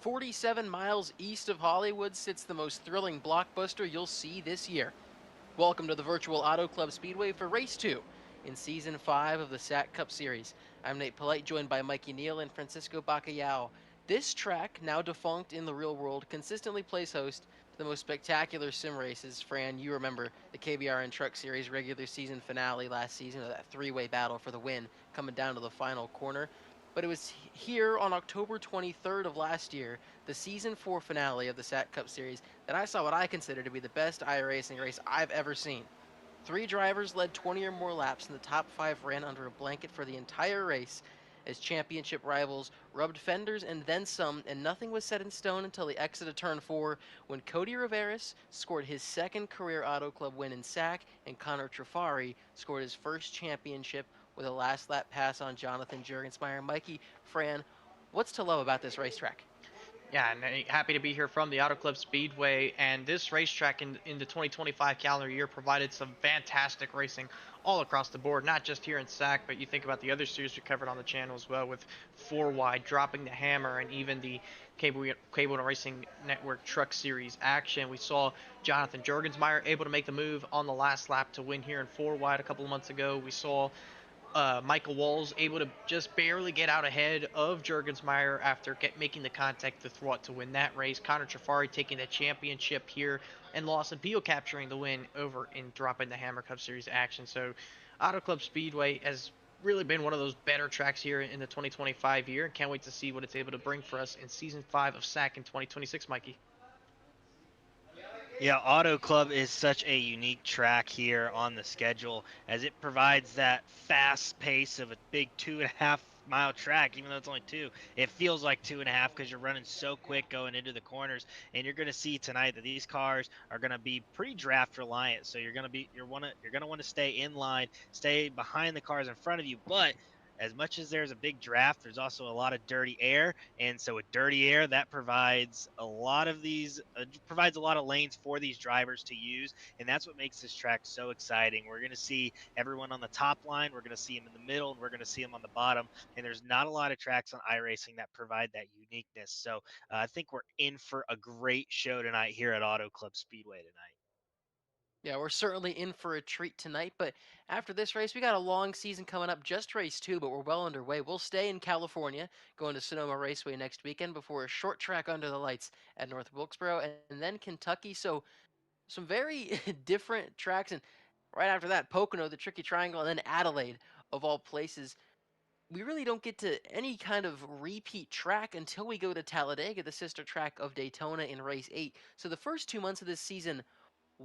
47 miles east of Hollywood sits the most thrilling blockbuster you'll see this year. Welcome to the virtual Auto Club Speedway for Race 2 in Season 5 of the SAAC Cup Series. I'm Nate Polite, joined by Mikey Neal and Francisco Bacallao. This track, now defunct in the real world, consistently plays host to the most spectacular sim races. Fran, you remember the KBRN Truck Series regular season finale last season, that three-way battle for the win coming down to the final corner. But it was here on October 23rd of last year, the Season 4 finale of the SAAC Cup Series, that I saw what I consider to be the best iRacing race I've ever seen. 3 drivers led 20 or more laps, and the top 5 ran under a blanket for the entire race as championship rivals rubbed fenders and then some, and nothing was set in stone until the exit of Turn 4 when Cody Riveras scored his second career Auto Club win in SAAC, and Connor Trafari scored his first championship with a last lap pass on Jonathan Juergensmeyer. Mikey, Fran, what's to love about this racetrack? Yeah, and happy to be here from the Auto Club Speedway. And this racetrack in the 2025 calendar year provided some fantastic racing all across the board, not just here in SAC, but you think about the other series we covered on the channel as well, with 4 wide, dropping the hammer, and even the KBueno Racing Network Truck Series action. We saw Jonathan Juergensmeyer able to make the move on the last lap to win here in 4 wide a couple of months ago. We saw Michael Walls able to just barely get out ahead of Juergensmeyer after making the contact to Thwart to win that race. Connor Trafari taking the championship here, and Lawson Beal capturing the win over in dropping the Hammer Cup Series action. So Auto Club Speedway has really been one of those better tracks here in the 2025 year, and can't wait to see what it's able to bring for us in Season 5 of SAC in 2026, Mikey. Yeah, Auto Club is such a unique track here on the schedule as it provides that fast pace of a big 2.5 mile track, even though it's only 2. It feels like 2.5 because you're running so quick going into the corners. And you're going to see tonight that these cars are going to be pretty draft reliant. So you're going to want to stay in line, stay behind the cars in front of you. But as much as there's a big draft, there's also a lot of dirty air, and so with dirty air, that provides a lot of lanes for these drivers to use, and that's what makes this track so exciting. We're going to see everyone on the top line, we're going to see them in the middle, and we're going to see them on the bottom. And there's not a lot of tracks on iRacing that provide that uniqueness. So I think we're in for a great show tonight here at Auto Club Speedway tonight. Yeah, we're certainly in for a treat tonight, but after this race, we got a long season coming up, just race 2, but we're well underway. We'll stay in California, going to Sonoma Raceway next weekend before a short track under the lights at North Wilkesboro, and then Kentucky. So some very different tracks, and right after that, Pocono, the Tricky Triangle, and then Adelaide, of all places. We really don't get to any kind of repeat track until we go to Talladega, the sister track of Daytona in race 8. So the first 2 months of this season,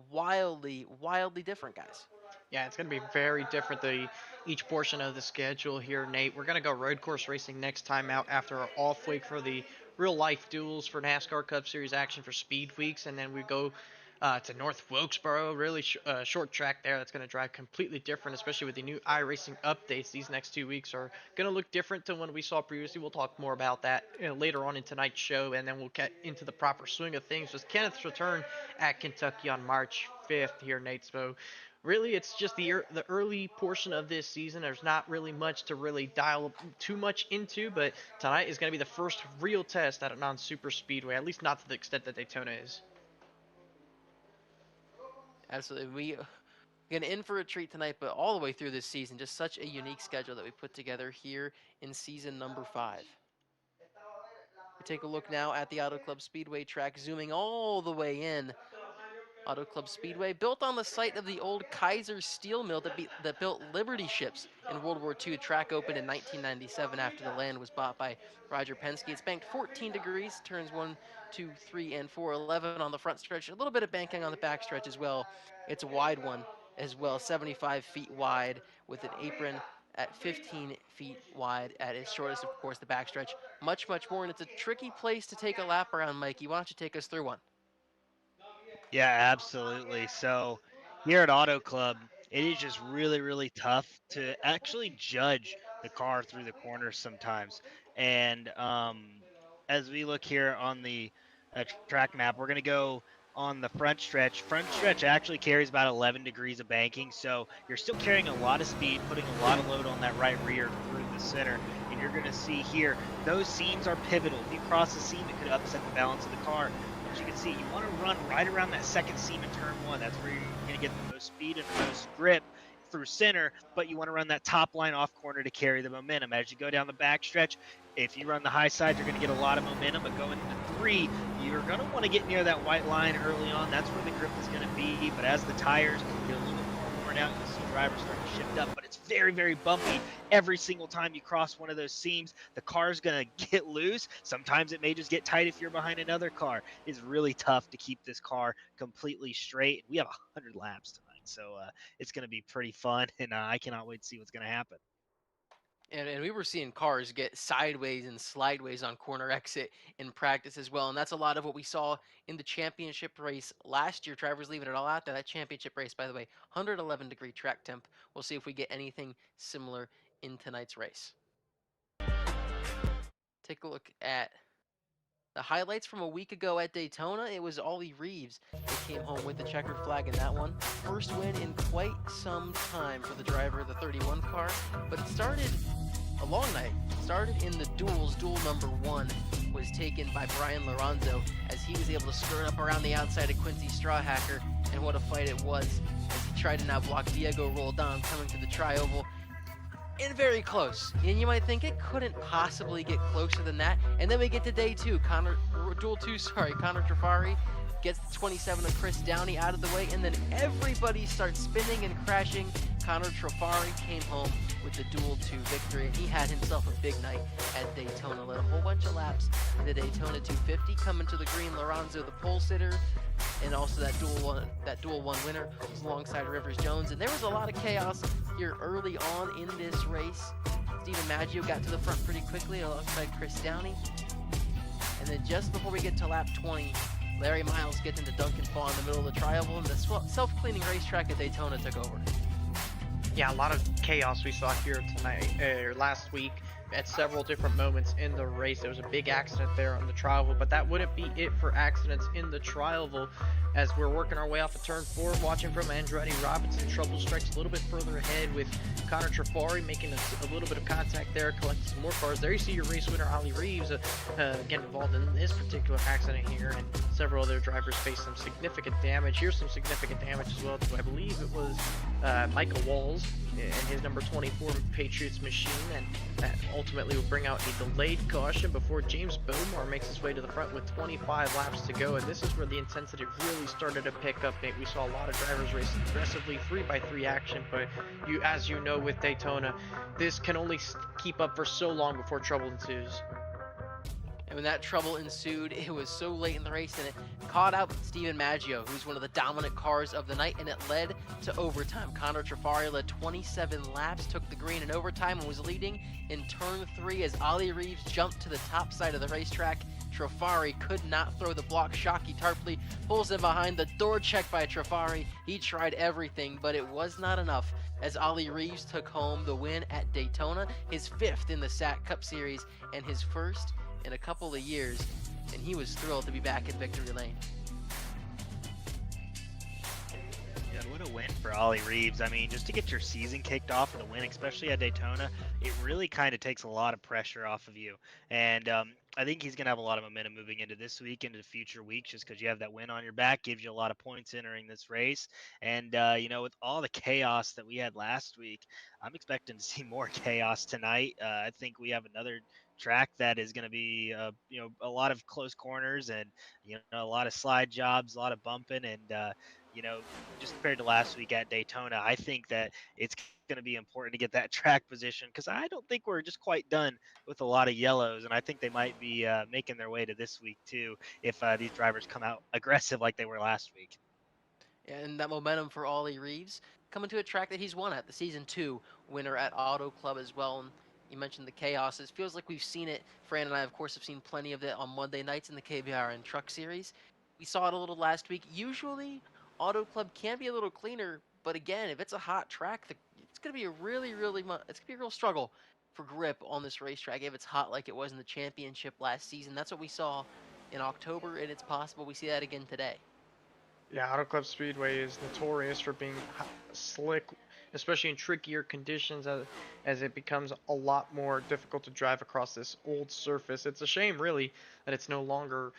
wildly, wildly different, guys. Yeah, it's going to be very different, each portion of the schedule here, Nate. We're going to go road course racing next time out after our off week for the real life duels for NASCAR Cup Series action for Speed Weeks, and then we go to North Wilkesboro, really short track there. That's going to drive completely different, especially with the new iRacing updates. These next 2 weeks are going to look different than what we saw previously. We'll talk more about that later on in tonight's show, and then we'll get into the proper swing of things with Kenneth's return at Kentucky on March 5th here, Nate. So really, it's just the early portion of this season. There's not really much to really dial too much into, but tonight is going to be the first real test at a non-super speedway, at least not to the extent that Daytona is. Absolutely. We're going to in for a treat tonight, but all the way through this season, just such a unique schedule that we put together here in season number 5. We take a look now at the Auto Club Speedway track, zooming all the way in. Auto Club Speedway, built on the site of the old Kaiser steel mill that built Liberty ships in World War II. Track opened in 1997 after the land was bought by Roger Penske. It's banked 14 degrees, turns 1, 2, 3, and 4, 11 on the front stretch. A little bit of banking on the back stretch as well. It's a wide one as well, 75 feet wide with an apron at 15 feet wide at its shortest, of course, the backstretch. Much, much more, and it's a tricky place to take a lap around, Mikey. Why don't you take us through one? Yeah, absolutely. So here at Auto Club, it is just really, really tough to actually judge the car through the corners sometimes. And as we look here on the track map, we're going to go on the front stretch. Front stretch actually carries about 11 degrees of banking, so you're still carrying a lot of speed, putting a lot of load on that right rear through the center. And you're going to see here, those seams are pivotal. If you cross a seam, it could upset the balance of the car. As you can see, you want to run right around that second seam in turn one. That's where you're going to get the most speed and the most grip through center, but you want to run that top line off corner to carry the momentum. As you go down the back stretch, if you run the high side, you're going to get a lot of momentum, but going into three, you're going to want to get near that white line early on. That's where the grip is going to be, but as the tires get a little bit more worn out, you'll see drivers start to shift up, but it's very, very bumpy. Every single time you cross one of those seams, the car's going to get loose. Sometimes it may just get tight if you're behind another car. It's really tough to keep this car completely straight. We have 100 laps tonight, so it's going to be pretty fun, and I cannot wait to see what's going to happen. And we were seeing cars get sideways and slideways on corner exit in practice as well. And that's a lot of what we saw in the championship race last year. Drivers leaving it all out there. That championship race, by the way, 111-degree track temp. We'll see if we get anything similar in tonight's race. Take a look at the highlights from a week ago at Daytona. It was Ollie Reeves that came home with the checkered flag in that one. First win in quite some time for the driver of the 31 car, but it started a long night. Started in the duels. Duel number one was taken by Brian Lorenzo as he was able to skirt up around the outside of Quincy Strawhacker, and what a fight it was as he tried to now block Diego Roldan coming to the tri-oval. And very close. And you might think it couldn't possibly get closer than that. And then we get to day two. Connor Trafari gets the 27 of Chris Downey out of the way, and then everybody starts spinning and crashing. Connor Trafari came home with the Duel 2 victory, and he had himself a big night at Daytona. Led a whole bunch of laps in the Daytona 250, coming to the green. Lorenzo, the pole sitter, and also that Duel 1 winner was alongside Rivers Jones. And there was a lot of chaos here early on in this race. Stephen Maggio got to the front pretty quickly alongside Chris Downey. And then just before we get to lap 20, Larry Miles gets into Duncan Faw in the middle of the tri-oval, and the self-cleaning racetrack at Daytona took over. Yeah, a lot of chaos we saw here tonight, last week at several different moments in the race. There was a big accident there on the tri-oval, but that wouldn't be it for accidents in the tri-oval as we're working our way off of turn 4, watching from Andretti Robinson. Trouble strikes a little bit further ahead with Connor Trafari making a little bit of contact there, collecting some more cars. There you see your race winner, Ollie Reeves, getting involved in this particular accident here, and several other drivers faced some significant damage. Here's some significant damage as well to, I believe it was Michael Walls and his number 24 Patriots machine, and that ultimately will bring out a delayed caution before James Bomar makes his way to the front with 25 laps to go. And this is where the intensity really started to pick up. We saw a lot of drivers racing aggressively, 3x3 action, but as you know with Daytona, this can only keep up for so long before trouble ensues. And when that trouble ensued, it was so late in the race, and it caught out Stephen Maggio, who's one of the dominant cars of the night, and it led to overtime. Connor Trafari led 27 laps, took the green in overtime, and was leading in turn 3 as Ollie Reeves jumped to the top side of the racetrack. Trafari could not throw the block. Shockey Tarpley pulls him behind. The door check by Trafari. He tried everything, but it was not enough as Ollie Reeves took home the win at Daytona, his 5th in the SAAC Cup Series, and his first in a couple of years, and he was thrilled to be back in victory lane. Yeah, what a win for Ollie Reeves. I mean, just to get your season kicked off with a win, especially at Daytona, it really kind of takes a lot of pressure off of you. And I think he's going to have a lot of momentum moving into this week, into future weeks, just because you have that win on your back, gives you a lot of points entering this race. And, with all the chaos that we had last week, I'm expecting to see more chaos tonight. I think we have another track that is going to be, a lot of close corners and, a lot of slide jobs, a lot of bumping. And, just compared to last week at Daytona, I think that it's going to be important to get that track position because I don't think we're just quite done with a lot of yellows, and I think they might be making their way to this week too if these drivers come out aggressive like they were last week. And that momentum for Ollie Reeves coming to a track that he's won at, the Season 2 winner at Auto Club as well. And you mentioned the chaos. It feels like we've seen it. Fran and I, of course, have seen plenty of it on Monday nights in the KBRN Truck Series. We saw it a little last week. Usually, Auto Club can be a little cleaner, but again, if it's a hot track, it's going to be a it's going to be a real struggle for grip on this racetrack if it's hot like it was in the championship last season. That's what we saw in October, and it's possible we see that again today. Yeah, Auto Club Speedway is notorious for being slick, especially in trickier conditions as it becomes a lot more difficult to drive across this old surface. It's a shame, really, that it's no longer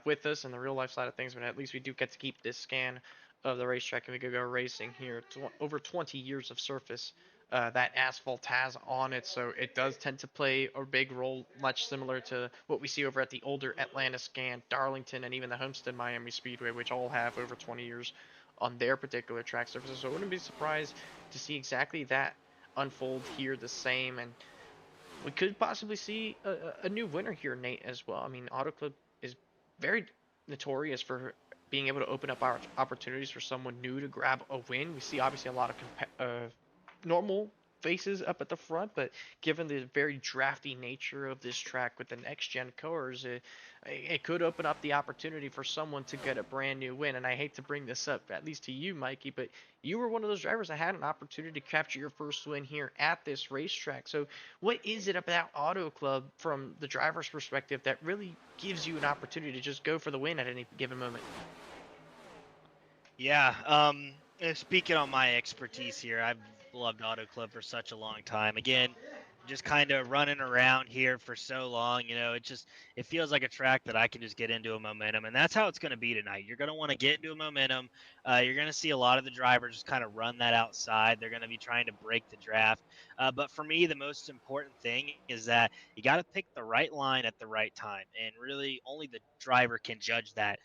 with us in the real life side of things, but at least we do get to keep this scan of the racetrack and we could go racing here. Over 20 years of surface that asphalt has on it, so it does tend to play a big role, much similar to what we see over at the older Atlanta Scan, Darlington, and even the Homestead Miami Speedway, which all have over 20 years on their particular track surfaces. So I wouldn't be surprised to see exactly that unfold here the same, and we could possibly see a new winner here, Nate, as well. I mean, Auto Club is very notorious for being able to open up our opportunities for someone new to grab a win. We see obviously a lot of normal faces up at the front, but given the very drafty nature of this track with the next gen cars, it could open up the opportunity for someone to get a brand new win. And I hate to bring this up, at least to you, Mikey, but you were one of those drivers that had an opportunity to capture your first win here at this racetrack. So what is it about Auto Club from the driver's perspective that really gives you an opportunity to just go for the win at any given moment? Yeah, speaking on my expertise here, I've loved Auto Club for such a long time. Again, just kind of running around here for so long, it feels like a track that I can just get into a momentum, and that's how it's going to be tonight. You're going to want to get into a momentum. You're going to see a lot of the drivers just kind of run that outside. They're going to be trying to break the draft. But for me, the most important thing is that you got to pick the right line at the right time, and really only the driver can judge that.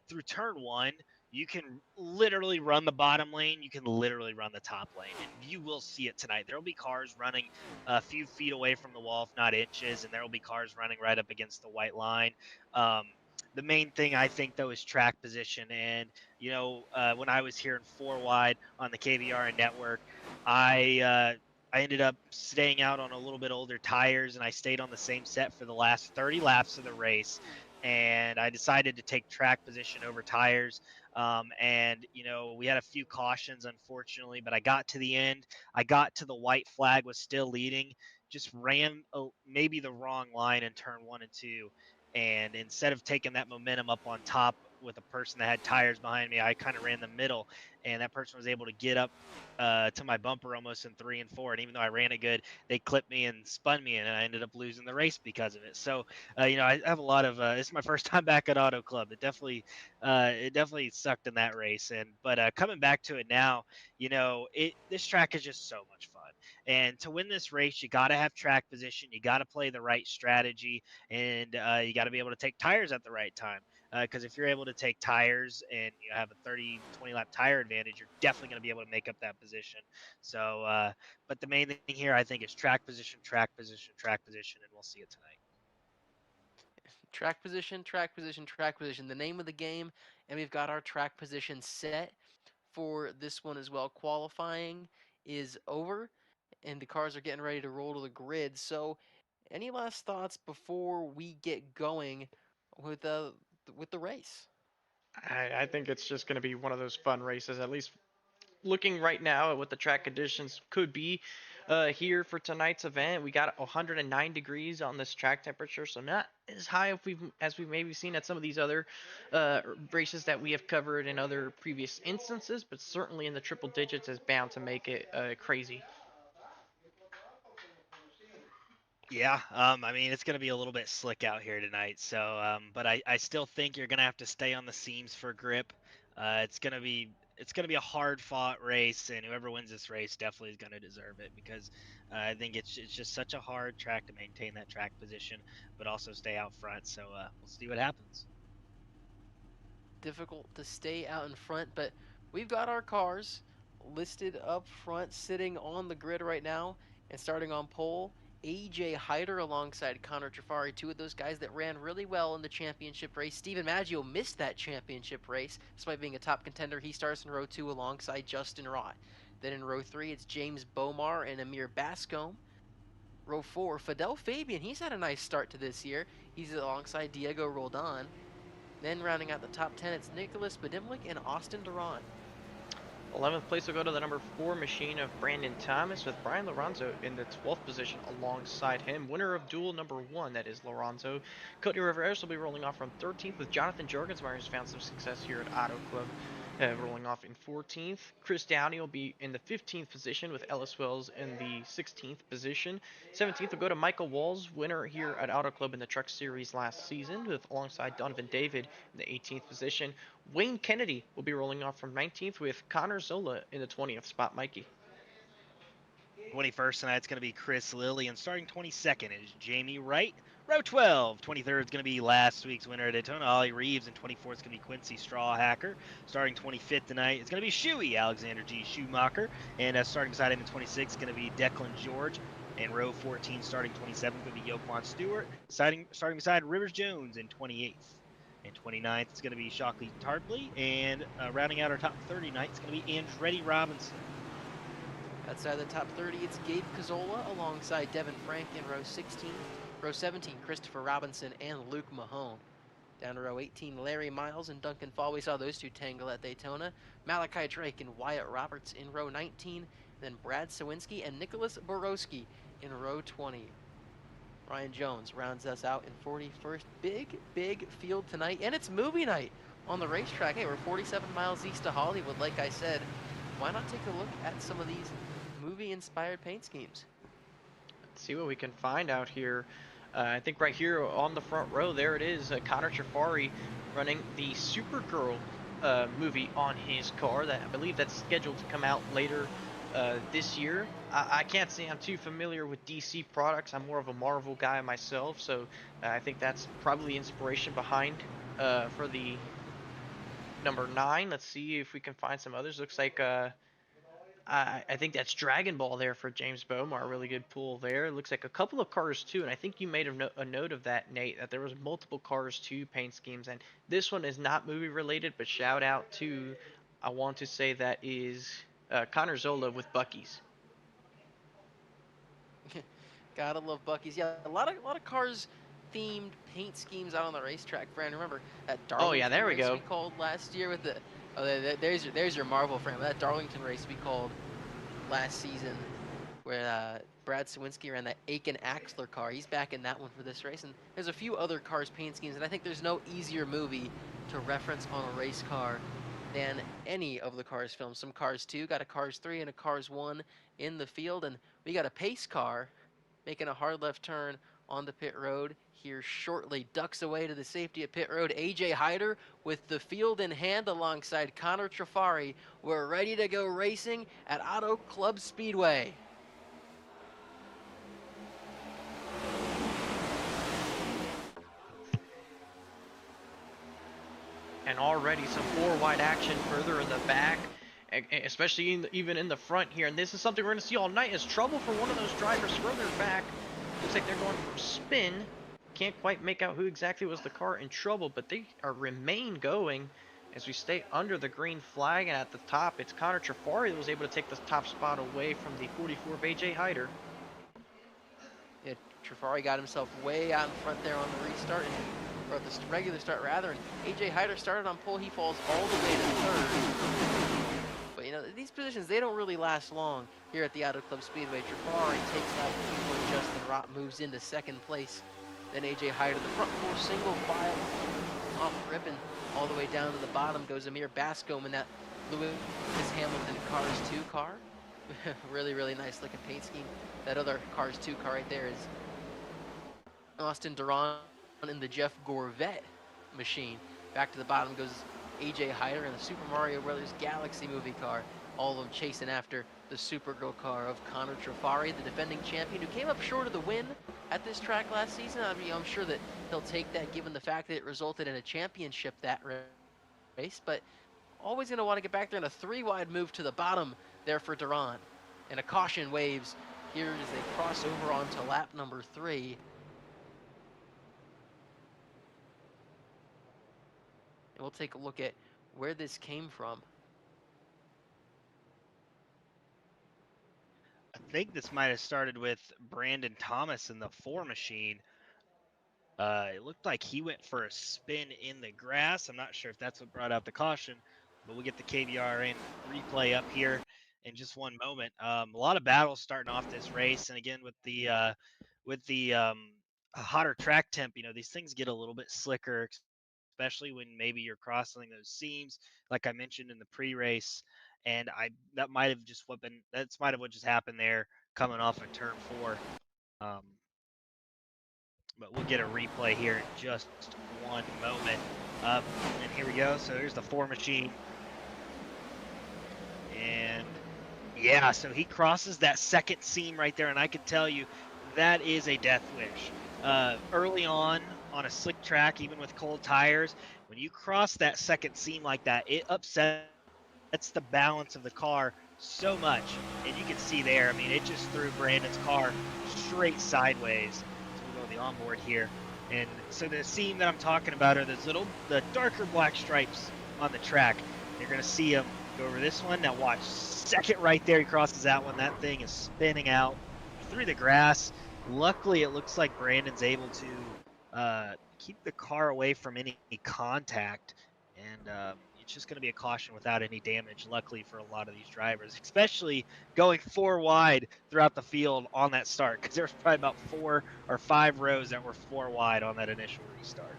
Through turn one, you can literally run the bottom lane. You can literally run the top lane, and you will see it tonight. There will be cars running a few feet away from the wall, if not inches, and there will be cars running right up against the white line. Um, the main thing I think though is track position, and when I was here in four wide on the KBR network, I ended up staying out on a little bit older tires, and I stayed on the same set for the last 30 laps of the race. And I decided to take track position over tires. And we had a few cautions, unfortunately, but I got to the end. I got to the white flag, was still leading, just ran maybe the wrong line in turn one and two. And instead of taking that momentum up on top with a person that had tires behind me, I kind of ran the middle, and that person was able to get up to my bumper almost in three and four. And even though I ran it good, they clipped me and spun me, and I ended up losing the race because of it. So, I have a lot of. This is my first time back at Auto Club. It definitely sucked in that race. But coming back to it now, this track is just so much fun. And to win this race, you got to have track position. You got to play the right strategy, and you got to be able to take tires at the right time. Because if you're able to take tires and you have a 30, 20 lap tire advantage, you're definitely going to be able to make up that position. So, but the main thing here, I think, is track position, track position, track position, and we'll see it tonight. Track position, track position, track position. The name of the game, and we've got our track position set for this one as well. Qualifying is over, and the cars are getting ready to roll to the grid. So, any last thoughts before we get going with the race? I think it's just going to be one of those fun races, at least looking right now at what the track conditions could be here for tonight's event. We got 109 degrees on this track temperature, so not as high as we've maybe seen at some of these other races that we have covered in other previous instances, but certainly in the triple digits is bound to make it crazy. Yeah, I mean it's gonna be a little bit slick out here tonight. So, but I still think you're gonna have to stay on the seams for grip. It's gonna be a hard fought race, and whoever wins this race definitely is gonna deserve it because I think it's just such a hard track to maintain that track position, but also stay out front. So we'll see what happens. Difficult to stay out in front, but we've got our cars listed up front, sitting on the grid right now, and starting on pole. AJ Hyder alongside Connor Trafari, two of those guys that ran really well in the championship race. Steven Maggio missed that championship race despite being a top contender. He starts in row 2 alongside Justin Rott. Then in row 3, it's James Bomar and Amir Bascombe. Row 4, Fidel Fabian. He's had a nice start to this year. He's alongside Diego Roldan. Then rounding out the top 10, it's Nicholas Badimlik and Austin Duran. 11th place will go to the number 4 machine of Brandon Thomas, with Brian Lorenzo in the 12th position alongside him. Winner of duel number 1, that is Lorenzo. Cody Rivera will be rolling off from 13th, with Jonathan Jorgensmeyer, who's found some success here at Auto Club, rolling off in 14th. Chris Downey will be in the 15th position, with Ellis Wells in the 16th position. 17th will go to Michael Walls, winner here at Auto Club in the Truck Series last season, with alongside Donovan David in the 18th position. Wayne Kennedy will be rolling off from 19th, with Connor Zola in the 20th spot. Mikey. 21st tonight, it's going to be Chris Lilly, and starting 22nd is Jamie Wright. Row 12, 23rd is going to be last week's winner at Daytona, Ollie Reeves, and 24th is going to be Quincy Strawhacker. Starting 25th tonight, it's going to be Shuey, Alexander G. Schumacher, and starting beside him in 26th is going to be Declan George. And row 14, starting 27th, going to be Yoquan Stewart. Starting beside Rivers Jones in 28th. And 29th is going to be Shockley Tarpley. And rounding out our top 30 tonight, it's going to be Andretti Robinson. Outside the top 30, it's Gabe Cazzola alongside Devin Frank in row 16. Row 17, Christopher Robinson and Luke Mahone. Down to row 18, Larry Miles and Duncan Fall. We saw those two tangle at Daytona. Malachi Drake and Wyatt Roberts in row 19. Then Brad Sawinski and Nicholas Borowski in row 20. Ryan Jones rounds us out in 41st. Big field tonight. And it's movie night on the racetrack. Hey, we're 47 miles east of Hollywood, like I said. Why not take a look at some of these movie-inspired paint schemes? Let's see what we can find out here. I think right here on the front row, there it is, Connor Trafari running the Supergirl movie on his car. That I believe that's scheduled to come out later this year. I can't say I'm too familiar with DC products. I'm more of a Marvel guy myself, so I think that's probably inspiration behind for the number 9. Let's see if we can find some others. Looks like I think that's Dragon Ball there for James Bomar. Really good pull there. It looks like a couple of Cars 2, and I think you made a note of that, Nate, that there was multiple Cars 2 paint schemes, and this one is not movie related, but shout out to, I want to say that is Connor Zola with Buc-ee's. Gotta love Buc-ee's. Yeah, a lot of Cars themed paint schemes out on the racetrack. Fran, remember that Darlington yeah, there we race go. we called last year with the there's your Marvel frame. That Darlington race we called last season where Brad Sawinski ran that Aiken Axler car. He's back in that one for this race. And there's a few other Cars paint schemes, and I think there's no easier movie to reference on a race car than any of the Cars films. Some Cars 2, got a Cars 3 and a Cars 1 in the field, and we got a pace car making a hard left turn on the pit road here shortly. Ducks away to the safety of pit road. AJ Hyder with the field in hand alongside Connor Trafari. We're ready to go racing at Auto Club Speedway. And already some 4-wide action further in the back, especially even in the front here. And this is something we're going to see all night, is trouble for one of those drivers further back. Looks like they're going for a spin. Can't quite make out who exactly was the car in trouble, but they remain going as we stay under the green flag. And at the top, it's Connor Trafari that was able to take the top spot away from the 44 of AJ Hyder. Yeah, Trafari got himself way out in front there on the restart, or the regular start rather, and AJ Hyder started on pole. He falls all the way to third. But you know, these positions, they don't really last long here at the Auto Club Speedway. Trafari takes that when Justin Rott moves into second place. Then AJ Hyder, the front four single file off ripping all the way down to the bottom goes Amir Bascombe in that Lewis Hamilton Cars 2 car. Really nice looking paint scheme. That other Cars 2 car right there is Austin Duran in the Jeff Gorvette machine. Back to the bottom goes AJ Hyder in the Super Mario Brothers Galaxy movie car. All of them chasing after the Supergirl car of Connor Trafari, the defending champion, who came up short of the win at this track last season. I mean, I'm sure that he'll take that given the fact that it resulted in a championship that race, but always going to want to get back there in a 3-wide move to the bottom there for Duran. And a caution waves here as they cross over onto lap number 3. And we'll take a look at where this came from. I think this might have started with Brandon Thomas in the 4 machine. It looked like he went for a spin in the grass. I'm not sure if that's what brought out the caution, but we'll get the KBRN replay up here in just one moment. A lot of battles starting off this race, and again with the hotter track temp, these things get a little bit slicker, especially when maybe you're crossing those seams, like I mentioned in the pre-race. And that might have what just happened there, coming off of turn 4. Um, but we'll get a replay here in just one moment. And here we go. So here's the 4 machine. And yeah, so he crosses that second seam right there, and I can tell you that is a death wish. Early on a slick track, even with cold tires, when you cross that second seam like that, it upsets the balance of the car so much. And you can see there, I mean, it just threw Brandon's car straight sideways. So we'll go to the onboard here. And so the seam that I'm talking about are the darker black stripes on the track. You're going to see them go over this one. Now watch, second right there, he crosses that one. That thing is spinning out through the grass. Luckily, it looks like Brandon's able to keep the car away from any contact. And it's just going to be a caution without any damage, luckily for a lot of these drivers, especially going 4 wide throughout the field on that start, because there was probably about 4 or 5 rows that were 4 wide on that initial restart.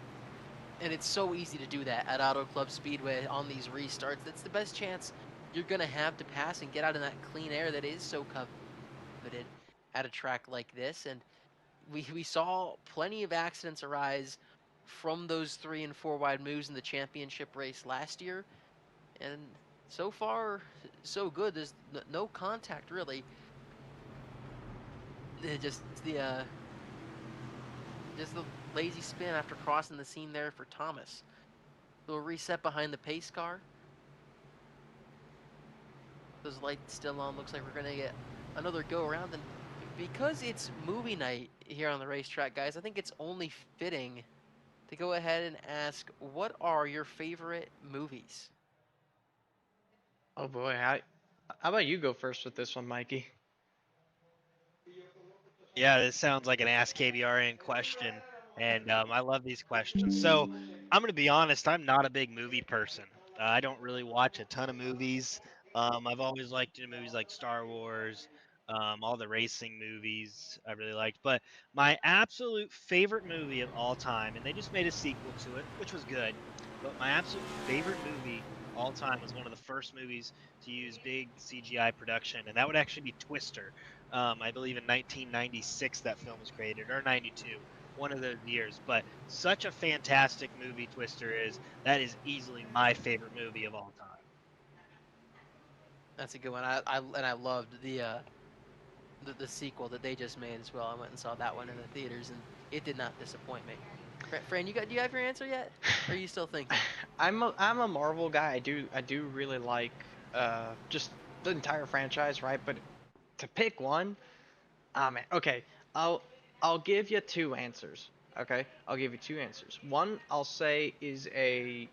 And it's so easy to do that at Auto Club Speedway on these restarts. That's the best chance you're going to have to pass and get out in that clean air that is so coveted at a track like this. And we saw plenty of accidents arise from those 3 and 4 wide moves in the championship race last year. And so far, so good. There's no contact, really. Just the lazy spin after crossing the seam there for Thomas. Little reset behind the pace car. Those lights still on. Looks like we're going to get another go around. And because it's movie night here on the racetrack, guys, I think it's only fitting to go ahead and ask, what are your favorite movies? Oh boy, how about you go first with this one, Mikey? Yeah, this sounds like an Ask KBRN question, and I love these questions. So I'm going to be honest, I'm not a big movie person. I don't really watch a ton of movies. I've always liked movies like Star Wars, all the racing movies I really liked. But my absolute favorite movie of all time, and they just made a sequel to it, which was good, but my absolute favorite movie all time was one of the first movies to use big CGI production, and that would actually be Twister. I believe in 1996 that film was created, or 92, one of those years. But such a fantastic movie Twister is. That is easily my favorite movie of all time. That's a good one. I loved the sequel that they just made as well. I went and saw that one in the theaters, and it did not disappoint me. Fran, do you have your answer yet? Or are you still thinking? I'm a Marvel guy. I do really like just the entire franchise, right? But to pick one, ah man. Okay, I'll I'll give you 2 answers. Okay, I'll give you 2 answers. One I'll say Alrighty.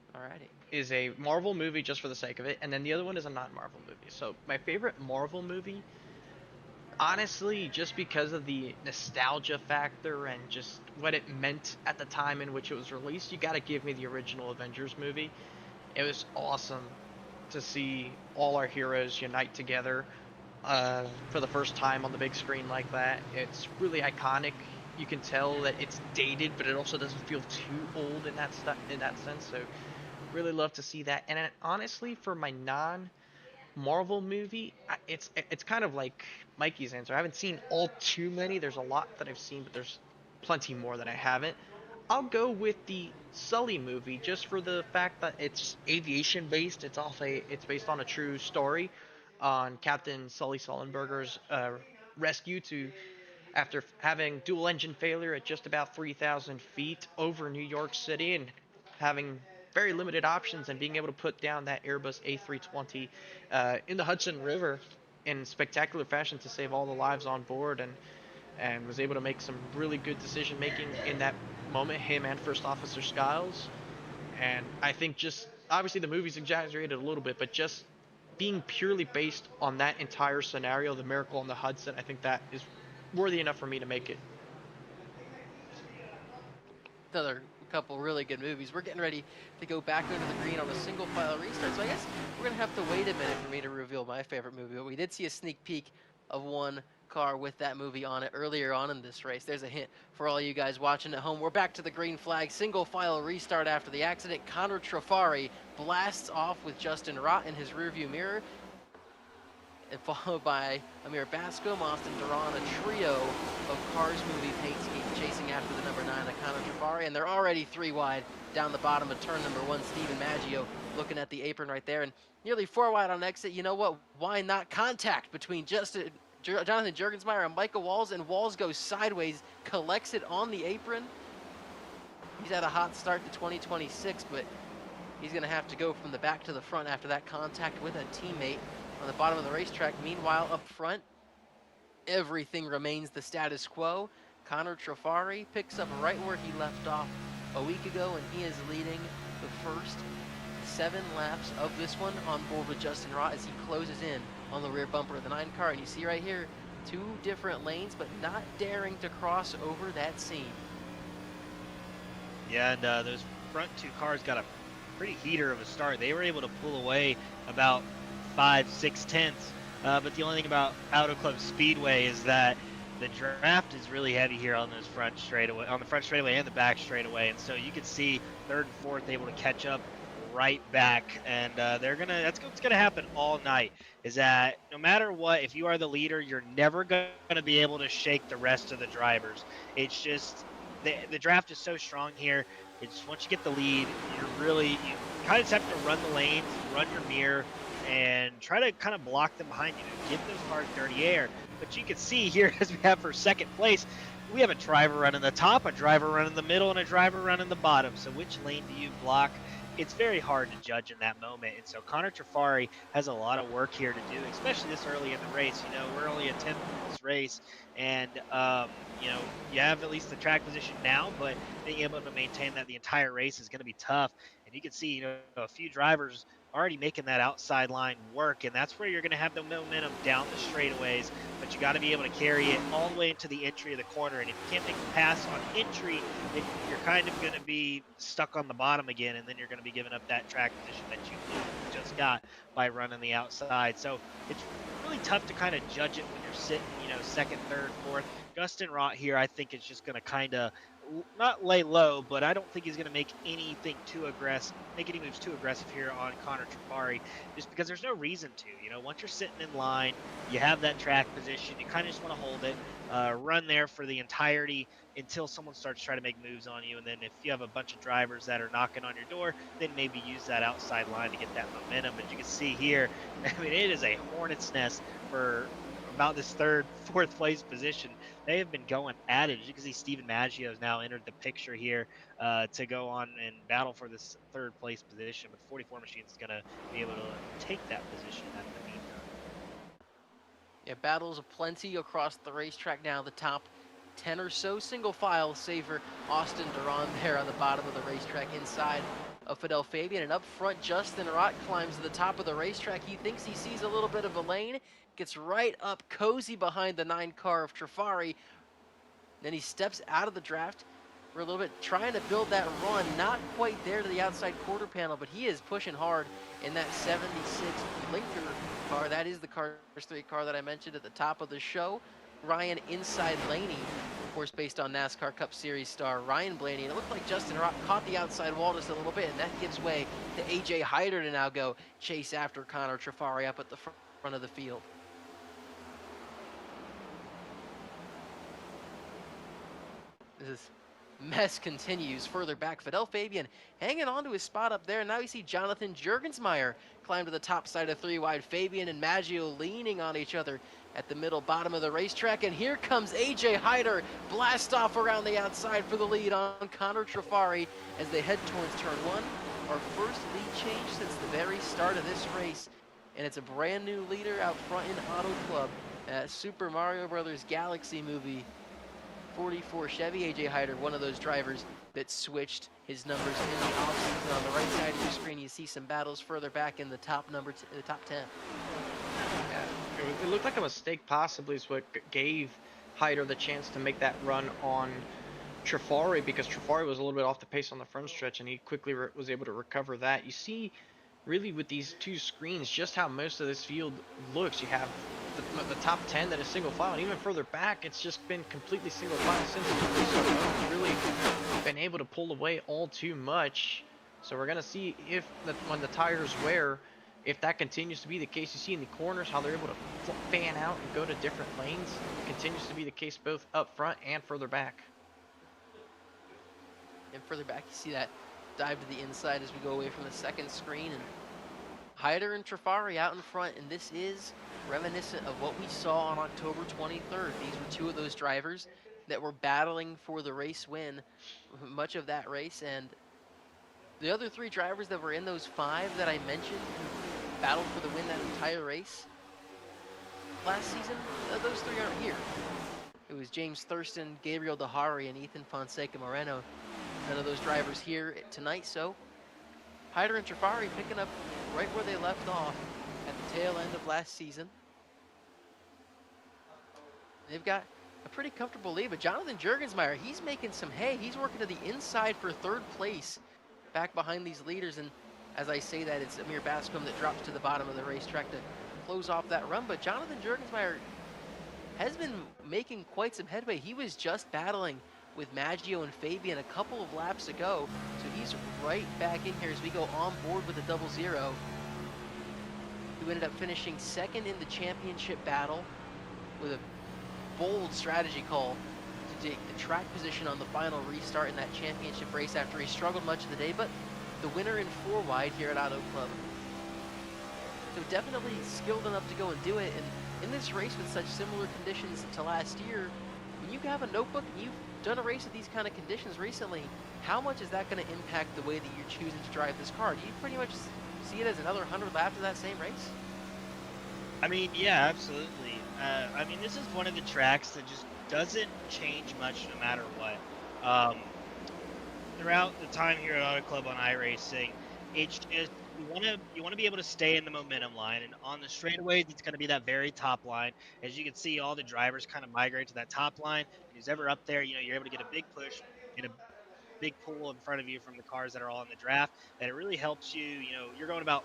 is a Marvel movie just for the sake of it, and then the other one is a non-Marvel movie. So my favorite Marvel movie, honestly, just because of the nostalgia factor and just what it meant at the time in which it was released, you got to give me the original Avengers movie. It was awesome to see all our heroes unite together for the first time on the big screen like that. It's really iconic. You can tell that it's dated, but it also doesn't feel too old in that sense. So really love to see that. And honestly, for my non Marvel movie, it's kind of like Mikey's answer. I haven't seen all too many. There's a lot that I've seen, but there's plenty more that I haven't. I'll go with the Sully movie just for the fact that it's aviation based. It's based on a true story on Captain Sully Sullenberger's rescue to after having dual engine failure at just about 3,000 feet over New York City and having very limited options and being able to put down that Airbus A320 in the Hudson River in spectacular fashion to save all the lives on board and was able to make some really good decision making in that moment, him and First Officer Skiles. And I think just obviously the movie's exaggerated a little bit, but just being purely based on that entire scenario, the miracle on the Hudson, I think that is worthy enough for me to make it. Another couple really good movies. We're getting ready to go back into the green on a single file restart. So I guess we're going to have to wait a minute for me to reveal my favorite movie. But we did see a sneak peek of one car with that movie on it earlier on in this race. There's a hint for all you guys watching at home. We're back to the green flag, single file restart after the accident. Connor Trafari blasts off with Justin Rott in his rearview mirror, and followed by Amir Bascom, Austin Duran, a trio of Cars movie paint schemes chasing after the number 9, Connor Trafari, and they're already 3 wide down the bottom of turn number 1. Steven Maggio looking at the apron right there, and nearly 4 wide on exit. You know what? Why not contact between Jonathan Juergensmeyer and Michael Walls, and Walls goes sideways, collects it on the apron. He's had a hot start to 2026, but he's going to have to go from the back to the front after that contact with a teammate on the bottom of the racetrack. Meanwhile, up front, everything remains the status quo. Connor Trafari picks up right where he left off a week ago, and he is leading the first 7 laps of this one on board with Justin Rott as he closes in on the rear bumper of the 9 car. And you see right here, 2 different lanes, but not daring to cross over that seam. Yeah, and those front 2 cars got a pretty heater of a start. They were able to pull away about 5-6 tenths. But the only thing about Auto Club Speedway is that the draft is really heavy here on those front straightaway, on the front straightaway and the back straightaway, and so you can see 3rd and 4th able to catch up right back, and that's what's gonna happen all night. Is that no matter what, if you are the leader, you're never gonna be able to shake the rest of the drivers. It's just the draft is so strong here. It's once you get the lead, you kind of just have to run the lanes, run your mirror, and try to kind of block them behind you to give those cars dirty air. But you can see here, as we have for 2nd place, we have a driver running the top, a driver running the middle, and a driver running the bottom. So which lane do you block? It's very hard to judge in that moment. And so Connor Trafari has a lot of work here to do, especially this early in the race. You know, we're only a 10th of this race, and you know, you have at least the track position now, but being able to maintain that the entire race is going to be tough. And you can see, you know, a few drivers already making that outside line work, and that's where you're going to have the momentum down the straightaways. But you got to be able to carry it all the way into the entry of the corner, and if you can't make a pass on entry, you're kind of going to be stuck on the bottom again, and then you're going to be giving up that track position that you just got by running the outside. So it's really tough to kind of judge it when you're sitting, you know, 2nd, 3rd, 4th. Justin Rott here, I think, is just going to kind of not lay low, but I don't think he's going to make anything too aggressive, make any moves too aggressive here on Connor Trafari, just because there's no reason to. You know, once you're sitting in line, you have that track position, you kind of just want to hold it, run there for the entirety until someone starts trying to make moves on you, and then if you have a bunch of drivers that are knocking on your door, then maybe use that outside line to get that momentum. But you can see here, I mean, it is a hornet's nest for about this 3rd, 4th place position. They have been going at it. As you can see, Steven Maggio has now entered the picture here to go on and battle for this 3rd place position. But 44 Machines is going to be able to take that position at the meantime. Yeah, battles aplenty across the racetrack now. The top 10 or so single file, save for Austin Duran there on the bottom of the racetrack inside of Fidel Fabian. And up front, Justin Rott climbs to the top of the racetrack. He thinks he sees a little bit of a lane, gets right up cozy behind the 9 car of Trafari. Then he steps out of the draft for a little bit, trying to build that run. Not quite there to the outside quarter panel, but he is pushing hard in that 76 Blinker car. That is the Cars 3 car that I mentioned at the top of the show. Ryan inside Laney, of course, based on NASCAR Cup Series star Ryan Blaney. And it looked like Justin Rott caught the outside wall just a little bit, and that gives way to AJ Hyder to now go chase after Connor Trafari up at the front of the field. This mess continues further back. Fidel Fabian hanging on to his spot up there. Now you see Jonathan Juergensmeyer climb to the top side of 3 wide. Fabian and Maggio leaning on each other at the middle bottom of the racetrack. And here comes AJ Hyder, blast off around the outside for the lead on Connor Trafari as they head towards turn 1. Our first lead change since the very start of this race. And it's a brand new leader out front in Auto Club. Super Mario Brothers Galaxy movie. 44 Chevy. AJ Hyder, one of those drivers that switched his numbers in the offseason. On the right side of your screen, you see some battles further back in the top the top 10. Yeah, it looked like a mistake possibly is what gave Hyder the chance to make that run on Trafari, because Trafari was a little bit off the pace on the front stretch, and he quickly was able to recover that. You see, really with these two screens, just how most of this field looks. You have the top 10 that is single file, and even further back, it's just been completely single file since then. So no one's really been able to pull away all too much. So we're gonna see if when the tires wear, if that continues to be the case. You see in the corners how they're able to fan out and go to different lanes. It continues to be the case both up front and further back. And further back, you see that dive to the inside as we go away from the second screen. And Hyder and Trafari out in front, and this is reminiscent of what we saw on October 23rd. These were two of those drivers that were battling for the race win much of that race, and the other three drivers that were in those five that I mentioned who battled for the win that entire race last season, those three aren't here. It was James Thurston, Gabriel Dahari, and Ethan Fonseca Moreno. None of those drivers here tonight, so Hyder and Trafari picking up right where they left off at the tail end of last season. They've got a pretty comfortable lead, but Jonathan Jurgensmeyer, he's making some hay. He's working to the inside for third place back behind these leaders, and as I say that, it's Amir Bascom that drops to the bottom of the racetrack to close off that run, but Jonathan Jurgensmeyer has been making quite some headway. He was just battling with Maggio and Fabian a couple of laps ago, so he's right back in here as we go on board with the 00. Who ended up finishing second in the championship battle with a bold strategy call to take the track position on the final restart in that championship race after he struggled much of the day, but the winner in 4 wide here at Auto Club. So definitely skilled enough to go and do it, and in this race with such similar conditions to last year, when you have a notebook and you've done a race with these kind of conditions recently, how much is that going to impact the way that you're choosing to drive this car? Do you pretty much see it as another 100 laps of that same race? I mean, yeah, absolutely. I mean, this is one of the tracks that just doesn't change much no matter what. Throughout the time here at Auto Club on iRacing, it's just you want to be able to stay in the momentum line, and on the straightaways, it's going to be that very top line. As you can see, all the drivers kind of migrate to that top line. And who's ever up there, you're able to get a big push, get a big pull in front of you from the cars that are all in the draft. That it really helps you. You're going about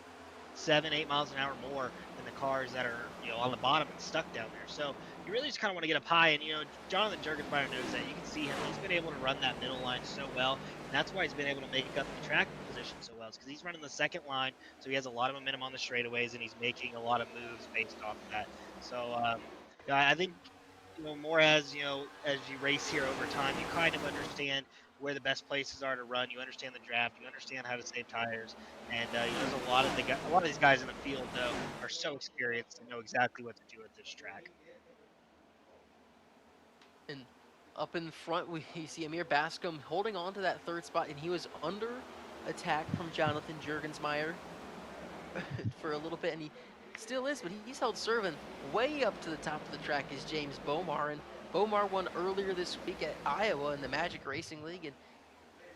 7, 8 miles an hour more than the cars that are on the bottom and stuck down there. So you really just kind of want to get up high, and Jonathan Jurgensmeyer knows that. You can see him; he's been able to run that middle line so well, and that's why he's been able to make up the track position so well. It's because he's running the second line, so he has a lot of momentum on the straightaways, and he's making a lot of moves based off of that. So I think more as as you race here over time, you kind of understand where the best places are to run. You understand the draft. You understand how to save tires. And there's a lot of these guys in the field though are so experienced and know exactly what to do at this track. And up in front, we see Amir Bascom holding on to that third spot, and he was under attack from Jonathan Jurgensmeyer for a little bit, and he still is, but he's held serving way up to the top of the track is James Bomar, and Bomar won earlier this week at Iowa in the Magic Racing League, and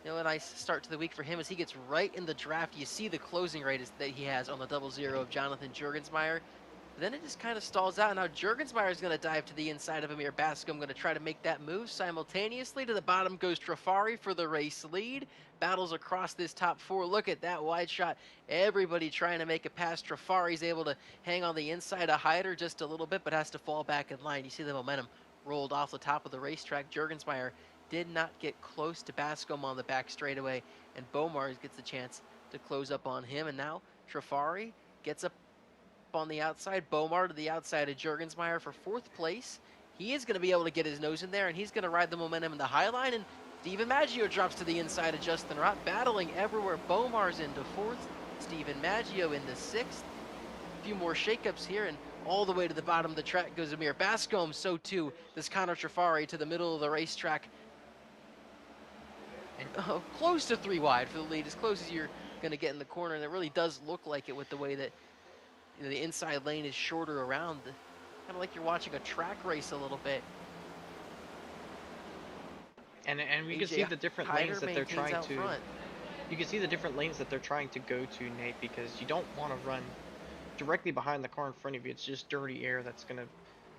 a nice start to the week for him as he gets right in the draft. You see the closing rate that he has on the 00 of Jonathan Jurgensmeyer. Then it just kind of stalls out. Now Jurgensmeyer is going to dive to the inside of Amir Bascom, going to try to make that move. Simultaneously to the bottom goes Trafari for the race lead. Battles across this top 4. Look at that wide shot. Everybody trying to make it past. Trafari's able to hang on the inside of Hyder just a little bit, but has to fall back in line. You see the momentum rolled off the top of the racetrack. Jurgensmeyer did not get close to Bascom on the back straightaway, and Bomar gets a chance to close up on him. And now Trafari gets up on the outside. Bomar to the outside of Jurgensmeyer for 4th place. He is going to be able to get his nose in there, and he's going to ride the momentum in the high line. And Steven Maggio drops to the inside of Justin Rott, battling everywhere. Bomar's into 4th. Steven Maggio into 6th. A few more shakeups here, and all the way to the bottom of the track goes Amir Bascom. So too does Connor Trafari to the middle of the racetrack. And close to 3 wide for the lead, as close as you're going to get in the corner. And it really does look like it with the way that the inside lane is shorter around. Kind of like you're watching a track race a little bit. And we can see the different lanes that they're trying to. You can see the different lanes that they're trying to go to, Nate, because you don't want to run directly behind the car in front of you. It's just dirty air that's going to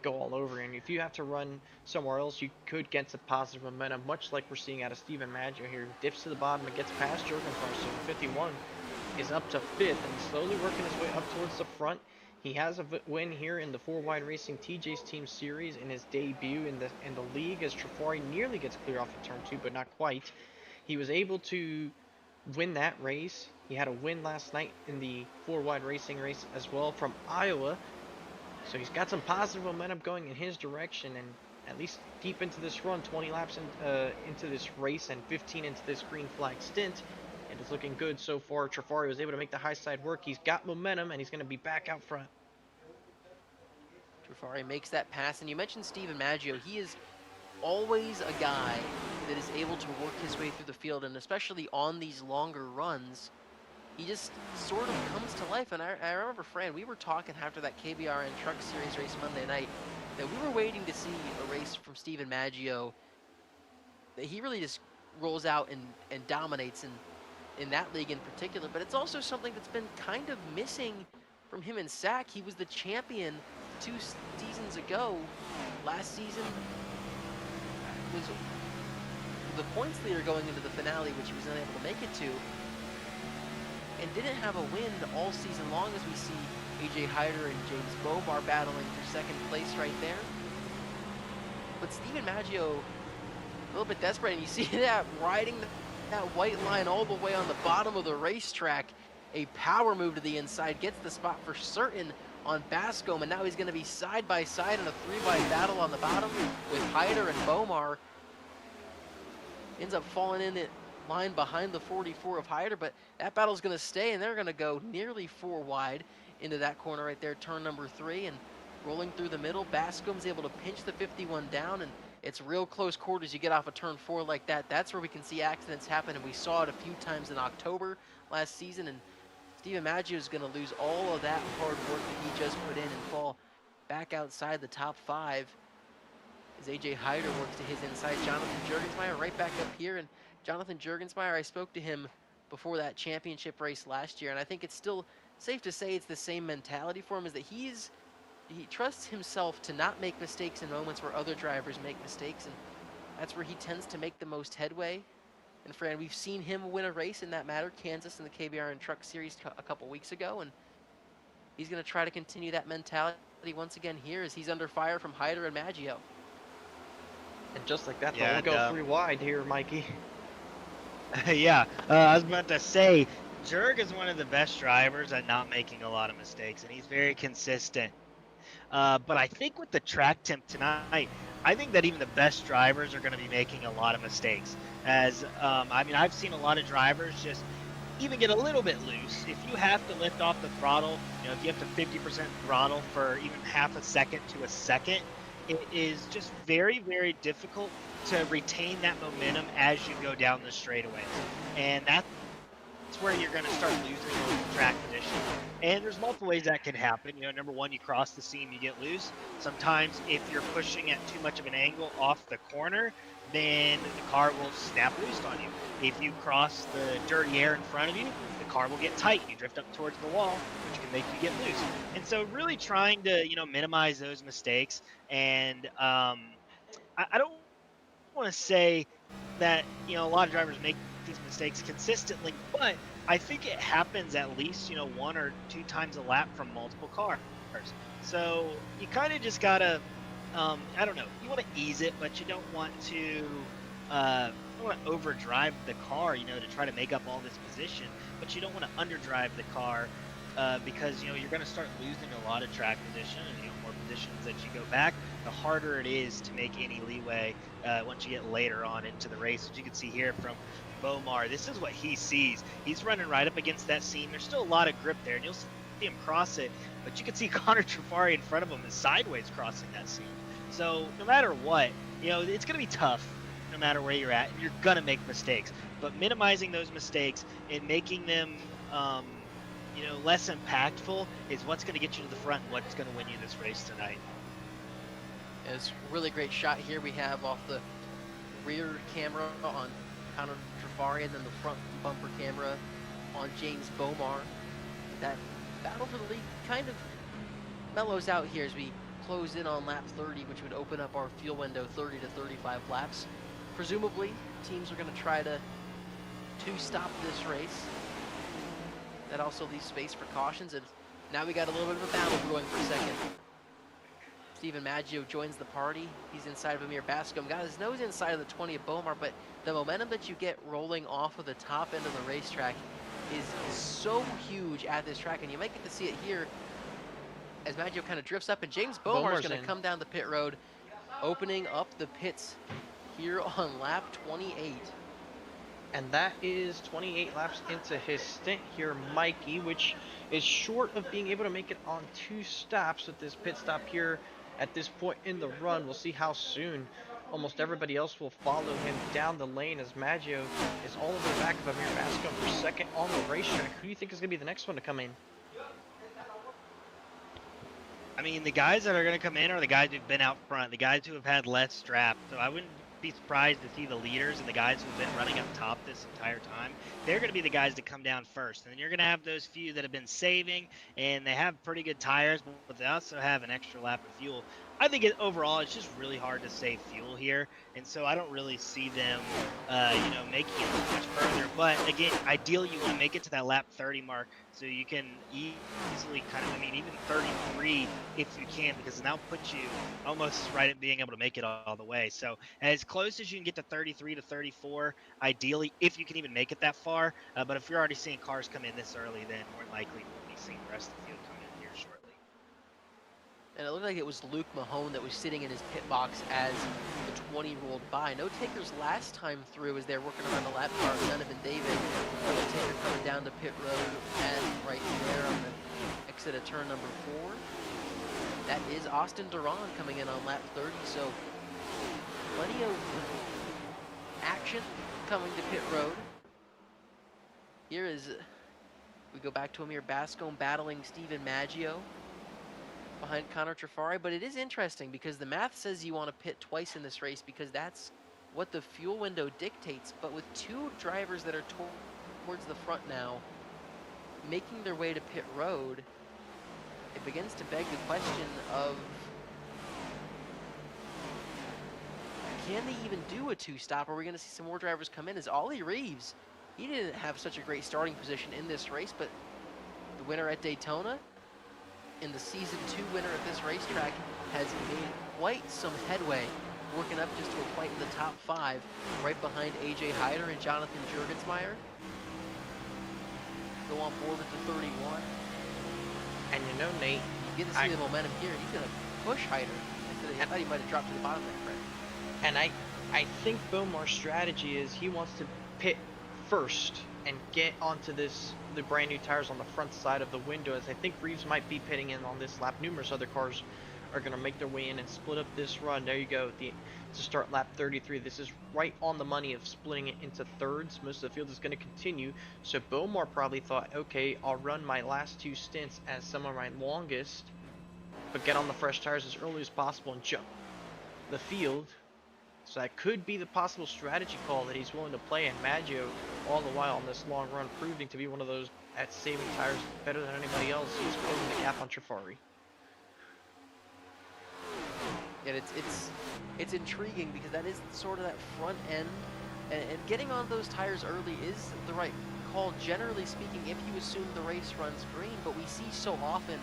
go all over. And if you have to run somewhere else, you could get some positive momentum, much like we're seeing out of Steven Maggio here. Dips to the bottom and gets past Jurgensmeyer, so 51 is up to 5th and slowly working his way up towards the front. He has a win here in the 4Wide Racing TJ's Team Series in his debut in the league, as Trafari nearly gets clear off of turn 2, but not quite. He was able to win that race. He had a win last night in the 4Wide Racing race as well from Iowa. So he's got some positive momentum going in his direction, and at least deep into this run, 20 laps into this race and 15 into this green flag stint. And it's looking good so far. Trafari was able to make the high side work. He's got momentum, and he's going to be back out front. Trafari makes that pass, and you mentioned Steven Maggio. He is always a guy that is able to work his way through the field, and especially on these longer runs, he just sort of comes to life. And I remember, Fran, we were talking after that KBRN Truck Series race Monday night that we were waiting to see a race from Steven Maggio that he really just rolls out and dominates in that league in particular. But it's also something that's been kind of missing from him in SAAC. He was the champion 2 seasons ago. Last season was the points leader going into the finale, which he was unable to make it to, and didn't have a win all season long, as we see AJ Hyder and James Bomar battling for second place right there. But Steven Maggio, a little bit desperate, and you see that riding that white line all the way on the bottom of the racetrack. A power move to the inside, gets the spot for certain on Bascom, and now he's going to be side by side in a 3-wide battle on the bottom with Hyder and Bomar. Ends up falling in the line behind the 44 of Hyder, but that battle's going to stay, and they're going to go nearly 4 wide into that corner right there, turn number 3, and rolling through the middle. Bascom's able to pinch the 51 down, and it's real close quarters. You get off a turn 4 like that, that's where we can see accidents happen, and we saw it a few times in October last season. And Steven Maggio is going to lose all of that hard work that he just put in and fall back outside the top 5 as AJ Hyder works to his inside. Jonathan Jurgensmeyer right back up here, and Jonathan Jurgensmeyer, I spoke to him before that championship race last year, and I think it's still safe to say it's the same mentality for him, is that he trusts himself to not make mistakes in moments where other drivers make mistakes, and that's where he tends to make the most headway. And Fran, we've seen him win a race in that matter, Kansas in the KBRN Truck Series a couple weeks ago, and he's going to try to continue that mentality once again here as he's under fire from Hyder and Maggio. And just like that, Yeah, they'll go 3 wide here, Mikey. Yeah, I was about to say, Jurg is one of the best drivers at not making a lot of mistakes, and he's very consistent. But I think with the track temp tonight, I think that even the best drivers are going to be making a lot of mistakes. As I mean, I've seen a lot of drivers just even get a little bit loose. If you have to lift off the throttle, if you have to 50% throttle for even half a second to a second, it is just very, very difficult to retain that momentum as you go down the straightaway. And that's where you're going to start losing track position. And there's multiple ways that can happen. Number one, you cross the seam, you get loose. Sometimes if you're pushing at too much of an angle off the corner, then the car will snap loose on you. If you cross the dirty air in front of you, the car will get tight. You drift up towards the wall, which can make you get loose. And so really trying to, minimize those mistakes. And I don't want to say that, a lot of drivers make these mistakes consistently, but I think it happens at least, 1 or 2 times a lap from multiple cars. So you kind of just gotta, I don't know, you want to ease it, but you don't want to overdrive the car, to try to make up all this position, but you don't want to underdrive the car because, you're going to start losing a lot of track position, and, more positions that you go back, the harder it is to make any leeway once you get later on into the race. As you can see here from Bomar, this is what he sees. He's running right up against that seam. There's still a lot of grip there, and you'll see him cross it, but you can see Connor Trafari in front of him is sideways crossing that seam. So no matter what, it's going to be tough no matter where you're at, and you're going to make mistakes. But minimizing those mistakes and making them less impactful is what's going to get you to the front and what's going to win you this race tonight. It's a really great shot here we have off the rear camera on Connor Trafari, and then the front bumper camera on James Bomar. That battle for the lead kind of mellows out here as we close in on lap 30, which would open up our fuel window 30 to 35 laps. Presumably, teams are going to try to two-stop this race. That also leaves space for cautions, and now we got a little bit of a battle brewing for second. Steven Maggio joins the party. He's inside of Amir Bascom. Got his nose inside of the 20 of Bomar, but the momentum that you get rolling off of the top end of the racetrack is so huge at this track, and you might get to see it here as Maggio kind of drifts up, and James Bomar is going to come down the pit road, opening up the pits here on lap 28. And that is 28 laps into his stint here, Mikey, which is short of being able to make it on 2 stops with this pit stop here at this point in the run. We'll see how soon almost everybody else will follow him down the lane as Maggio is all over the back of Amir Bascom for second on the racetrack. Who do you think is going to be the next one to come in? I mean, the guys that are going to come in are the guys who've been out front, the guys who have had less strap. So I wouldn't be surprised to see the leaders and the guys who've been running up top this entire time. They're going to be the guys that come down first. And then you're going to have those few that have been saving, and they have pretty good tires, but they also have an extra lap of fuel. I think overall it's just really hard to save fuel here, and so I don't really see them, making it much further. But again, ideally you want to make it to that lap 30 mark so you can easily even 33 if you can, because that'll put you almost right at being able to make it all the way. So as close as you can get to 33 to 34, ideally, if you can even make it that far. But if you're already seeing cars come in this early, then more likely we'll be seeing the rest of the field come in here shortly. And it looked like it was Luke Mahone that was sitting in his pit box as the 20 rolled by. No takers last time through as they're working around the lap car. Donovan David, no taker coming down to pit road and right there on the exit of turn number 4. That is Austin Duran coming in on lap 30, so plenty of action coming to pit road. Here is, we go back to Amir Bascom battling Steven Maggio behind Connor Trafari, but it is interesting because the math says you want to pit twice in this race because that's what the fuel window dictates, but with 2 drivers that are towards the front now making their way to pit road, it begins to beg the question of, can they even do a 2-stop? Are we going to see some more drivers come in? As Ollie Reeves, he didn't have such a great starting position in this race, but the winner at Daytona, in the Season 2 winner at this racetrack, has made quite some headway, working up just to a fight in the top 5, right behind AJ Hyder and Jonathan Jurgensmeyer. Go on board with the 31. And you know, Nate, you get to see the momentum here. He's going to push Hyder. I thought he might have dropped to the bottom there, Fred. And I think Bomar's strategy is he wants to pit first and get onto the brand new tires on the front side of the window, as I think Reeves might be pitting in on this lap. Numerous other cars are going to make their way in and split up this run. There you go, to start lap 33. This is right on the money of splitting it into thirds. Most of the field is going to continue, so Bomar probably thought, okay, I'll run my last 2 stints as some of my longest, but get on the fresh tires as early as possible and jump the field. So that could be the possible strategy call that he's willing to play, and Maggio, all the while on this long run, proving to be one of those at saving tires better than anybody else. He's closing the gap on Trafari. And it's intriguing because that is sort of that front end, and getting on those tires early is the right call, generally speaking, if you assume the race runs green. But we see so often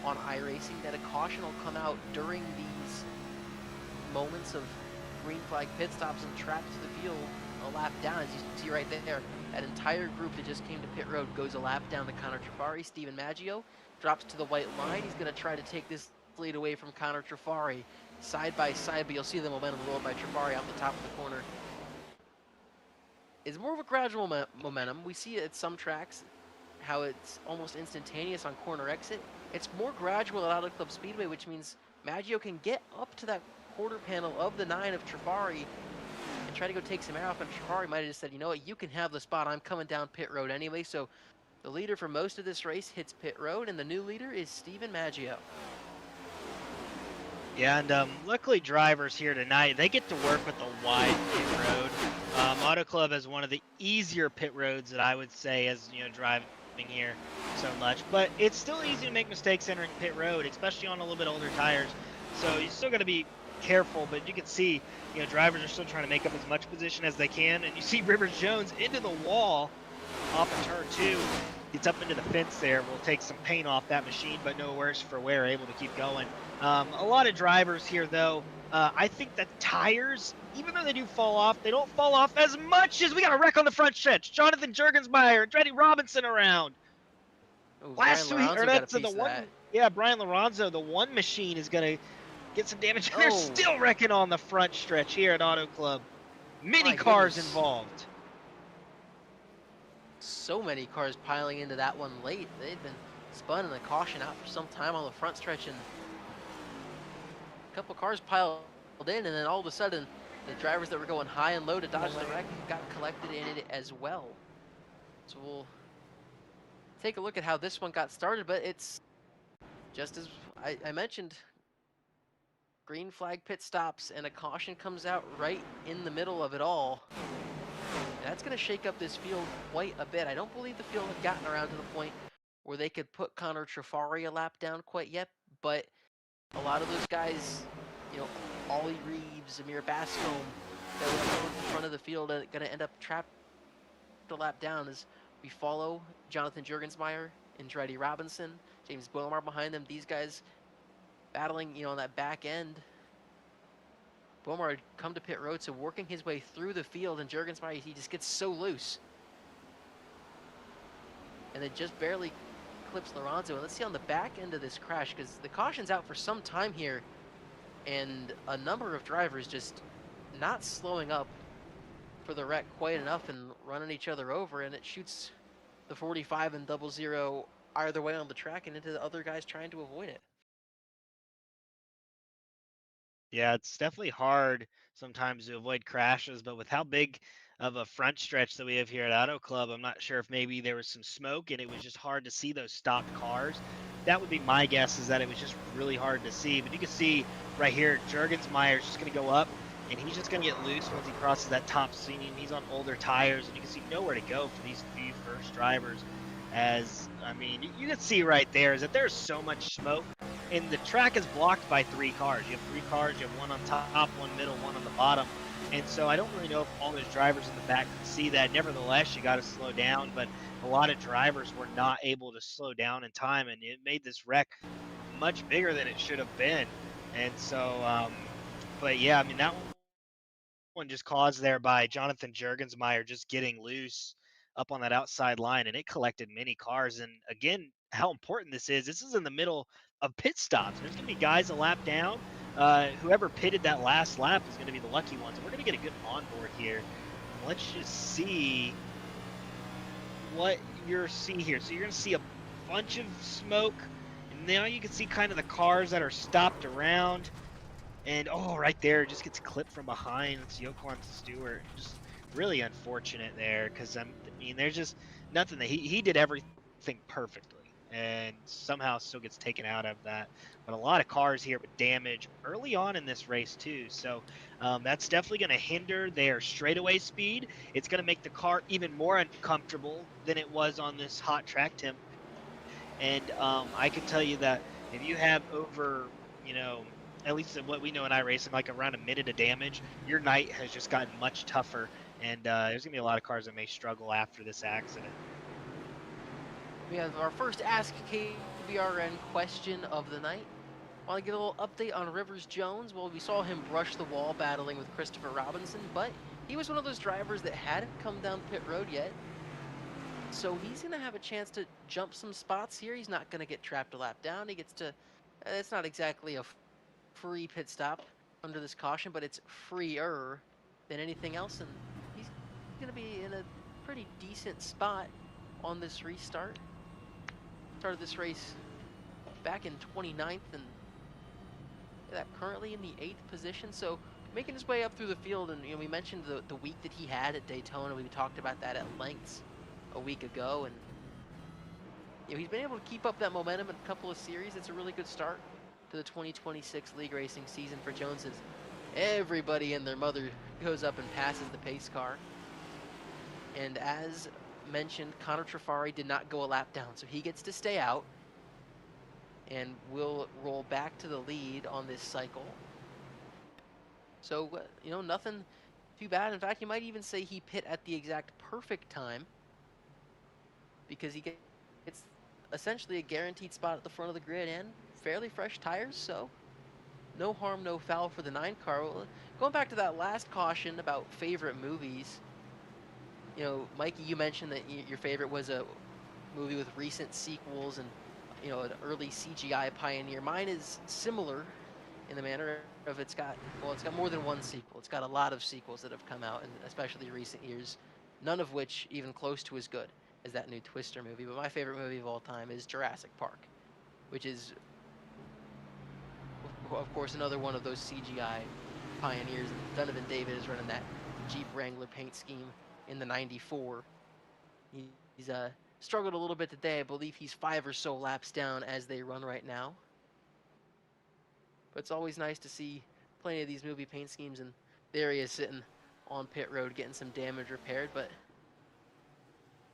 on iRacing that a caution will come out during these moments of green flag pit stops and traps the field a lap down. As you see right there, that entire group that just came to pit road goes a lap down to Connor Trafari. Steven Maggio drops to the white line. He's going to try to take this lead away from Connor Trafari side by side, but you'll see the momentum rolled by Trafari off the top of the corner. It's more of a gradual momentum. We see it at some tracks how it's almost instantaneous on corner exit. It's more gradual at Auto Club Speedway, which means Maggio can get up to that quarter panel of the 9 of Trafari and try to go take some air off, and Trafari might have just said, you know what, you can have the spot, I'm coming down pit road anyway. So the leader for most of this race hits pit road, and the new leader is Steven Maggio. Yeah, and luckily drivers here tonight, they get to work with a wide pit road. Auto Club has one of the easier pit roads that I would say as, driving here so much. But it's still easy to make mistakes entering pit road, especially on a little bit older tires. So you still got to be careful, but you can see, you know, drivers are still trying to make up as much position as they can. And you see Rivers Jones into the wall off of turn 2. Gets up into the fence there. Will take some paint off that machine, but no worse for wear, able to keep going. A lot of drivers here, though. I think that tires, even though they do fall off, they don't fall off as much as we got a wreck on the front stretch. Jonathan Jurgensmeyer and Dreddy Robinson around. Oh, Brian Last week, or Lorenzo got a that's the piece of that. one. Yeah, Brian Lorenzo, the one machine is going to get some damage, and they're Oh, still wrecking on the front stretch here at Auto Club. Many my cars goodness. involved. So many cars piling into that one late. They've been spun and the caution out for some time on the front stretch, and a couple cars piled in, and then all of a sudden, the drivers that were going high and low to dodge the wreck got collected in it as well. So we'll take a look at how this one got started, but it's just as I mentioned, green flag pit stops and a caution comes out right in the middle of it all. That's going to shake up this field quite a bit. I don't believe the field had gotten around to the point where they could put Connor Trafari a lap down quite yet, but a lot of those guys, you know, Ollie Reeves, Amir Bascombe, that were at the front of the field are going to end up trapped a lap down as we follow Jonathan Jurgensmeyer and Dreddy Robinson, James Beaumar behind them. These guys battling, you know, on that back end. Beaumar had come to pit road, so working his way through the field, and Jurgensmeyer, he just gets so loose. And then just barely clips Lorenzo. And let's see on the back end of this crash, because the caution's out for some time here, and a number of drivers just not slowing up for the wreck quite enough and running each other over, and it shoots the 45 and 00 either way on the track and into the other guys trying to avoid it. Yeah, it's definitely hard sometimes to avoid crashes, but with how big of a front stretch that we have here at Auto Club, I'm not sure if maybe there was some smoke and it was just hard to see those stopped cars. That would be my guess, is that it was just really hard to see. But you can see right here, Jurgensmeyer's just going to go up, and he's just going to get loose once he crosses that top seam. He's on older tires, and you can see nowhere to go for these few first drivers. As, I mean, you can see right there is that there's so much smoke, and the track is blocked by 3 cars. You have 3 cars, you have one on top, one middle, one on the bottom. And so I don't really know if all those drivers in the back could see that. Nevertheless, you got to slow down, but a lot of drivers were not able to slow down in time, and it made this wreck much bigger than it should have been. And so, but yeah, I mean, that one just caused there by Jonathan Jurgensmeyer just getting loose up on that outside line, and it collected many cars. And again, how important this is in the middle of pit stops. There's going to be guys a lap down. Whoever pitted that last lap is going to be the lucky ones. And we're going to get a good onboard here. Let's just see what you're seeing here. So you're going to see a bunch of smoke, and now you can see kind of the cars that are stopped around. And right there, just gets clipped from behind. It's Yoquan Stewart. Just really unfortunate there, because I mean, there's just nothing that he did everything perfectly, and somehow still gets taken out of that. But a lot of cars here with damage early on in this race too, so that's definitely going to hinder their straightaway speed. It's going to make the car even more uncomfortable than it was on this hot track temp. And I can tell you that if you have over, you know, at least what we know in iRacing, like around a minute of damage, your night has just gotten much tougher, and there's going to be a lot of cars that may struggle after this accident. We have our first Ask KBRN question of the night. Want to get a little update on Rivers Jones? Well, we saw him brush the wall battling with Christopher Robinson, but he was one of those drivers that hadn't come down pit road yet. So he's going to have a chance to jump some spots here. He's not going to get trapped a lap down. He gets to, it's not exactly a free pit stop under this caution, but it's freer than anything else, and he's going to be in a pretty decent spot on this restart. Started this race back in 29th, and currently in the 8th position, so making his way up through the field. And we mentioned the week that he had at Daytona. We talked about that at length a week ago, and he's been able to keep up that momentum in a couple of series. It's a really good start to the 2026 league racing season for Jones, as everybody and their mother goes up and passes the pace car. And as mentioned, Connor Trafari did not go a lap down, so he gets to stay out. and will roll back to the lead on this cycle. So, nothing too bad. In fact, you might even say he pit at the exact perfect time because he gets essentially a guaranteed spot at the front of the grid and fairly fresh tires. So, no harm, no foul for the 9 car. Going back to that last caution about favorite movies, Mikey, you mentioned that your favorite was a movie with recent sequels and, an early CGI pioneer. Mine is similar in the manner of it's got more than one sequel. It's got a lot of sequels that have come out, and especially recent years, none of which even close to as good as that new Twister movie. But my favorite movie of all time is Jurassic Park, which is, of course, another one of those CGI pioneers. And Donovan David is running that Jeep Wrangler paint scheme in the '94. He's struggled a little bit today. I believe he's 5 or so laps down as they run right now. But it's always nice to see plenty of these movie paint schemes, and there he is sitting on pit road getting some damage repaired. But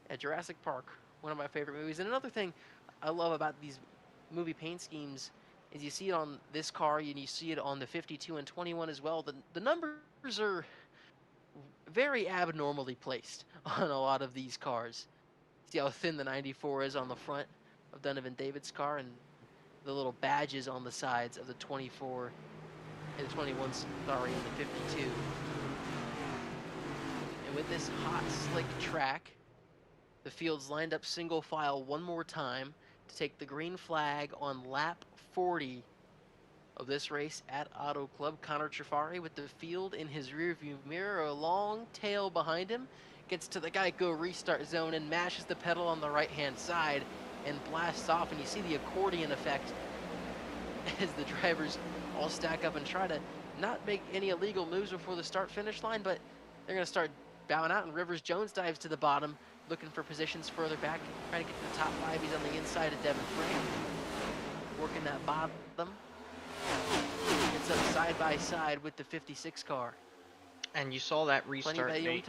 yeah, Jurassic Park, one of my favorite movies. And another thing I love about these movie paint schemes is you see it on this car and you see it on the 52 and 21 as well. The numbers are very abnormally placed on a lot of these cars. See how thin the 94 is on the front of Donovan David's car, and the little badges on the sides of the 24 and the 21, sorry, and the 52. And with this hot, slick track, the field's lined up single file one more time to take the green flag on lap 40 of this race at Auto Club. Connor Trifari with the field in his rearview mirror, a long tail behind him, gets to the Geico restart zone and mashes the pedal on the right-hand side and blasts off. And you see the accordion effect as the drivers all stack up and try to not make any illegal moves before the start-finish line, but they're going to start bowing out, and Rivers Jones dives to the bottom, looking for positions further back, trying to get to the top 5. He's on the inside of Devin Frank, working that bottom. It's up side by side with the 56 car. And you saw that restart, Nate.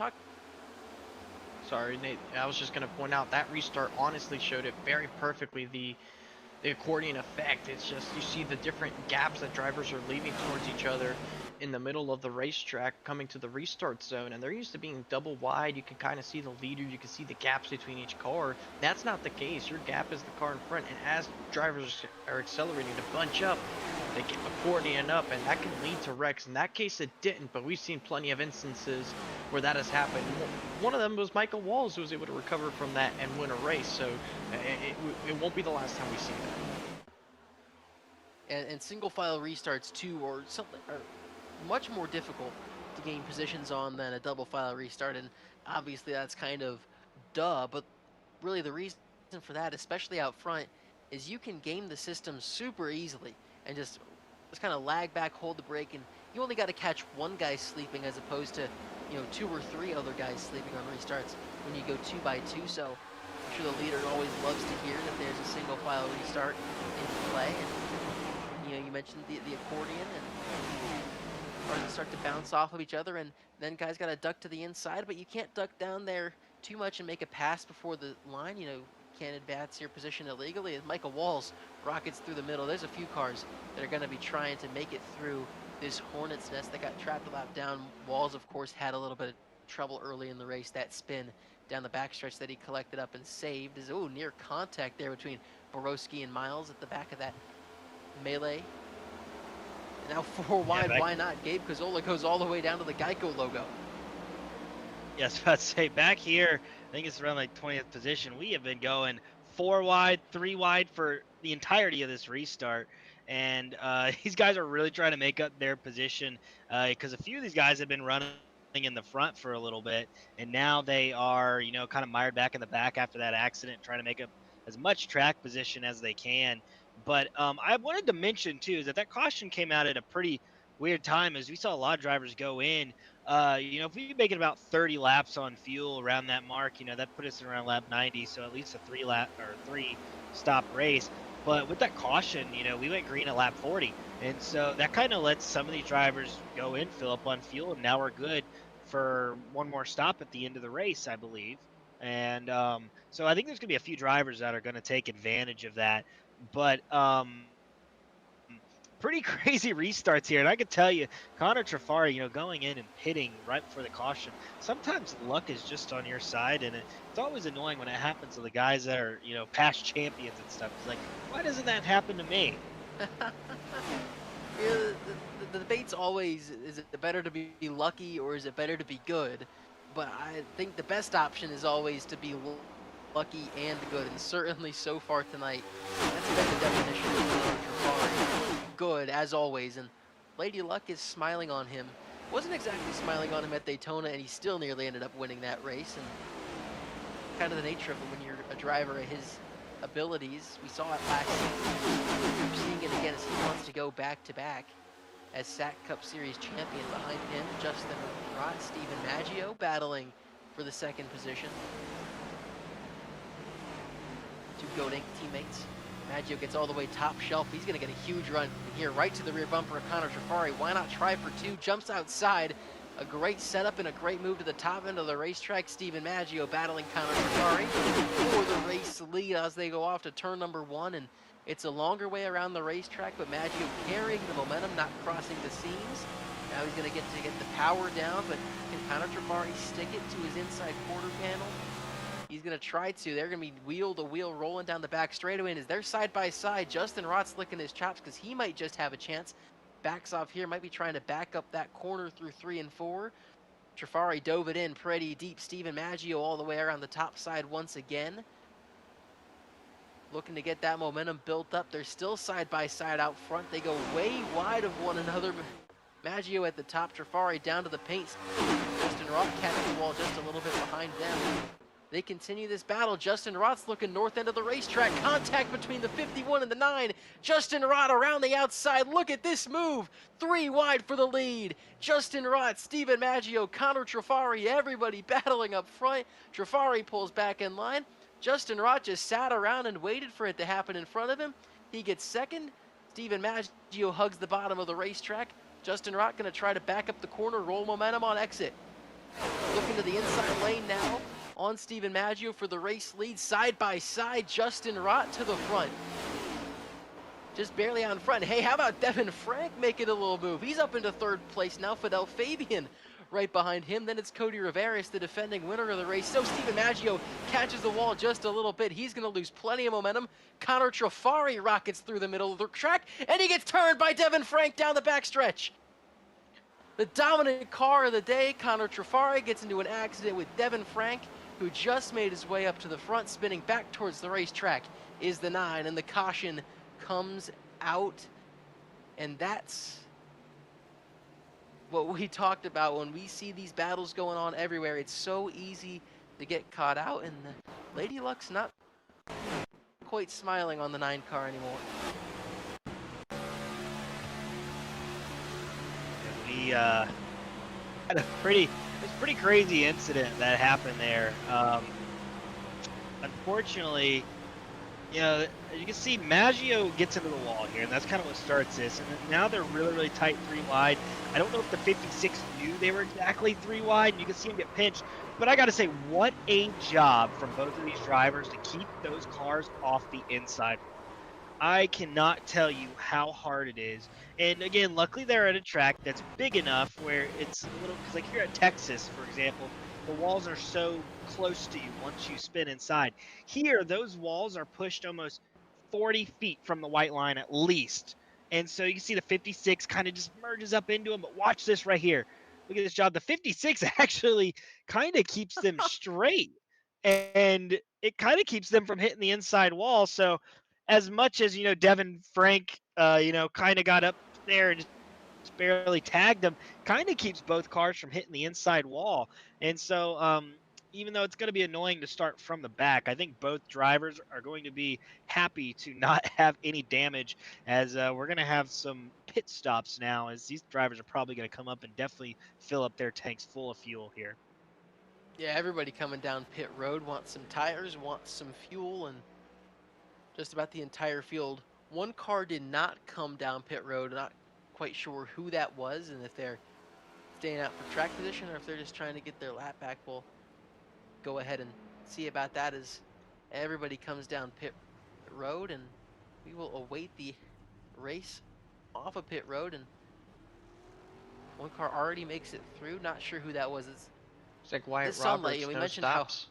Sorry, Nate. I was just going to point out that restart honestly showed it very perfectly. The accordion effect. It's just you see the different gaps that drivers are leaving towards each other in the middle of the racetrack coming to the restart zone, and they're used to being double wide. You can kind of see the leader, you can see the gaps between each car. That's not the case. Your gap is the car in front, and as drivers are accelerating to bunch up, they get accordion up, and that can lead to wrecks. In that case it didn't, but we've seen plenty of instances where that has happened. One of them was Michael Walls, who was able to recover from that and win a race, so it won't be the last time we see that. And single file restarts too, or something, are much more difficult to gain positions on than a double file restart, and obviously that's kind of duh, but really the reason for that, especially out front, is you can game the system super easily and just kind of lag back, hold the brake, and you only got to catch one guy sleeping as opposed to 2 or 3 other guys sleeping on restarts when you go 2 by 2. So I'm sure the leader always loves to hear that there's a single file restart in play. And you mentioned the accordion, and cars start to bounce off of each other, and then guys got to duck to the inside, but you can't duck down there too much and make a pass before the line. Can't advance your position illegally. As Michael Walls rockets through the middle, there's a few cars that are going to be trying to make it through this hornet's nest that got trapped a lap down. Walls, of course, had a little bit of trouble early in the race. That spin down the backstretch that he collected up and saved is near contact there between Borowski and Miles at the back of that melee. And now 4 wide, why not? Gabe Cazola goes all the way down to the Geico logo. Yes, I was about to say, back here, I think it's around like 20th position. We have been going 4 wide, 3 wide for the entirety of this restart. And these guys are really trying to make up their position because a few of these guys have been running in the front for a little bit. And now they are, kind of mired back in the back after that accident, trying to make up as much track position as they can. But I wanted to mention, too, is that caution came out at a pretty weird time as we saw a lot of drivers go in. If we make it about 30 laps on fuel around that mark, that put us around lap 90. So at least a 3 stop race. But with that caution, we went green at lap 40. And so that kind of lets some of these drivers go in, fill up on fuel. And now we're good for one more stop at the end of the race, I believe. And so I think there's going to be a few drivers that are going to take advantage of that. but pretty crazy restarts here. And I can tell you, Connor Trafari, going in and pitting right before the caution, sometimes luck is just on your side. And it's always annoying when it happens to the guys that are, past champions and stuff. It's like, why doesn't that happen to me? Yeah, the debate's always, is it better to be lucky or is it better to be good? But I think the best option is always to be lucky and good, and certainly so far tonight, that's been the definition of Trafari. Good, as always, and Lady Luck is smiling on him. Wasn't exactly smiling on him at Daytona, and he still nearly ended up winning that race, and kind of the nature of it when you're a driver of his abilities. We saw it last season. We're seeing it again as he wants to go back-to-back as SAAC Cup Series champion. Behind him, Justin Rott, Stephen Maggio battling for the second position. Two GOAT Inc. teammates. Maggio gets all the way top shelf. He's going to get a huge run here, right to the rear bumper of Connor Trafari. Why not try for two? Jumps outside. A great setup and a great move to the top end of the racetrack. Stephen Maggio battling Connor Trafari for the race lead as they go off to turn number 1. And it's a longer way around the racetrack, but Maggio carrying the momentum, not crossing the seams. Now he's going to get the power down, but can Connor Trafari stick it to his inside quarter panel? He's going to try to. They're going to be wheel-to-wheel rolling down the back straightaway, and as they're side-by-side, Justin Rott's licking his chops because he might just have a chance. Backs off here, might be trying to back up that corner through 3 and 4. Trafari dove it in pretty deep. Stephen Maggio all the way around the top side once again. Looking to get that momentum built up. They're still side-by-side out front. They go way wide of one another. Maggio at the top, Trafari down to the paint. Justin Rott catching the wall just a little bit behind them. They continue this battle. Justin Rott's looking north end of the racetrack. Contact between the 51 and the 9. Justin Rott around the outside. Look at this move. 3 wide for the lead. Justin Rott, Stephen Maggio, Connor Trafari, everybody battling up front. Trafari pulls back in line. Justin Rott just sat around and waited for it to happen in front of him. He gets second. Stephen Maggio hugs the bottom of the racetrack. Justin Rott going to try to back up the corner, roll momentum on exit. Looking to the inside lane now on Stephen Maggio for the race lead. Side by side, Justin Rott to the front. Just barely on front. Hey, how about Devin Frank making a little move? He's up into third place now. Fidel Fabian right behind him. Then it's Cody Riveras, the defending winner of the race. So Stephen Maggio catches the wall just a little bit. He's going to lose plenty of momentum. Connor Trafari rockets through the middle of the track, and he gets turned by Devin Frank down the backstretch. The dominant car of the day, Connor Trafari, gets into an accident with Devin Frank, who just made his way up to the front, spinning back towards the racetrack, is the 9, and the caution comes out. And that's what we talked about when we see these battles going on everywhere. It's so easy to get caught out, and Lady Luck's not quite smiling on the 9 car anymore. We had a pretty crazy incident that happened there. Unfortunately, as you can see, Maggio gets into the wall here, and that's kind of what starts this. And now they're really tight 3 wide. I don't know if the 56 knew they were exactly 3 wide, and you can see him get pinched. But I got to say, what a job from both of these drivers to keep those cars off the inside. I cannot tell you how hard it is. And again, luckily they're at a track that's big enough where it's a little, because like here at Texas, for example, the walls are so close to you once you spin inside. Here, those walls are pushed almost 40 feet from the white line at least. And so you can see the 56 kind of just merges up into them. But watch this right here. Look at this job. The 56 actually kind of keeps them straight. And it kind of keeps them from hitting the inside wall. So as much as, Devin Frank, kind of got up there and just barely tagged him, kind of keeps both cars from hitting the inside wall. And so, even though it's going to be annoying to start from the back, I think both drivers are going to be happy to not have any damage, as we're going to have some pit stops now, as these drivers are probably going to come up and definitely fill up their tanks full of fuel here. Yeah, everybody coming down pit road wants some tires, wants some fuel, and just about the entire field. One car did not come down pit road. Not quite sure who that was, and if they're staying out for track position or if they're just trying to get their lap back. We'll go ahead and see about that as everybody comes down pit road, and We will await the race off of pit road, and one car already makes it through. Not sure who that was. It's like Wyatt this sunlight. Roberts, We no mentioned stops.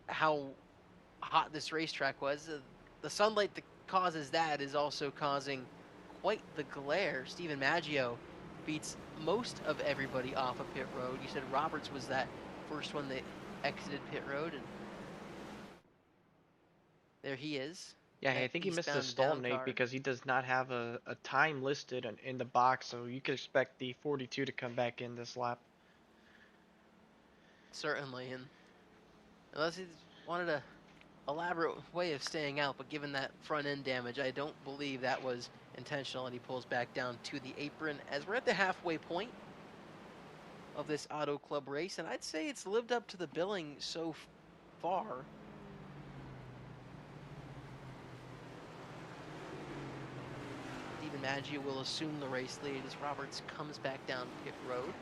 how hot this racetrack was. The sunlight that causes that is also causing quite the glare. Stephen Maggio beats most of everybody off of pit road. You said Roberts was that first one that exited pit road, and there he is. Yeah, I think he missed the Eastbound stall, down Nate, car. because he does not have a time listed in the box, so you could expect the 42 to come back in this lap. Certainly, and unless he wanted a elaborate way of staying out, but given that front end damage, I don't believe that was intentional, and he pulls back down to the apron as we're at the halfway point of this Auto Club race, and I'd say it's lived up to the billing so far. Stephen Maggio will assume the race lead as Roberts comes back down pit road.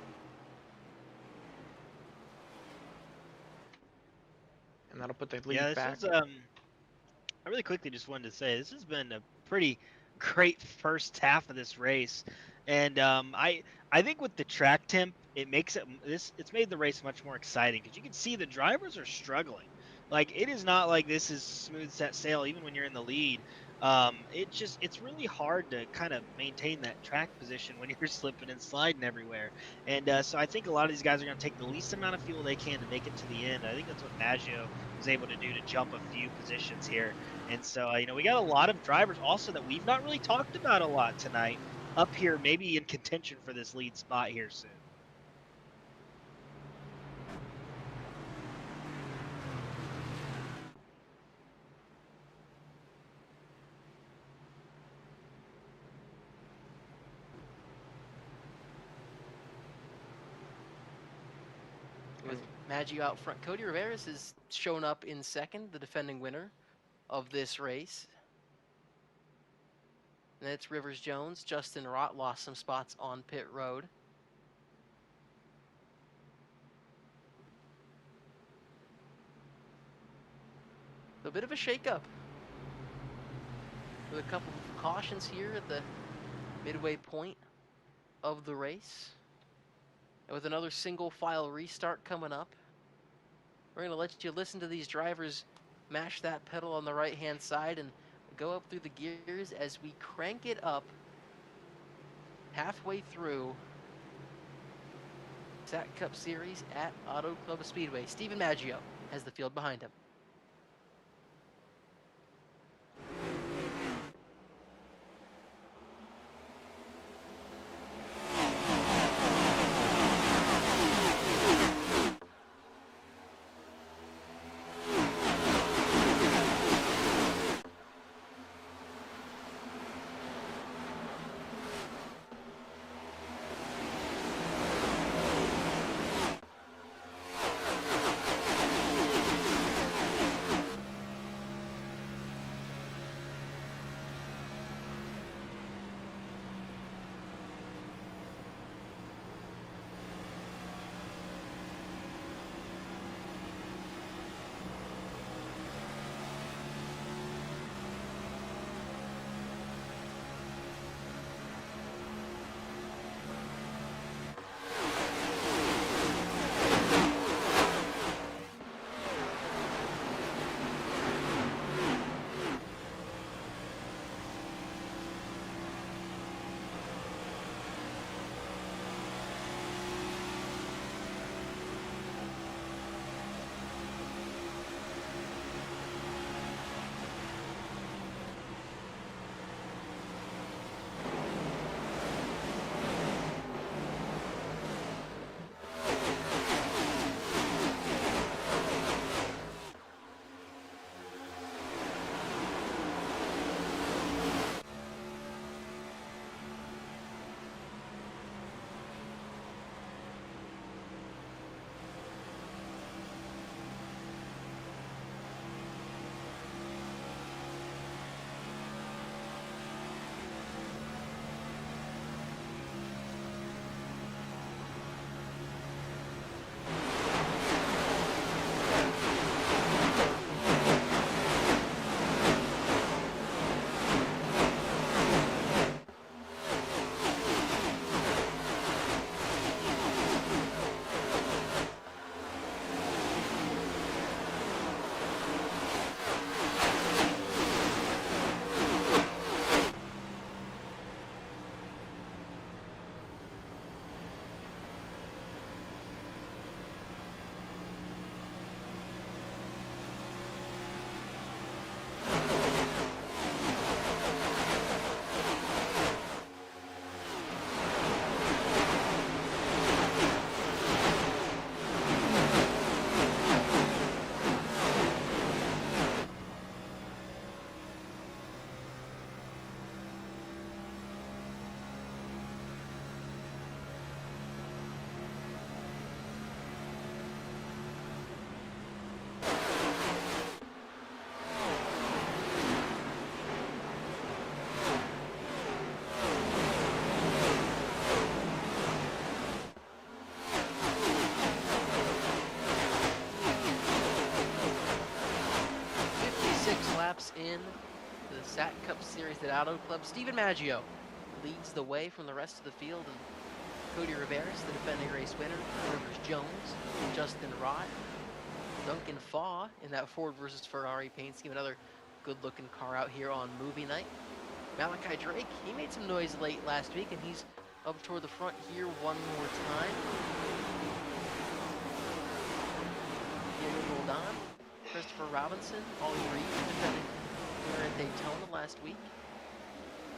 And that'll put the lead back. This is, I really quickly just wanted to say this has been a pretty great first half of this race, and I think with the track temp, it makes it's made the race much more exciting because you can see the drivers are struggling. Like, it is not like this is smooth set sail even when you're in the lead. It's really hard to kind of maintain that track position when you're slipping and sliding everywhere. And so I think a lot of these guys are going to take the least amount of fuel they can to make it to the end. I think that's what Maggio was able to do to jump a few positions here. And so, we got a lot of drivers also that we've not really talked about a lot tonight up here, maybe in contention for this lead spot here soon. With Maggio out front, Cody Rivera has shown up in second, the defending winner of this race. And it's Rivers Jones. Justin Rott lost some spots on pit road. A bit of a shakeup with a couple of cautions here at the midway point of the race. And with another single file restart coming up, we're going to let you listen to these drivers mash that pedal on the right hand side and go up through the gears as we crank it up halfway through SAAC Cup Series at Auto Club Speedway. Stephen Maggio has the field behind him. SAAC Cup Series at Auto Club. Stephen Maggio leads the way from the rest of the field, and Cody Riveras, the defending race winner, Rivers Jones, Justin Rott, Duncan Faw in that Ford versus Ferrari paint scheme. Another good-looking car out here on movie night. Malachi Drake, he made some noise late last week, and he's up toward the front here one more time. Diego Roldan, Christopher Robinson, Ollie Reed, defending winner at Daytona last week.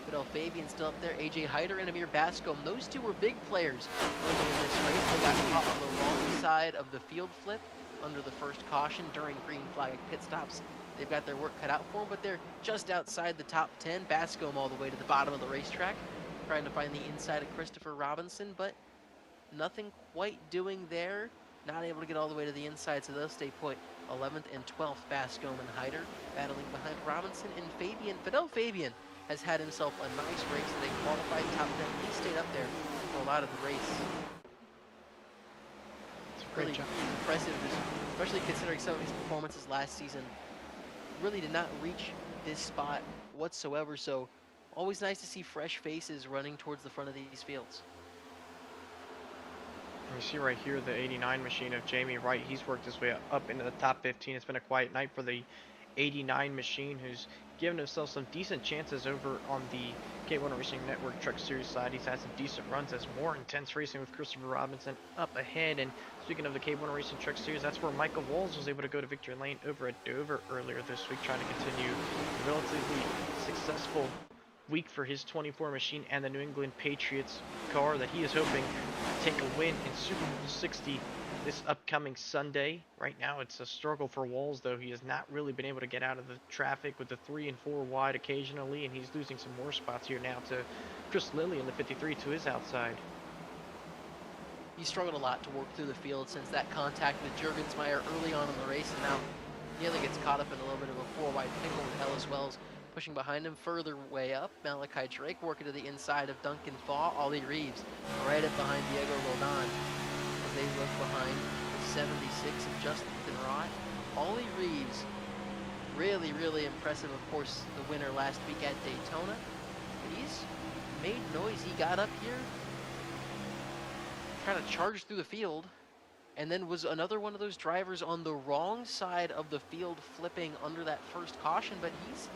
Fidel Fabian still up there, AJ Hyder and Amir Bascom. Those two were big players early in this race. They got caught on the wrong side of the field flip under the first caution during green flag pit stops. They've got their work cut out for them, but they're just outside the top 10. Bascom all the way to the bottom of the racetrack, trying to find the inside of Christopher Robinson, but nothing quite doing there. Not able to get all the way to the inside, so they'll stay put. 11th and 12th, Bascom and Hyder battling behind Robinson and Fabian. Fidel Fabian has had himself a nice race. They qualified top 10. He stayed up there for a lot of the race. It's really impressive, especially considering some of his performances last season. Really did not reach this spot whatsoever, so always nice to see fresh faces running towards the front of these fields. You see right here the 89 machine of Jamie Wright. He's worked his way up into the top 15. It's been a quiet night for the 89 machine, who's given himself some decent chances over on the KBueno Racing Network Truck Series side. He's had some decent runs as more intense racing with Christopher Robinson up ahead. And speaking of the KBueno Racing Truck Series, that's where Michael Walls was able to go to victory lane over at Dover earlier this week, trying to continue a relatively successful week for his 24 machine and the New England Patriots car that he is hoping to take a win in Super Bowl 60 this upcoming Sunday. Right now it's a struggle for Walls, though. He has not really been able to get out of the traffic with the 3 and 4 wide occasionally, and he's losing some more spots here now to Chris Lilly in the 53 to his outside. He struggled a lot to work through the field since that contact with Juergensmeyer early on in the race, and now nearly gets caught up in a little bit of a 4 wide pickle with Ellis Wells pushing behind him. Further way up, Malachi Drake working to the inside of Duncan Faw. Ollie Reeves right up behind Diego Roldan as they look behind the 76 of Justin Rott. Ollie Reeves, really impressive. Of course, the winner last week at Daytona. He's made noise. He got up here, trying to charge through the field, and then was another one of those drivers on the wrong side of the field flipping under that first caution, but he's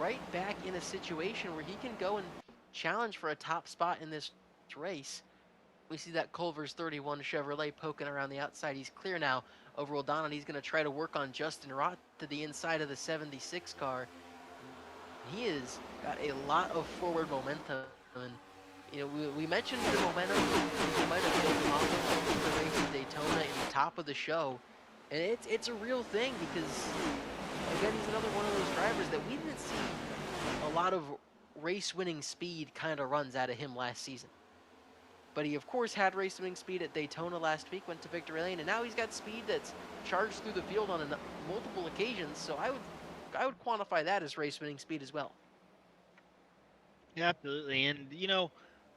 right back in a situation where he can go and challenge for a top spot in this race. We see that Culver's 31 Chevrolet poking around the outside. He's clear now over Roldan, and he's going to try to work on Justin Rott to the inside of the 76 car. He has got a lot of forward momentum, and you know, we mentioned the momentum he might have taken off of the race in Daytona in the top of the show, and it's a real thing because, again, he's another one of those drivers that we didn't see a lot of race-winning speed kind of runs out of him last season. But he, of course, had race-winning speed at Daytona last week, went to victory lane, and now he's got speed that's charged through the field on multiple occasions, so I would quantify that as race-winning speed as well. Yeah, absolutely. And, you know,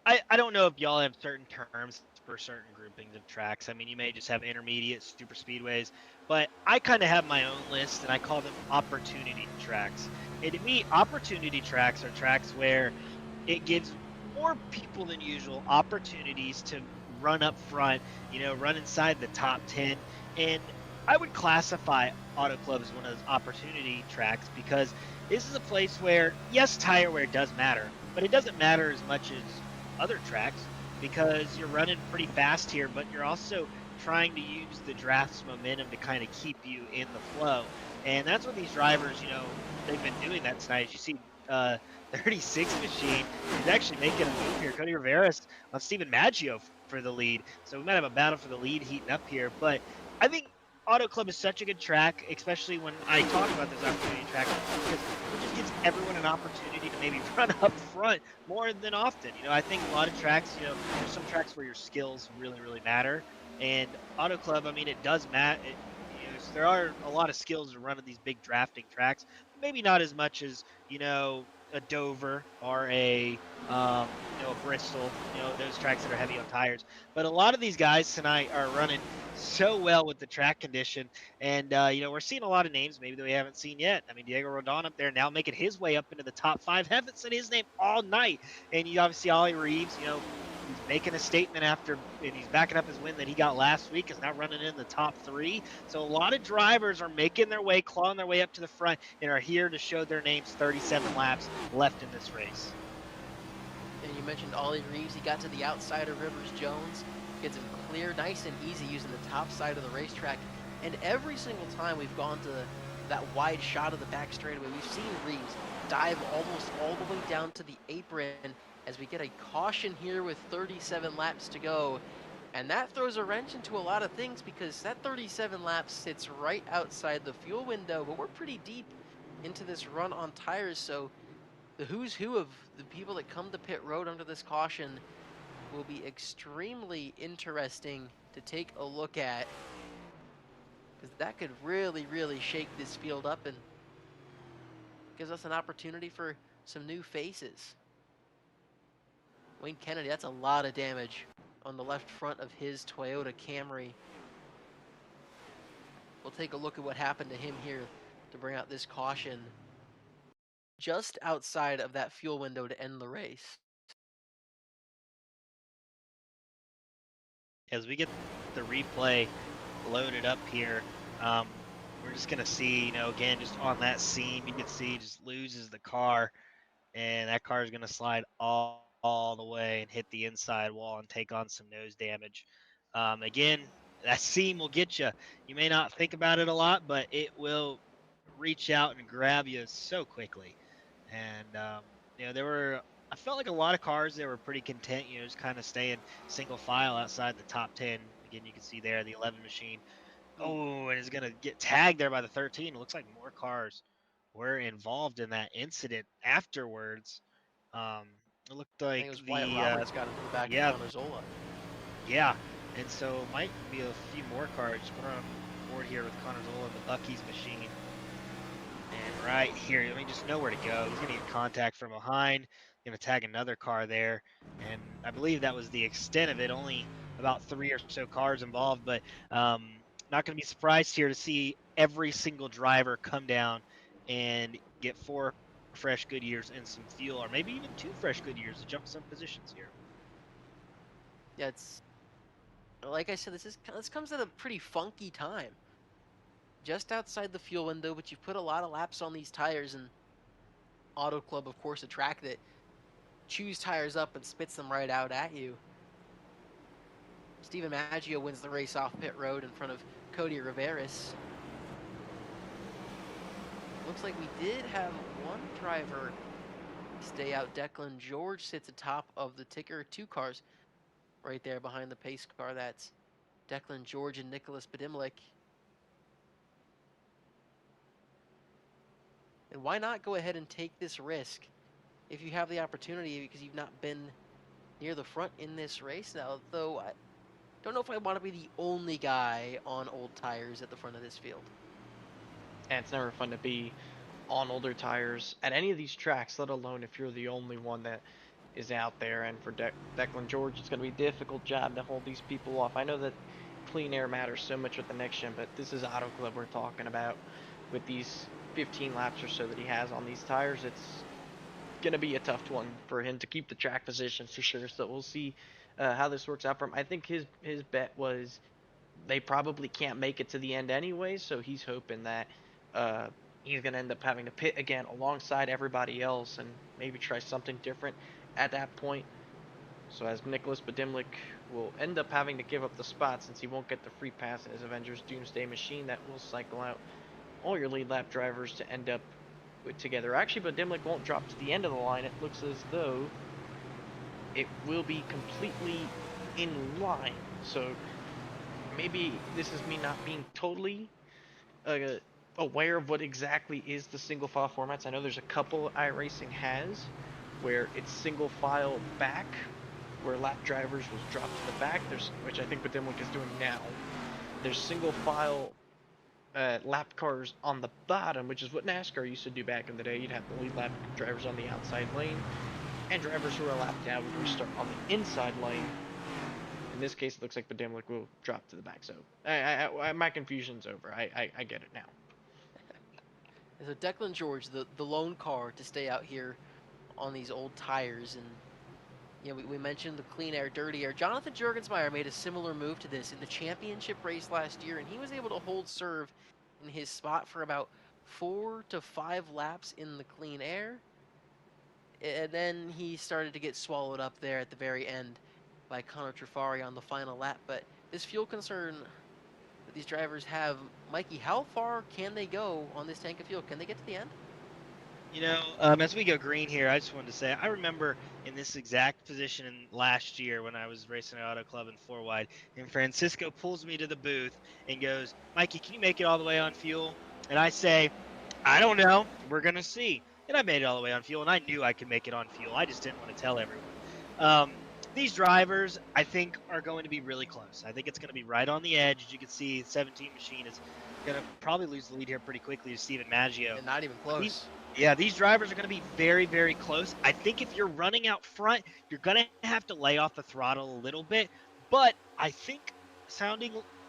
I don't know if y'all have certain terms for certain groupings of tracks. I mean, you may just have intermediate super speedways, but I kind of have my own list, and I call them opportunity tracks. And to me, opportunity tracks are tracks where it gives more people than usual opportunities to run up front, you know, run inside the top 10. And I would classify Auto Club as one of those opportunity tracks because this is a place where, yes, tire wear does matter, but it doesn't matter as much as other tracks because you're running pretty fast here, but you're also trying to use the draft's momentum to kind of keep you in the flow. And that's what these drivers, you know, they've been doing that tonight. As you see, 36 machine is actually making a move here. Cody Riveras on Stephen Maggio for the lead. So we might have a battle for the lead heating up here. But I think Auto Club is such a good track, especially when I talk about this opportunity track, because it just gives everyone an opportunity to maybe run up front more than often. You know, I think a lot of tracks, you know, there's some tracks where your skills really matter. And Auto Club, I mean, it does matter. You know, so there are a lot of skills to run at these big drafting tracks. Maybe not as much as, you know, a Dover or a Bristol, those tracks that are heavy on tires. But a lot of these guys tonight are running so well with the track condition. And, we're seeing a lot of names maybe that we haven't seen yet. I mean, Diego Rodon up there now making his way up into the top 5. Haven't said his name all night. And you obviously Ollie Reeves, he's making a statement and he's backing up his win that he got last week, is now running in the top 3. So a lot of drivers are making their way, clawing their way up to the front, and are here to show their names 37 laps left in this race. And you mentioned Ollie Reeves. He got to the outside of Rivers Jones, gets him clear, nice and easy using the top side of the racetrack. And every single time we've gone to that wide shot of the back straightaway, we've seen Reeves dive almost all the way down to the apron as we get a caution here with 37 laps to go. And that throws a wrench into a lot of things because that 37 laps sits right outside the fuel window, but we're pretty deep into this run on tires, so the who's who of the people that come to pit road under this caution will be extremely interesting to take a look at, because that could really, really shake this field up and gives us an opportunity for some new faces. Wayne Kennedy, that's a lot of damage on the left front of his Toyota Camry. We'll take a look at what happened to him here to bring out this caution just outside of that fuel window to end the race. As we get the replay loaded up here, we're just going to see, again, just on that seam, you can see just loses the car, and that car is going to slide all the way and hit the inside wall and take on some nose damage. Again, that seam will get you. You may not think about it a lot, but it will reach out and grab you so quickly. And, I felt like a lot of cars that were pretty content, just kind of staying single file outside the top 10. Again, you can see there the 11 machine. Oh, and it's going to get tagged there by the 13. It looks like more cars were involved in that incident afterwards. It looked I like think it was Wyatt Roberts got into the back of Connor Zola. Yeah, and so might be a few more cars. We're on board here with Connor Zola and the Bucky's machine. And right here, I mean, just nowhere to go. He's going to get contact from behind, going to tag another car there. And I believe that was the extent of it, only about 3 or so cars involved. But not going to be surprised here to see every single driver come down and get 4 fresh Goodyears and some fuel, or maybe even 2 fresh Goodyears to jump some positions here. Yeah, it's like I said, this comes at a pretty funky time. Just outside the fuel window, but you've put a lot of laps on these tires, and Auto Club, of course, a track that chews tires up and spits them right out at you. Steven Maggio wins the race off pit road in front of Cody Riveris. Looks like we did have one driver stay out. Declan George sits atop of the ticker. 2 cars right there behind the pace car. That's Declan George and Nicholas Bedimlik. And why not go ahead and take this risk if you have the opportunity, because you've not been near the front in this race now, though I don't know if I want to be the only guy on old tires at the front of this field. And it's never fun to be on older tires at any of these tracks, let alone if you're the only one that is out there. And for Declan George, it's going to be a difficult job to hold these people off. I know that clean air matters so much with the next gen, but this is Auto Club we're talking about. With these 15 laps or so that he has on these tires, it's going to be a tough one for him to keep the track position for sure. So we'll see how this works out for him. I think his bet was they probably can't make it to the end anyway, so he's hoping that he's going to end up having to pit again alongside everybody else and maybe try something different at that point. So as Nicholas Bedimlik will end up having to give up the spot since he won't get the free pass in his Avengers Doomsday machine, that will cycle out all your lead lap drivers to end up together. Actually, Bedimlik won't drop to the end of the line. It looks as though it will be completely in line. So maybe this is me not being totally aware of what exactly is the single file formats. I know there's a couple iRacing has where it's single file back, where lap drivers will drop to the back. Which I think Bedimlik is doing now. There's single file lap cars on the bottom, which is what NASCAR used to do back in the day. You'd have the lead lap drivers on the outside lane, and drivers who are lapped down would restart on the inside lane. In this case, it looks like Badimlik will drop to the back. So my confusion's over. I get it now. So Declan George, the lone car to stay out here on these old tires, and we mentioned the clean air, dirty air. Jonathan Jurgensmeyer made a similar move to this in the championship race last year, and he was able to hold serve in his spot for about 4 to 5 laps in the clean air. And then he started to get swallowed up there at the very end by Connor Trufari on the final lap. But this fuel concern that these drivers have, Mikey, how far can they go on this tank of fuel? Can they get to the end? As we go green here, I just wanted to say I remember in this exact position last year when I was racing at Auto Club in 4 wide, and Francisco pulls me to the booth and goes, "Mikey, can you make it all the way on fuel?" And I say, "I don't know. We're gonna see." And I made it all the way on fuel, and I knew I could make it on fuel. I just didn't want to tell everyone. These drivers, I think, are going to be really close. I think it's going to be right on the edge. As you can see, 17 Machine is going to probably lose the lead here pretty quickly to Steven Maggio. And not even close. These drivers are going to be very, very close. I think if you're running out front, you're going to have to lay off the throttle a little bit. But I think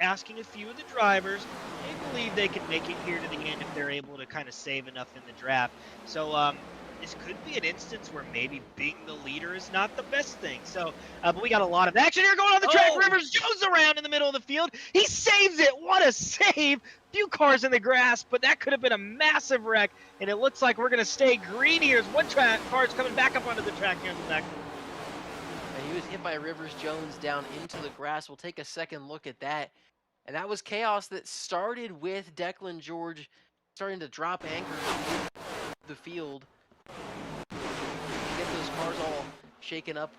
asking a few of the drivers, they believe they can make it here to the end if they're able to kind of save enough in the draft. So this could be an instance where maybe being the leader is not the best thing. So, but we got a lot of action here going on the track. Rivers goes around in the middle of the field. He saves it. What a save. Few cars in the grass, but that could have been a massive wreck. And it looks like we're going to stay green here as one car is coming back up onto the track here in the back. And he was hit by Rivers Jones down into the grass. We'll take a second look at that. And that was chaos that started with Declan George starting to drop anchor in the field. Get those cars all shaken up.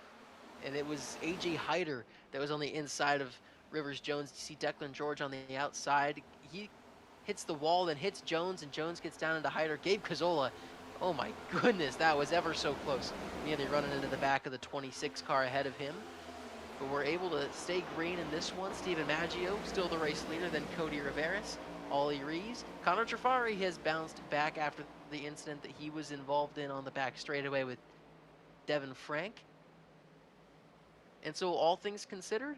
And it was A.J. Hyder that was on the inside of Rivers Jones. You see Declan George on the outside. He hits the wall, then hits Jones, and Jones gets down into Hyder. Gabe Cazzola, oh my goodness, that was ever so close. Nearly running into the back of the 26 car ahead of him. But we're able to stay green in this one. Steven Maggio, still the race leader, then Cody Riveras, Ollie Rees. Connor Trufari has bounced back after the incident that he was involved in on the back straightaway with Devin Frank. And so all things considered,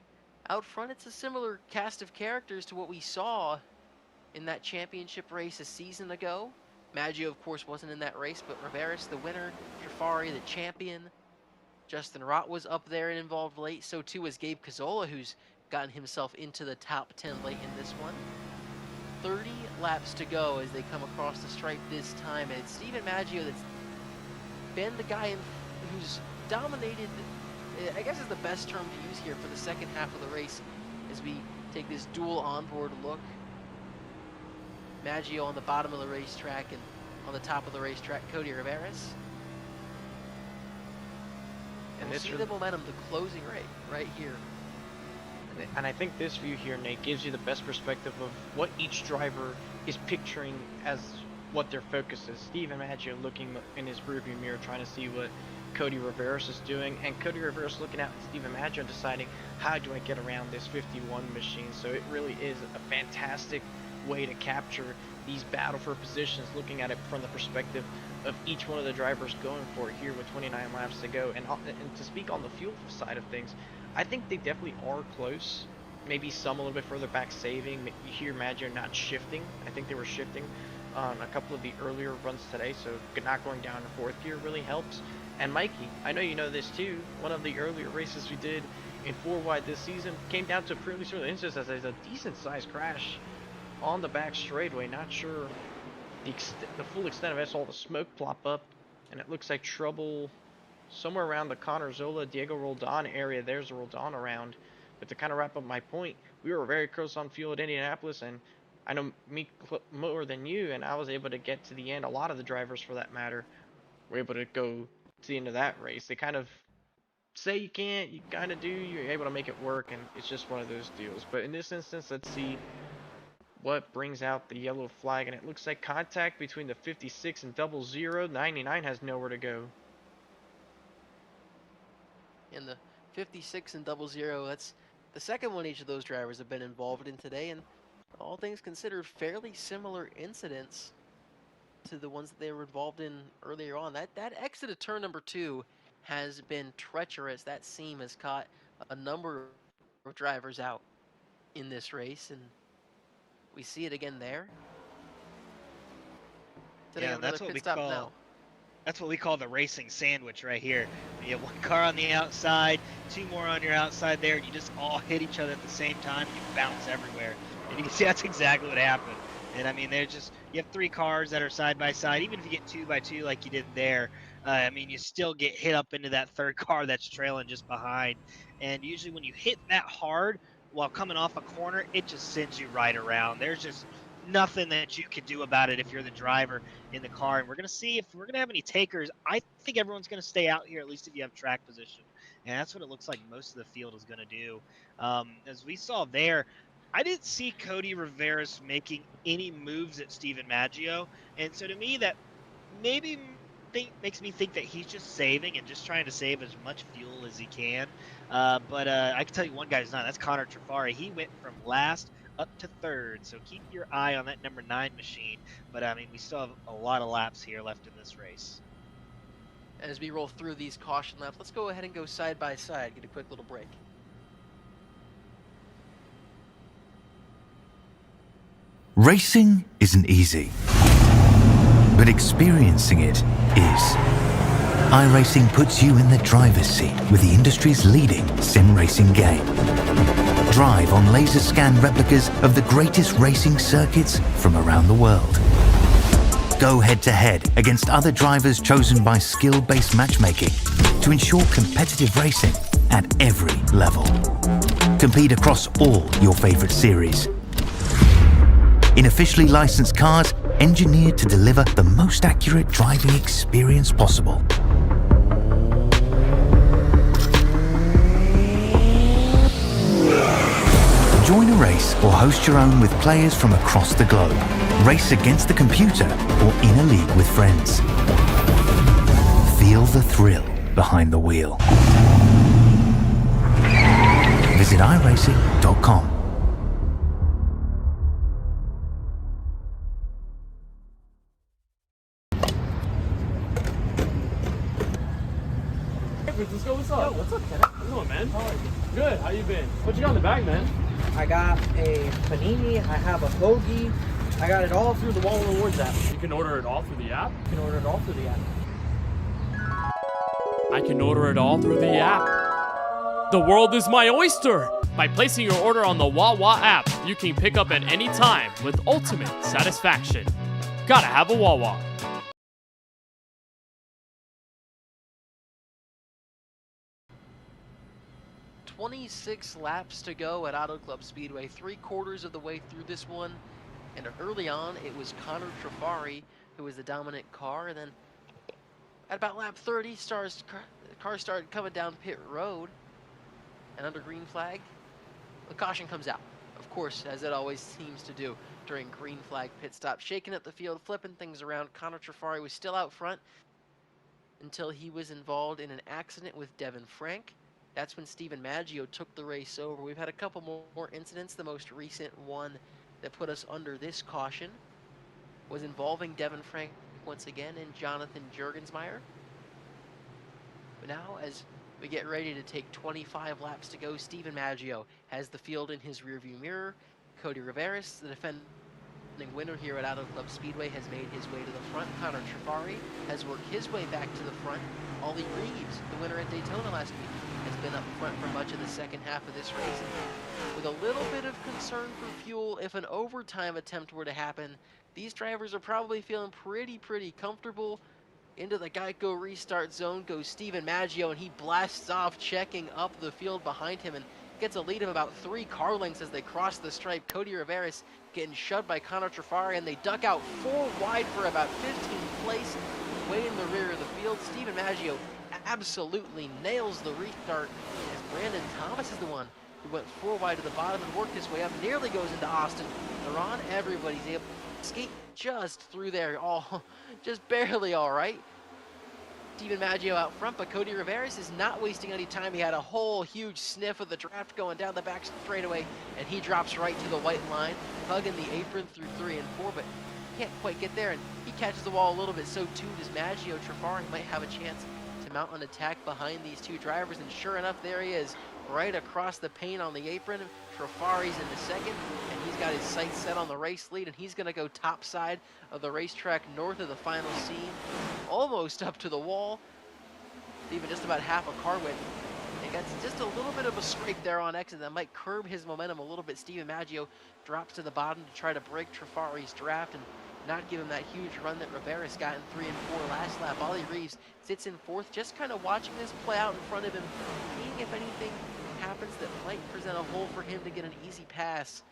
out front it's a similar cast of characters to what we saw in that championship race a season ago. Maggio, of course, wasn't in that race, but Riveras, the winner, Trufari, the champion. Justin Rott was up there and involved late. So too was Gabe Cazzola, who's gotten himself into the top 10 late in this one. 30 laps to go as they come across the stripe this time. And it's Steven Maggio that's been the guy who's dominated, I guess is the best term to use here for the second half of the race as we take this dual onboard look. Maggio on the bottom of the racetrack and on the top of the racetrack, Cody Riveras. And we'll see the momentum, the closing rate right here. And I think this view here, Nate, gives you the best perspective of what each driver is picturing as what their focus is. Steven Maggio looking in his rearview mirror trying to see what Cody Riveras is doing, and Cody Riveras looking at Steven Maggio deciding, how do I get around this 51 machine? So it really is a fantastic way to capture these battle for positions, looking at it from the perspective of each one of the drivers going for it here with 29 laps to go. And to speak on the fuel side of things, I think they definitely are close. Maybe some a little bit further back saving. You hear Maggio not shifting. I think they were shifting on a couple of the earlier runs today, so not going down to fourth gear really helps. And Mikey, I know you know this too, one of the earlier races we did in 4 wide this season came down to a pretty sort of instance as a decent sized crash on the back straightaway. Not sure the full extent of it. I saw the smoke plop up, and it looks like trouble somewhere around the Connor Zola, Diego Roldan area. There's the Roldan around. But to kind of wrap up my point, we were very close on fuel at Indianapolis, and I know me more than you, and I was able to get to the end. A lot of the drivers, for that matter, were able to go to the end of that race. They kind of say you can't, you kind of do, you're able to make it work, and it's just one of those deals. But in this instance, let's see what brings out the yellow flag, and it looks like contact between the 56 and 00. 99 has nowhere to go. And the 56 and 00, that's the second one each of those drivers have been involved in today, and all things considered, fairly similar incidents to the ones that they were involved in earlier on. That exit of turn number 2 has been treacherous. That seam has caught a number of drivers out in this race, and we see it again there. Setting Yeah, up another that's what pit we stop call now. That's what we call the racing sandwich right here. You have one car on the outside, two more on your outside there, and you just all hit each other at the same time. You bounce everywhere. And you can see that's exactly what happened. And I mean, you have three cars that are side by side. Even if you get 2x2 like you did there, I mean, you still get hit up into that third car that's trailing just behind. And usually when you hit that hard while coming off a corner, it just sends you right around. There's just nothing that you can do about it if you're the driver in the car. And we're going to see if we're going to have any takers. I think everyone's going to stay out here, at least if you have track position. And that's what it looks like most of the field is going to do. As we saw there, I didn't see Cody Rivera's making any moves at Steven Maggio. And so to me, that maybe makes me think that he's just saving and just trying to save as much fuel as he can. But I can tell you one guy's not. That's Connor Trafari. He went from last up to third. So keep your eye on that number 9 machine. But I mean, we still have a lot of laps here left in this race. As we roll through these caution laps, let's go ahead and go side by side, get a quick little break. Racing isn't easy, but experiencing it is. iRacing puts you in the driver's seat with the industry's leading sim racing game. Drive on laser scan replicas of the greatest racing circuits from around the world. Go head-to-head against other drivers chosen by skill-based matchmaking to ensure competitive racing at every level. Compete across all your favorite series. In officially licensed cars, engineered to deliver the most accurate driving experience possible. Join a race or host your own with players from across the globe. Race against the computer or in a league with friends. Feel the thrill behind the wheel. Visit iRacing.com. Let's go. What's up? Yo, what's up, Kenneth? What's going, man? How are you? Good. How you been? What you got in the bag, man? I got a panini. I have a hoagie. I got it all through the Wall Rewards app. You can order it all through the app? You can order it all through the app. I can order it all through the app. The world is my oyster! By placing your order on the Wawa app, you can pick up at any time with ultimate satisfaction. Gotta have a Wawa. 26 laps to go at Auto Club Speedway, 3/4 of the way through this one. And early on, it was Connor Trafari who was the dominant car. And then at about lap 30, car started coming down pit road. And under green flag, the caution comes out. Of course, as it always seems to do during green flag pit stop. Shaking up the field, flipping things around. Connor Trafari was still out front until he was involved in an accident with Devin Frank. That's when Steven Maggio took the race over. We've had a couple more incidents. The most recent one that put us under this caution was involving Devin Frank once again and Jonathan Jurgensmeyer. But now, as we get ready to take 25 laps to go, Steven Maggio has the field in his rearview mirror. Cody Riveras, the defending winner here at Auto Club Speedway, has made his way to the front. Connor Trafari has worked his way back to the front. Ollie Reeves, the winner at Daytona last week, has been up front for much of the second half of this race. With a little bit of concern for fuel, if an overtime attempt were to happen, these drivers are probably feeling pretty comfortable. Into the Geico restart zone goes Steven Maggio, and he blasts off, checking up the field behind him and gets a lead of about 3 car lengths as they cross the stripe. Cody Riveras getting shoved by Connor Trafari, and they duck out 4 wide for about 15th place, way in the rear of the field. Steven Maggio absolutely nails the restart, as Brandon Thomas is the one who went 4 wide to the bottom and worked his way up, nearly goes into Austin. They're on, everybody's able to skate just through there, just barely all right. Steven Maggio out front, but Cody Riveras is not wasting any time. He had a whole huge sniff of the draft going down the back straightaway, and he drops right to the white line, hugging the apron through 3 and 4, but can't quite get there, and he catches the wall a little bit. So too does Maggio. Trafari might have a chance to mount an attack behind these two drivers, and sure enough, there he is, right across the paint on the apron. Trafari's in the second, and he's got his sights set on the race lead, and he's going to go top side of the racetrack north of the final seam, almost up to the wall, even just about half a car width. And gets just a little bit of a scrape there on exit that might curb his momentum a little bit. Steven Maggio drops to the bottom to try to break Trafari's draft and not give him that huge run that Rivera's got in 3 and 4 last lap. Ollie Reeves sits in fourth, just kind of watching this play out in front of him, seeing if anything happens that might present a hole for him to get an easy pass.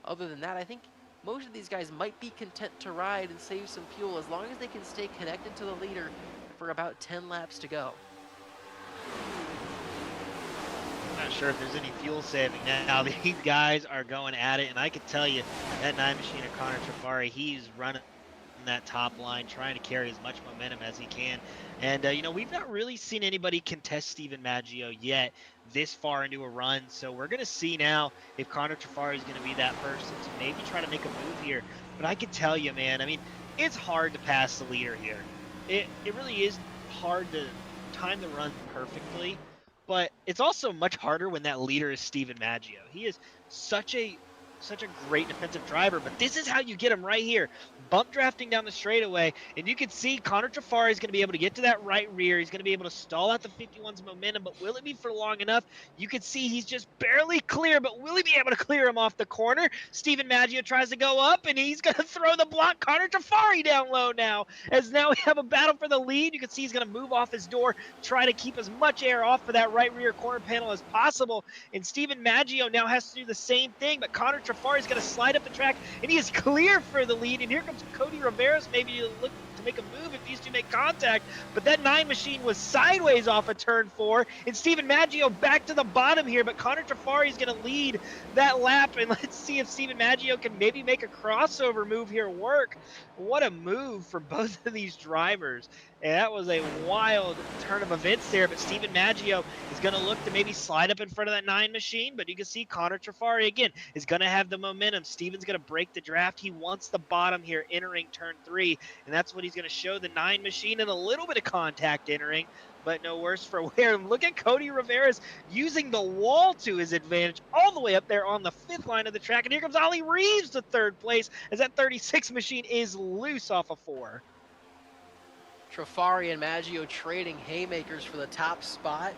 Other than that, I think most of these guys might be content to ride and save some fuel as long as they can stay connected to the leader for about 10 laps to go. Not sure if there's any fuel saving now. These guys are going at it, and I can tell you that 9 machine of Connor Trafari, he's running that top line, trying to carry as much momentum as he can. And you know, we've not really seen anybody contest Steven Maggio yet this far into a run, so we're going to see now if Connor Trafari is going to be that person to maybe try to make a move here. But I can tell you, man, I mean, it's hard to pass the leader here. It really is hard to time the run perfectly. But it's also much harder when that leader is Steven Maggio. He is such a great defensive driver, but this is how you get him right here. Bump drafting down the straightaway, and you can see Connor Trafari is going to be able to get to that right rear. He's going to be able to stall out the 51's momentum, but will it be for long enough? You can see he's just barely clear, but will he be able to clear him off the corner? Steven Maggio tries to go up, and he's going to throw the block. Connor Trafari down low now, as now we have a battle for the lead. You can see he's going to move off his door, try to keep as much air off of that right rear corner panel as possible, and Steven Maggio now has to do the same thing, but Connor Trafari is going to slide up the track, and he is clear for the lead. And here comes Cody Rivera's maybe to look to make a move if these two make contact. But that 9 machine was sideways off of turn 4, and Steven Maggio back to the bottom here. But Connor Trafari is going to lead that lap, and let's see if Steven Maggio can maybe make a crossover move here work. What a move for both of these drivers. And that was a wild turn of events there, but Steven Maggio is going to look to maybe slide up in front of that 9 machine, but you can see Connor Trafari, again, is going to have the momentum. Steven's going to break the draft. He wants the bottom here entering turn 3, and that's what he's going to show the 9 machine, and a little bit of contact entering, but no worse for wear. Look at Cody Rivera's using the wall to his advantage all the way up there on the 5th line of the track, and here comes Ollie Reeves to 3rd place as that 36 machine is loose off of 4. Trafari and Maggio trading haymakers for the top spot.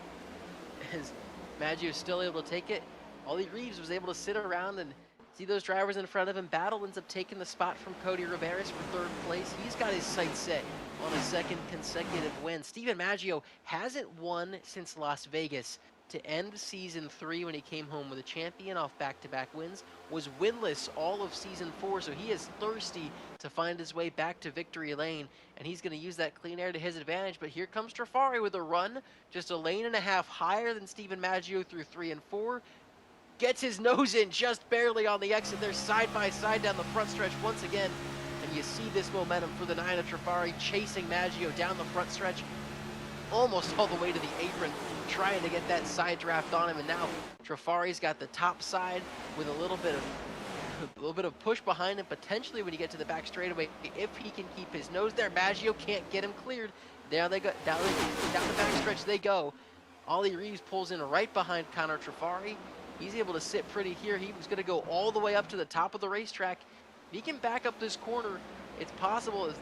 As Maggio still able to take it, Ollie Reeves was able to sit around and see those drivers in front of him battle, ends up taking the spot from Cody Rivera for 3rd place. He's got his sights set on a 2nd consecutive win. Steven Maggio hasn't won since Las Vegas. To end season 3 when he came home with a champion off back-to-back wins, was winless all of season 4, so he is thirsty to find his way back to victory lane, and he's going to use that clean air to his advantage. But here comes Trafari with a run, just a lane and a half higher than Steven Maggio through 3 and 4. Gets his nose in just barely on the exit. They're side by side down the front stretch once again, and you see this momentum for the 9 of Trafari chasing Maggio down the front stretch, almost all the way to the apron, trying to get that side draft on him. And now Trafari's got the top side with a little bit of push behind him, potentially when you get to the back straightaway, if he can keep his nose there. Maggio can't get him cleared. There they go, down the back stretch they go. Ollie Reeves pulls in right behind Connor Trafari. He's able to sit pretty here. He was going to go all the way up to the top of the racetrack. If he can back up this corner, it's possible.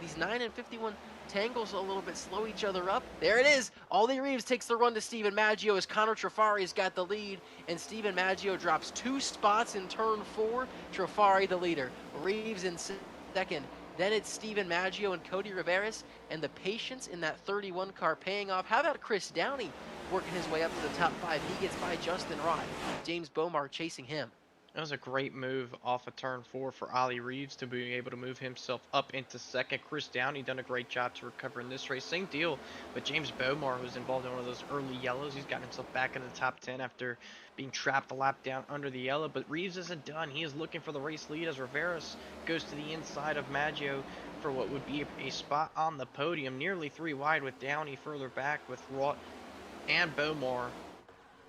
These 9 and 51 tangles a little bit, slow each other up. There it is. Ollie Reeves takes the run to Steven Maggio as Connor Trafari's got the lead, and Steven Maggio drops 2 spots in turn 4. Trafari the leader. Reeves in 2nd. Then it's Steven Maggio and Cody Rivera, and the patience in that 31 car paying off. How about Chris Downey working his way up to the top 5? He gets by Justin Rott. James Bomar chasing him. That was a great move off of turn 4 for Ollie Reeves to be able to move himself up into 2nd. Chris Downey done a great job to recover in this race. Same deal with James Bomar, who's involved in one of those early yellows. He's gotten himself back in the top 10 after being trapped a lap down under the yellow. But Reeves isn't done. He is looking for the race lead as Rivera goes to the inside of Maggio for what would be a spot on the podium. Nearly 3 wide with Downey further back with Rott and Bomar.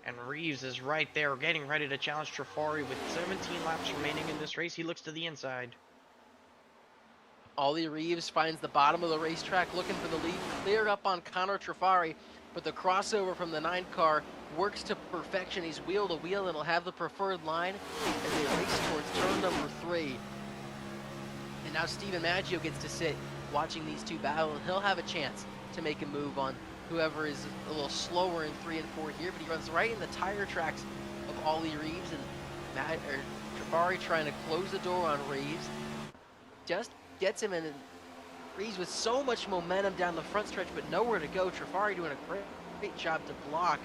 And Reeves is right there, getting ready to challenge Trafari with 17 laps remaining in this race. He looks to the inside. Ollie Reeves finds the bottom of the racetrack looking for the lead, clear up on Connor Trafari, but the crossover from the 9 car works to perfection. He's wheel to wheel and will have the preferred line as they race towards turn number 3. And now Steven Maggio gets to sit watching these two battle, and he'll have a chance to make a move on whoever is a little slower in 3 and 4 here, but he runs right in the tire tracks of Ollie Reeves, and Trafari trying to close the door on Reeves. Just gets him in, and Reeves with so much momentum down the front stretch, but nowhere to go. Trafari doing a great job to block.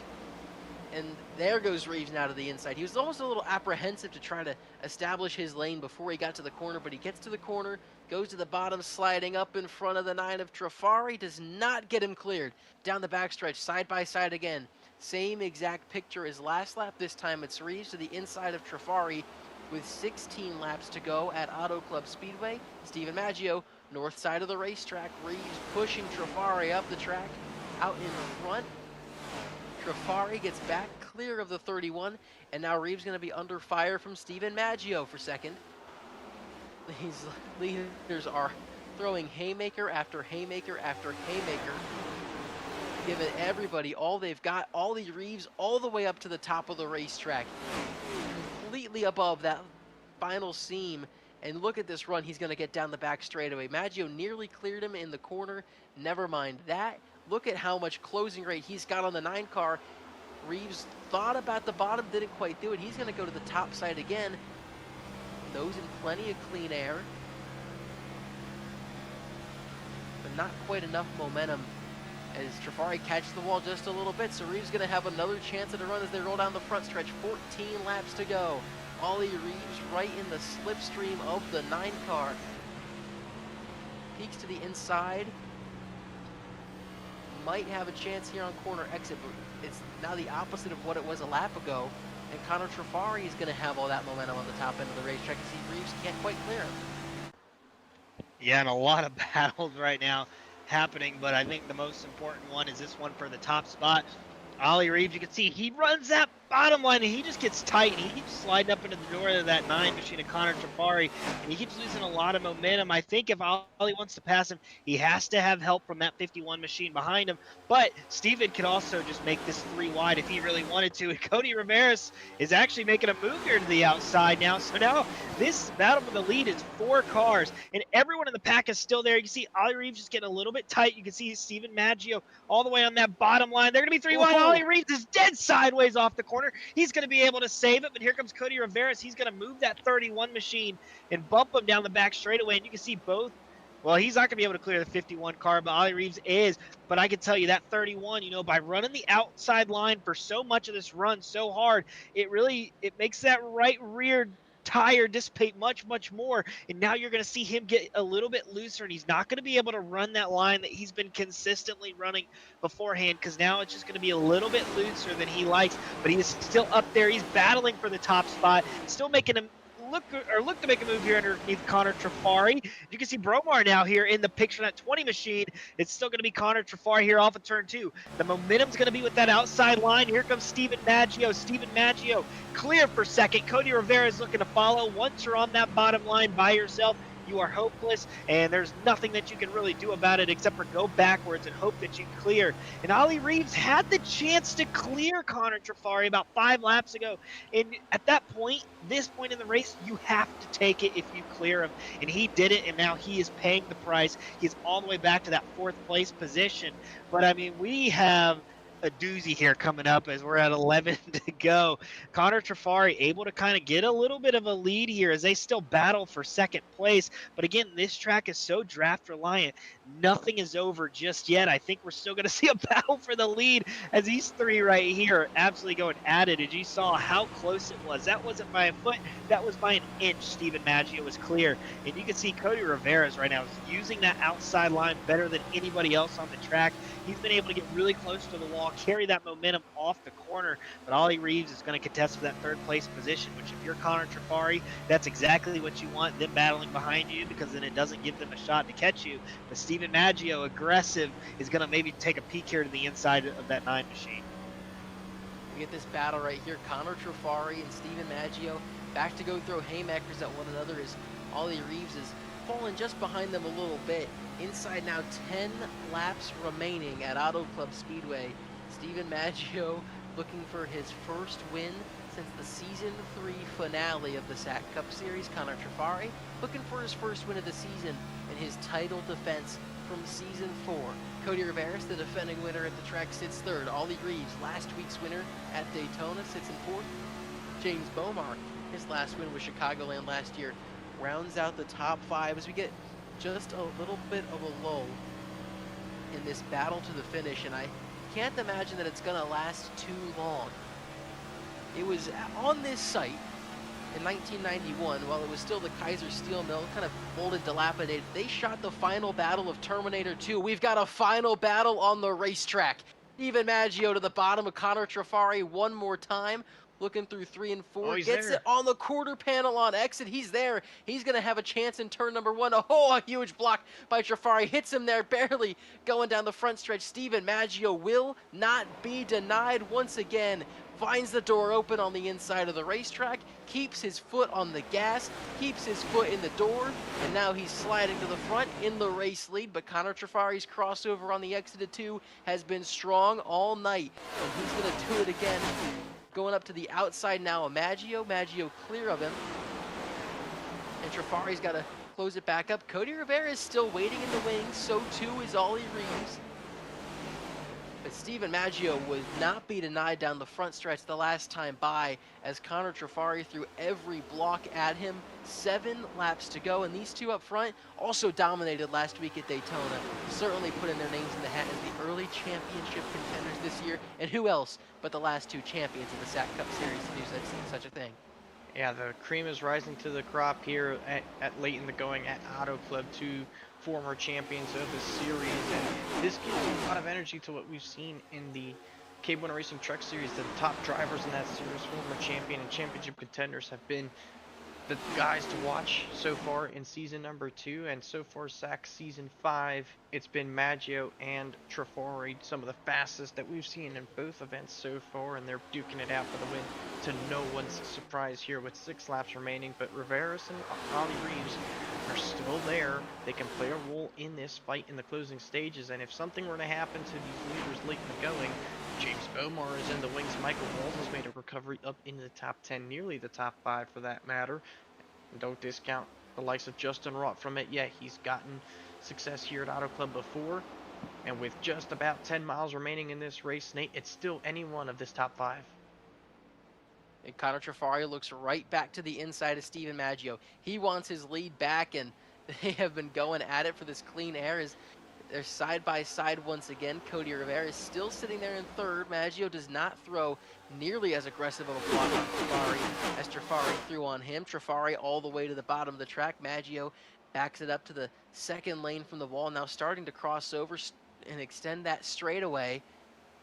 And there goes Reeves now to the inside. He was almost a little apprehensive to try to establish his lane before he got to the corner, but he gets to the corner, goes to the bottom, sliding up in front of the 9 of Trafari, does not get him cleared. Down the backstretch, side by side again. Same exact picture as last lap. This time it's Reeves to the inside of Trafari with 16 laps to go at Auto Club Speedway. Steven Maggio, north side of the racetrack. Reeves pushing Trafari up the track, out in front. Trafari gets back clear of the 31, and now Reeves going to be under fire from Steven Maggio for second. These leaders are throwing haymaker after haymaker after haymaker, giving everybody all they've got. Ollie Reeves all the way up to the top of the racetrack, completely above that final seam. And look at this run. He's going to get down the back straightaway. Maggio nearly cleared him in the corner. Never mind that. Look at how much closing rate he's got on the 9 car. Reeves thought about the bottom, didn't quite do it. He's going to go to the top side again. Nose in plenty of clean air, but not quite enough momentum as Trafari catches the wall just a little bit. So Reeves going to have another chance at a run as they roll down the front stretch. 14 laps to go. Ollie Reeves right in the slipstream of the 9 car. Peeks to the inside. Might have a chance here on corner exit, but it's now the opposite of what it was a lap ago. And Connor Trafari is going to have all that momentum on the top end of the racetrack as Reeves can't quite clear him. Yeah, and a lot of battles right now happening, but I think the most important one is this one for the top spot. Ollie Reeves, you can see he runs that bottom line and he just gets tight and he keeps sliding up into the door of that 9 machine of Connor Trafari, and he keeps losing a lot of momentum. I think if Ollie wants to pass him, he has to have help from that 51 machine behind him, but Steven could also just make this 3 wide if he really wanted to, and Cody Rivera is actually making a move here to the outside now. So now this battle for the lead is 4 cars and everyone in the pack is still there. You can see Ollie Reeves just getting a little bit tight. You can see Steven Maggio all the way on that bottom line. They're going to be 3 wide. Ollie Reeves is dead sideways off the corner. He's going to be able to save it, but here comes Cody Rivera. He's going to move that 31 machine and bump him down the back straightaway, and you can see both. Well, he's not going to be able to clear the 51 car, but Ollie Reeves is. But I can tell you that 31, you know, by running the outside line for so much of this run so hard, it makes that right rear tire dissipate much more, and now you're going to see him get a little bit looser, and he's not going to be able to run that line that he's been consistently running beforehand, because now it's just going to be a little bit looser than he likes. But he is still up there. He's battling for the top spot, still making him look to make a move here underneath Connor Trafari. You can see Bromar now here in the picture, that 20 machine. It's still going to be Connor Trafari here off of turn 2. The momentum's going to be with that outside line. Here comes Steven Maggio. Steven Maggio clear for second. Cody Rivera is looking to follow. Once you're on that bottom line by yourself, you are hopeless, and there's nothing that you can really do about it except for go backwards and hope that you clear. And Ollie Reeves had the chance to clear Connor Trafari about 5 laps ago, and at that point, this point in the race, you have to take it if you clear him, and he did it, and now he is paying the price. He's all the way back to that 4th place position. But I mean, we have a doozy here coming up as we're at 11 to go. Connor Trafari able to kind of get a little bit of a lead here as they still battle for 2nd place. But again, this track is so draft reliant. Nothing is over just yet. I think we're still going to see a battle for the lead as these 3 right here are absolutely going at it. As you saw how close it was. That wasn't by a foot. That was by an inch. Steven Maggio was clear. And you can see Cody Rivera right now is using that outside line better than anybody else on the track. He's been able to get really close to the wall, carry that momentum off the corner, but Ollie Reeves is going to contest for that 3rd place position, which if you're Connor Trafari, that's exactly what you want, them battling behind you, because then it doesn't give them a shot to catch you. But Steven Maggio, aggressive, is going to maybe take a peek here to the inside of that 9 machine. We get this battle right here, Connor Trafari and Steven Maggio back to go throw haymakers at one another as Ollie Reeves is fallen just behind them a little bit. Inside now, 10 laps remaining at Auto Club Speedway. Steven Maggio looking for his first win since the Season 3 finale of the SAAC Cup Series. Connor Trafari looking for his first win of the season and his title defense from Season 4. Cody Riveras, the defending winner at the track, sits third. Ollie Reeves, last week's winner at Daytona, sits in fourth. James Bomar, his last win with Chicagoland last year, rounds out the top 5 as we get just a little bit of a lull in this battle to the finish, and I can't imagine that it's going to last too long. It was on this site in 1991, while it was still the Kaiser Steel Mill, kind of old and dilapidated. They shot the final battle of Terminator 2. We've got a final battle on the racetrack. Steven Maggio to the bottom of Connor Trafari one more time. Looking through 3 and 4, gets it on the quarter panel on exit. He's there. He's going to have a chance in turn number 1. Oh, a huge block by Trafari. Hits him there, barely going down the front stretch. Steven Maggio will not be denied once again. Finds the door open on the inside of the racetrack, keeps his foot on the gas, keeps his foot in the door, and now he's sliding to the front in the race lead. But Connor Trafari's crossover on the exit of 2 has been strong all night, and he's going to do it again. Going up to the outside now of Maggio. Maggio clear of him. And Trafari's got to close it back up. Cody Rivera is still waiting in the wings. So too is Ollie Reeves. But Steven Maggio would not be denied down the front stretch the last time by, as Connor Trafari threw every block at him. 7 laps to go, and these two up front also dominated last week at Daytona, certainly putting their names in the hat as the early championship contenders this year. And who else but the last 2 champions of the SAAC Cup Series to do such a thing? Yeah, the cream is rising to the crop here at late in the going at Auto Club. 2 former champions of the series, and this gives a lot of energy to what we've seen in the KBueno Racing Truck Series. The top drivers in that series, former champion and championship contenders, have been the guys to watch so far in season number 2, and so far SAAC season 5, it's been Maggio and Trafari, some of the fastest that we've seen in both events so far, and they're duking it out for the win to no one's surprise here with 6 laps remaining. But Riveras and Ollie Reeves are still there. They can play a role in this fight in the closing stages, and if something were to happen to these leaders late in the going, James Bomar is in the wings. Michael Walls has made a recovery up into the top 10, nearly the top 5 for that matter. And don't discount the likes of Justin Rott from it. Yeah, he's gotten success here at Auto Club before. And with just about 10 miles remaining in this race, Nate, it's still any one of this top 5. And Connor Trafari looks right back to the inside of Steven Maggio. He wants his lead back, and they have been going at it for this clean air as they're side by side once again. Cody Rivera is still sitting there in third. Maggio does not throw nearly as aggressive of a block on Trafari as Trafari threw on him. Trafari all the way to the bottom of the track. Maggio backs it up to the second lane from the wall, now starting to cross over and extend that straightaway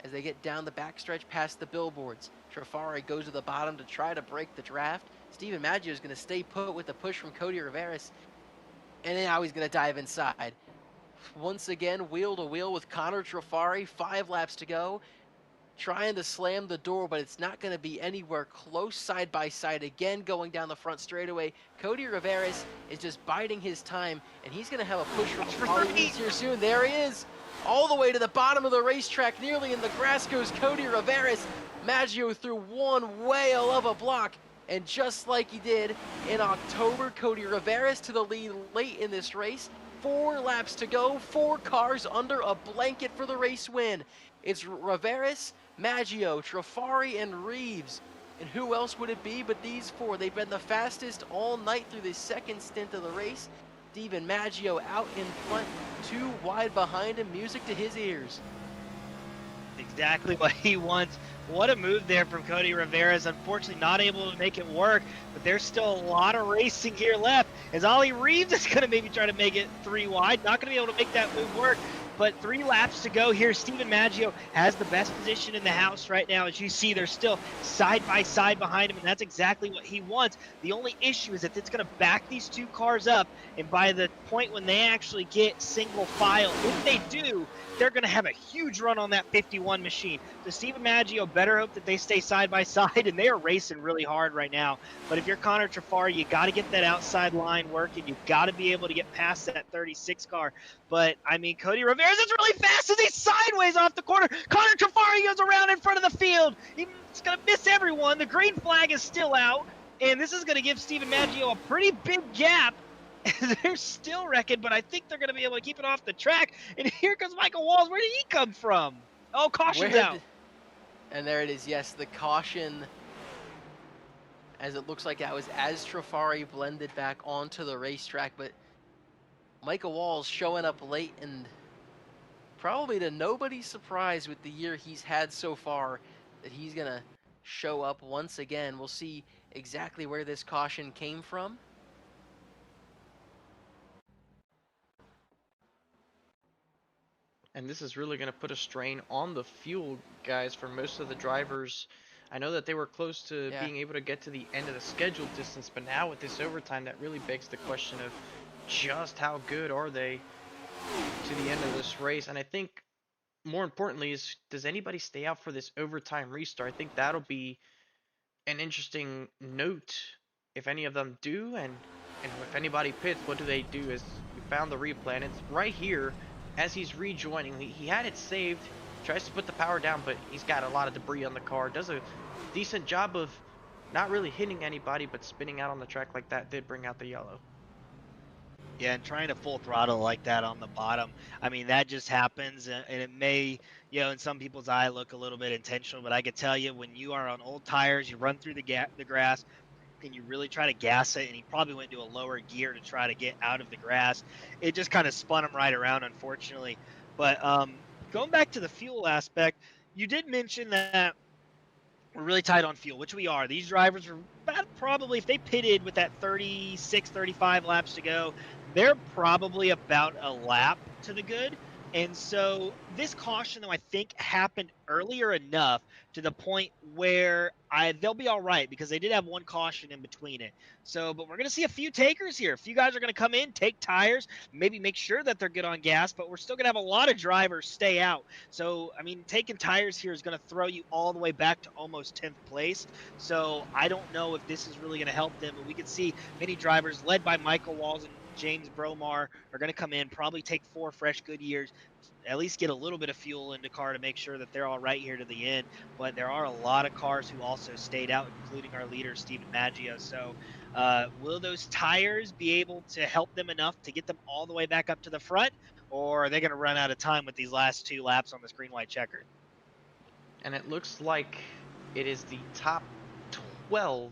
as they get down the backstretch past the billboards. Trafari goes to the bottom to try to break the draft. Steven Maggio is going to stay put with the push from Cody Riveras, and now he's going to dive inside. Once again, wheel to wheel with Connor Trafari. 5 laps to go. Trying to slam the door, but it's not going to be anywhere close. Side by side again, going down the front straightaway. Cody Riveras is just biding his time, and he's going to have a push from Ollie Reeves here soon. There he is, all the way to the bottom of the racetrack, nearly in the grass goes Cody Riveras. Maggio threw one whale of a block, and just like he did in October, Cody Riveras to the lead late in this race. 4 laps to go, 4 cars under a blanket for the race win. It's Riveras, Maggio, Trafari, and Reeves. And who else would it be but these 4? They've been the fastest all night through this second stint of the race. Steven Maggio out in front, 2 wide behind him, music to his ears. Exactly what he wants. What a move there from Cody Riveras. Unfortunately not able to make it work, but there's still a lot of racing here left, as Ollie Reeves is going to maybe try to make it 3 wide. Not going to be able to make that move work. But 3 laps to go here. Steven Maggio has the best position in the house right now. As you see, they're still side by side behind him, and that's exactly what he wants. The only issue is that it's going to back these 2 cars up, and by the point when they actually get single file, if they do, they're going to have a huge run on that 51 machine. So Steven Maggio better hope that they stay side by side, and they are racing really hard right now. But if you're Connor Trafari, you got to get that outside line working. You've got to be able to get past that 36 car. But, I mean, Cody Ramirez is really fast as he's sideways off the corner. Connor Trafari goes around in front of the field. He's going to miss everyone. The green flag is still out, and this is going to give Steven Maggio a pretty big gap. They're still wrecking, but I think they're going to be able to keep it off the track. And here comes Michael Walls. Where did he come from? Oh, caution's out. And there it is. Yes, the caution, as it looks like that was as Trafari blended back onto the racetrack. But Michael Walls showing up late, and probably to nobody's surprise with the year he's had so far, that he's going to show up once again. We'll see exactly where this caution came from. And this is really going to put a strain on the fuel, guys, for most of the drivers. I know that they were close to being able to get to the end of the scheduled distance, but now with this overtime, that really begs the question of just how good are they to the end of this race. And I think more importantly is, does anybody stay out for this overtime restart? I think that'll be an interesting note if any of them do, and if anybody pits, what do they do? As we found the replay, and it's right here as he's rejoining. He had it saved, tries to put the power down, but he's got a lot of debris on the car. Does a decent job of not really hitting anybody, but spinning out on the track like that did bring out the yellow. Yeah, and trying to full throttle like that on the bottom, I mean, that just happens, and it may, in some people's eye look a little bit intentional, but I could tell you, when you are on old tires, you run through the grass, and you really try to gas it, and he probably went to a lower gear to try to get out of the grass. It just kind of spun him right around, unfortunately. But going back to the fuel aspect, you did mention that we're really tight on fuel, which we are. These drivers are about probably, if they pitted with that 36, 35 laps to go, they're probably about a lap to the good. And so this caution, though, I think happened earlier enough to the point where they'll be all right, because they did have one caution in between it. So, but we're going to see a few takers here. A few guys are going to come in, take tires, maybe make sure that they're good on gas, but we're still going to have a lot of drivers stay out. So, I mean, taking tires here is going to throw you all the way back to almost 10th place. So I don't know if this is really going to help them, but we could see many drivers led by Michael Walls and James Bromar are going to come in, probably take 4 fresh Goodyears, at least get a little bit of fuel in the car to make sure that they're all right here to the end. But there are a lot of cars who also stayed out, including our leader, Steven Maggio. So will those tires be able to help them enough to get them all the way back up to the front, or are they going to run out of time with these last 2 laps on this green-white checkered? And it looks like it is the top 12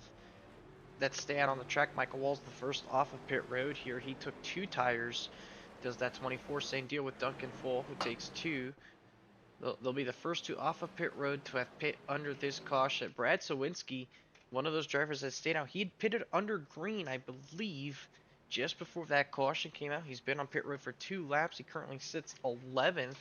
that stay out on the track. Michael Walls the first off of pit road here. He took 2 tires. Does that 24, same deal with Duncan Full, who takes 2. They'll be the first 2 off of pit road to have pit under this caution. Brad Sawinski, one of those drivers that stayed out, he'd pitted under green, I believe, just before that caution came out. He's been on pit road for 2 laps. He currently sits 11th.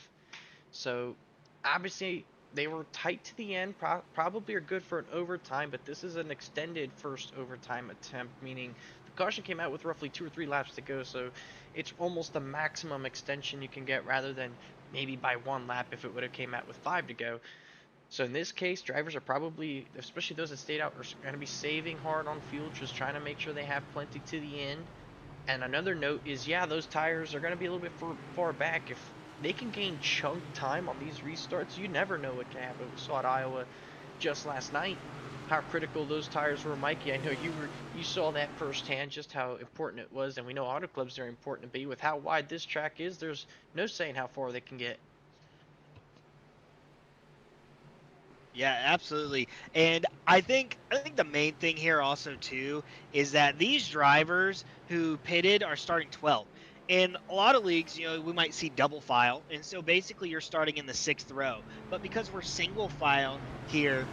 So obviously they were tight to the end, probably are good for an overtime, but this is an extended first overtime attempt, meaning the caution came out with roughly 2 or 3 laps to go, so it's almost the maximum extension you can get, rather than maybe by 1 lap if it would have came out with 5 to go. So in this case, drivers are probably, especially those that stayed out, are going to be saving hard on fuel, just trying to make sure they have plenty to the end. And another note is, yeah, those tires are going to be a little bit far back. If they can gain chunk time on these restarts, you never know what can happen. We saw at Iowa just last night how critical those tires were. Mikey, I know you saw that firsthand, just how important it was, and we know auto clubs are important to be. With how wide this track is, there's no saying how far they can get. Yeah, absolutely. And I think the main thing here also too is that these drivers who pitted are starting 12th. In a lot of leagues, we might see double file, and so basically you're starting in the 6th row. But because we're single file here,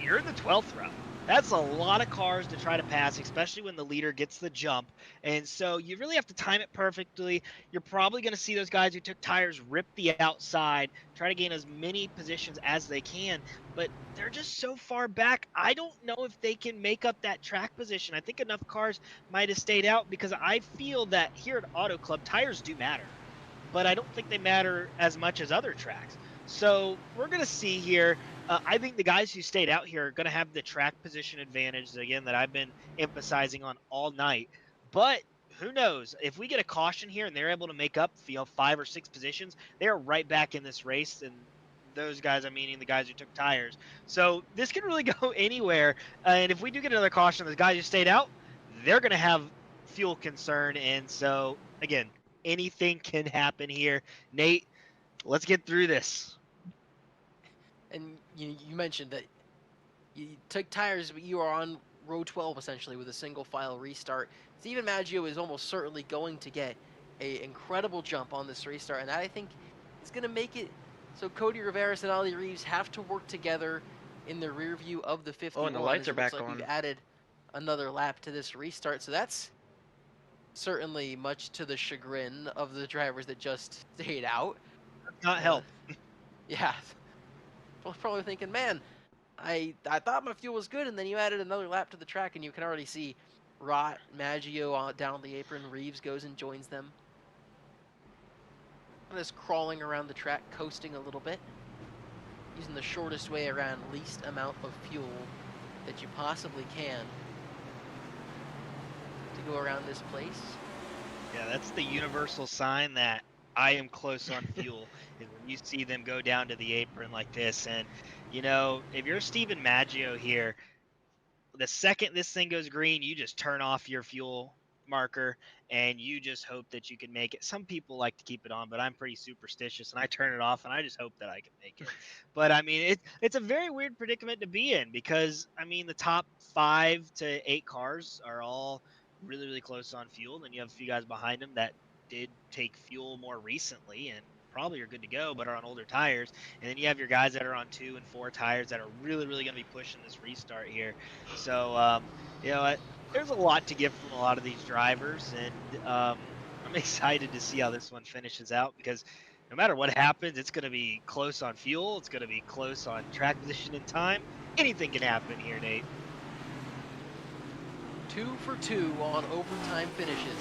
you're in the 12th row. That's a lot of cars to try to pass, especially when the leader gets the jump. And so you really have to time it perfectly. You're probably going to see those guys who took tires rip the outside, try to gain as many positions as they can, but they're just so far back. I don't know if they can make up that track position. I think enough cars might have stayed out because I feel that here at Auto Club, tires do matter, but I don't think they matter as much as other tracks. So we're going to see here. I think the guys who stayed out here are going to have the track position advantage, again, that I've been emphasizing on all night. But who knows? If we get a caution here and they're able to make up, 5 or 6 positions, they're right back in this race. And those guys, I'm meaning the guys who took tires. So this can really go anywhere. And if we do get another caution, the guys who stayed out, they're going to have fuel concern. And so, again, anything can happen here. Nate, let's get through this. And you mentioned that you took tires, but you are on row 12 essentially with a single file restart. Steven Maggio is almost certainly going to get an incredible jump on this restart, and that, I think, is going to make it so Cody Riveras and Ollie Reeves have to work together in the rear view of the 51. Oh, and the lights are back like on. We've added another lap to this restart, so that's certainly much to the chagrin of the drivers that just stayed out. Not help. Yeah. I was probably thinking, man, I thought my fuel was good, and then you added another lap to the track, and you can already see Rott, Maggio down the apron. Reeves goes and joins them. Just crawling around the track, coasting a little bit, using the shortest way around, least amount of fuel that you possibly can to go around this place. Yeah, that's the universal sign that I am close on fuel, is when you see them go down to the apron like this. And, you know, if you're Steven Maggio here, the second this thing goes green, you just turn off your fuel marker and you just hope that you can make it. Some people like to keep it on, but I'm pretty superstitious and I turn it off and I just hope that I can make it. But I mean, it's a very weird predicament to be in because, I mean, the top 5 to 8 cars are all really, really close on fuel. Then you have a few guys behind them that did take fuel more recently and probably are good to go, but are on older tires. And then you have your guys that are on 2 and 4 tires that are really, really going to be pushing this restart here. So, you know, there's a lot to get from a lot of these drivers, and I'm excited to see how this one finishes out because no matter what happens, it's going to be close on fuel. It's going to be close on track position and time. Anything can happen here, Nate. 2 for 2 on overtime finishes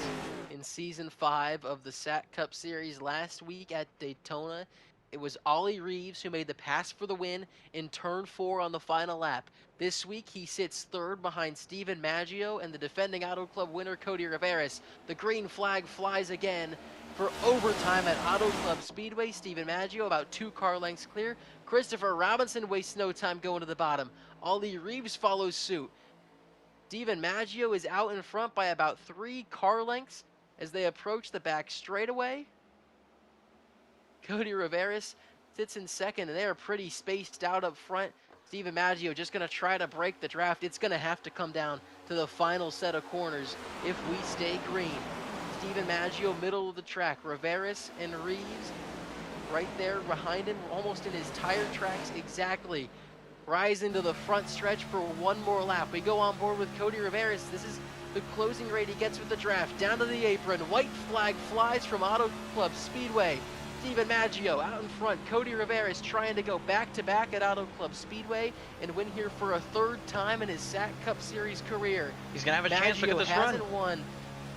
in Season 5 of the SAAC Cup Series last week at Daytona. It was Ollie Reeves who made the pass for the win in Turn 4 on the final lap. This week, he sits third behind Steven Maggio and the defending Auto Club winner, Cody Riveras. The green flag flies again for overtime at Auto Club Speedway. Steven Maggio about 2 car lengths clear. Christopher Robinson wastes no time going to the bottom. Ollie Reeves follows suit. Steven Maggio is out in front by about 3 car lengths as they approach the back straightaway. Cody Riveras sits in second, and they are pretty spaced out up front. Steven Maggio just going to try to break the draft. It's going to have to come down to the final set of corners if we stay green. Steven Maggio, middle of the track. Riveras and Reeves right there behind him, almost in his tire tracks exactly. Rise into the front stretch for one more lap. We go on board with Cody Riveras. This is the closing rate he gets with the draft. Down to the apron. White flag flies from Auto Club Speedway. Steven Maggio out in front. Cody Riveras trying to go back-to-back at Auto Club Speedway and win here for a 3rd time in his SAAC Cup Series career. He's going to have a chance. Look at this run. Hasn't won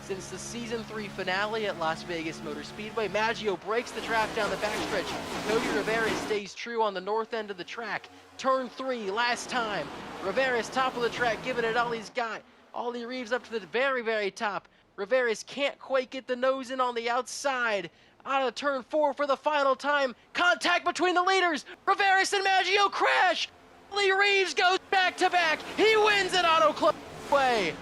since the Season 3 finale at Las Vegas Motor Speedway. Maggio breaks the draft down the backstretch. Cody Riveras stays true on the north end of the track. Turn 3, last time. Riveras top of the track, giving it all he's got. Ollie Reeves up to the very, very top. Riveras can't quite get the nose in on the outside. Out of turn 4 for the final time. Contact between the leaders. Riveras and Maggio crash. Ollie Reeves goes back-to-back. He wins at Auto Club Way.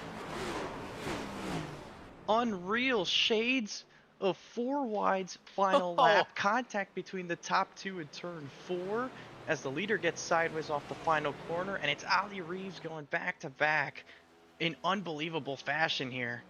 Unreal shades of 4 wides final lap. Contact between the top 2 in turn 4 as the leader gets sideways off the final corner, and it's Ollie Reeves going back-to-back in unbelievable fashion here.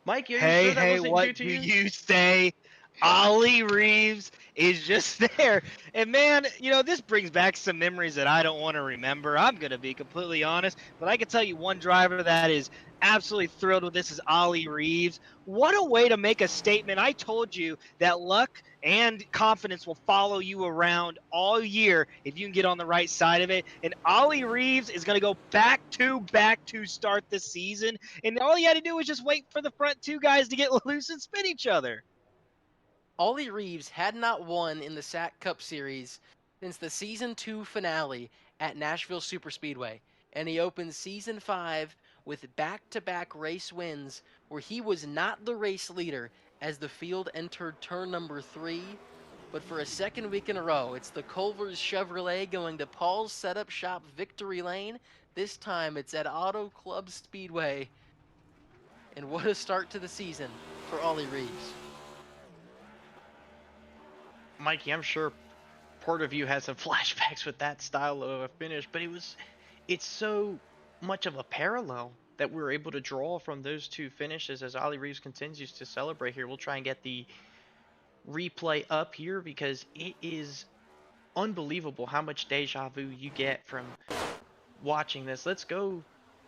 Mike, you're sure that wasn't what due to do you? you say? Ollie Reeves is just there. And man, this brings back some memories that I don't want to remember. I'm going to be completely honest, but I can tell you one driver that is absolutely thrilled with this is Ollie Reeves. What a way to make a statement. I told you that luck and confidence will follow you around all year if you can get on the right side of it. And Ollie Reeves is going to go back to start the season. And all you had to do was just wait for the front two guys to get loose and spin each other. Ollie Reeves had not won in the SAAC Cup Series since the Season 2 finale at Nashville Superspeedway, and he opened Season 5 with back-to-back race wins where he was not the race leader as the field entered turn number 3, but for a second week in a row, it's the Culver's Chevrolet going to Paul's Setup Shop Victory Lane. This time it's at Auto Club Speedway, and what a start to the season for Ollie Reeves. Mikey, I'm sure part of you has some flashbacks with that style of a finish, but it's so much of a parallel that we're able to draw from those two finishes as Ollie Reeves continues to celebrate here. We'll try and get the replay up here because it is unbelievable how much deja vu you get from watching this. Let's go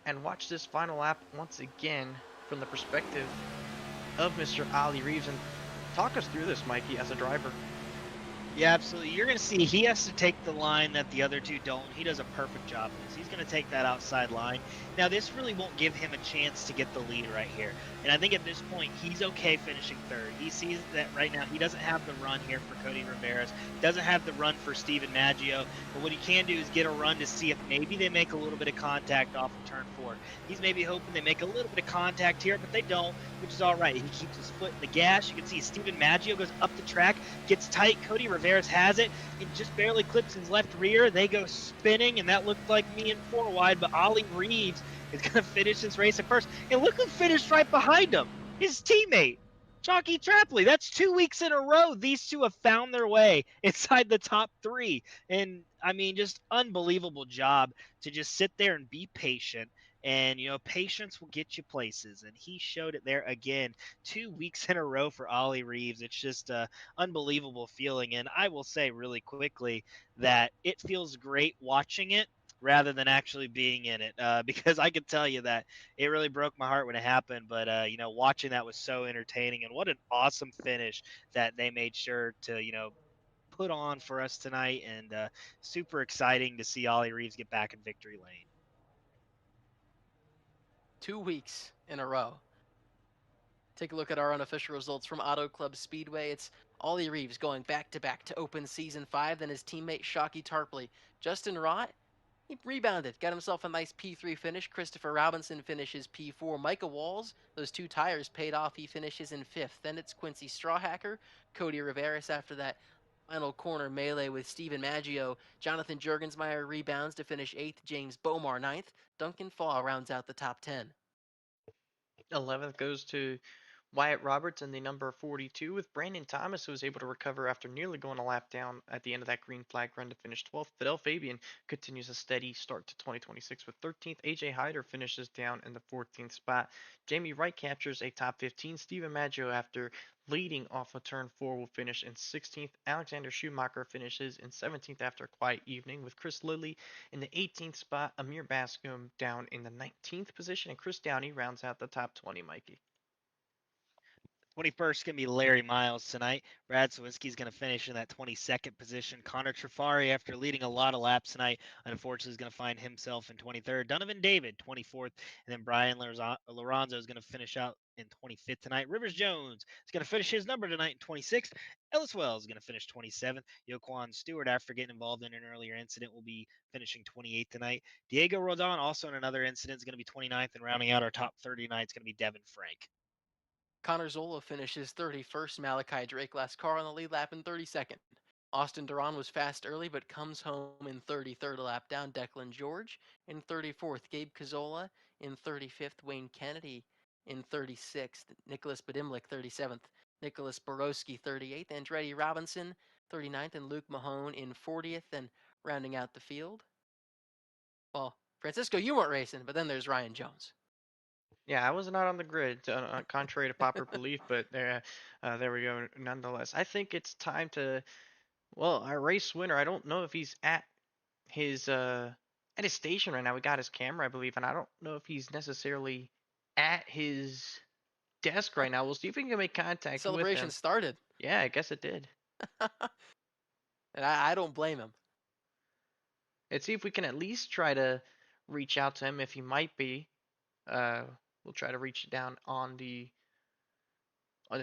and watch this final lap once again from the perspective of Mr. Ollie Reeves and talk us through this, Mikey, as a driver. Yeah, absolutely. You're going to see he has to take the line that the other two don't. He does a perfect job of this. He's going to take that outside line. Now, this really won't give him a chance to get the lead right here. And I think at this point, he's okay finishing third. He sees that right now he doesn't have the run here for Cody Rivera, doesn't have the run for Steven Maggio. But what he can do is get a run to see if maybe they make a little bit of contact off of turn 4. He's maybe hoping they make a little bit of contact here, but they don't, which is all right. He keeps his foot in the gas. You can see Steven Maggio goes up the track, gets tight. Cody Rivera has it and just barely clips his left rear. They go spinning, and that looked like me in 4 wide, but Ollie Reeves is going to finish this race at first. And look who finished right behind him, his teammate, Chalky Trapley. That's 2 weeks in a row these two have found their way inside the top 3. And, I mean, just unbelievable job to just sit there and be patient. And, patience will get you places. And he showed it there again, 2 weeks in a row for Ollie Reeves. It's just an unbelievable feeling. And I will say really quickly that it feels great watching it rather than actually being in it, because I can tell you that it really broke my heart when it happened. But, watching that was so entertaining. And what an awesome finish that they made sure to, put on for us tonight. And super exciting to see Ollie Reeves get back in victory lane. 2 weeks in a row. Take a look at our unofficial results from Auto Club Speedway. It's Ollie Reeves going back-to-back to open Season 5, then his teammate Shockey Tarpley. Justin Rott, he rebounded, got himself a nice P3 finish. Christopher Robinson finishes P4. Micah Walls, those 2 tires paid off. He finishes in 5th. Then it's Quincy Strawhacker, Cody Rivera after that final corner melee with Steven Maggio. Jonathan Jurgensmeyer rebounds to finish 8th. James Bomar 9th. Duncan Fall rounds out the top 10. 11th goes to Wyatt Roberts in the number 42, with Brandon Thomas, who was able to recover after nearly going a lap down at the end of that green flag run to finish 12th. Fidel Fabian continues a steady start to 2026 with 13th. AJ Hyder finishes down in the 14th spot. Jamie Wright captures a top 15. Steven Maggio, after leading off of turn 4, will finish in 16th. Alexander Schumacher finishes in 17th after a quiet evening, with Chris Lilly in the 18th spot. Amir Bascom down in the 19th position, and Chris Downey rounds out the top 20, Mikey. 21st going to be Larry Miles tonight. Brad Sawinski is going to finish in that 22nd position. Connor Trafari, after leading a lot of laps tonight, unfortunately is going to find himself in 23rd. Donovan David, 24th. And then Brian Lorenzo is going to finish out in 25th tonight. Rivers Jones is going to finish his number tonight in 26th. Ellis Wells is going to finish 27th. Yoquan Stewart, after getting involved in an earlier incident, will be finishing 28th tonight. Diego Rodon, also in another incident, is going to be 29th. And rounding out our top 30 tonight is going to be Devin Frank. Connor Zola finishes 31st. Malachi Drake last car on the lead lap in 32nd. Austin Duran was fast early but comes home in 33rd, lap down. Declan George in 34th. Gabe Cazola in 35th. Wayne Kennedy in 36th. Nicholas Badimlik 37th. Nicholas Borowski 38th. Andretti Robinson 39th. And Luke Mahone in 40th. And rounding out the field, well, Francisco, you weren't racing, but then there's Ryan Jones. Yeah, I was not on the grid, contrary to popular belief, but there we go. Nonetheless, I think it's time to. Well, our race winner. I don't know if he's his uh at his station right now. We got his camera, I believe, and I don't know if he's necessarily at his desk right now. We'll see if we can make contact with Celebration him. started, Yeah, I guess it did. and I don't blame him. Let's see if we can at least try to reach out to him if he might be. Uh, we'll try to reach down on the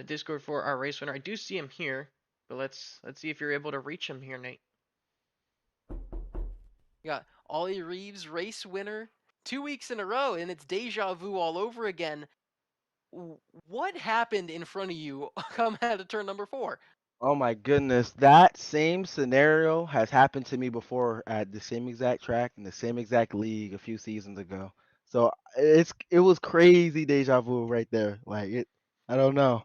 Discord for our race winner. I do see him here, but let's see if you're able to reach him here, Nate. You got Ollie Reeves, race winner, 2 weeks in a row, and it's deja vu all over again. What happened in front of you come out of turn number 4? Oh my goodness, that same scenario has happened to me before at the same exact track in the same exact league a few seasons ago. So it was crazy deja vu right there. I don't know.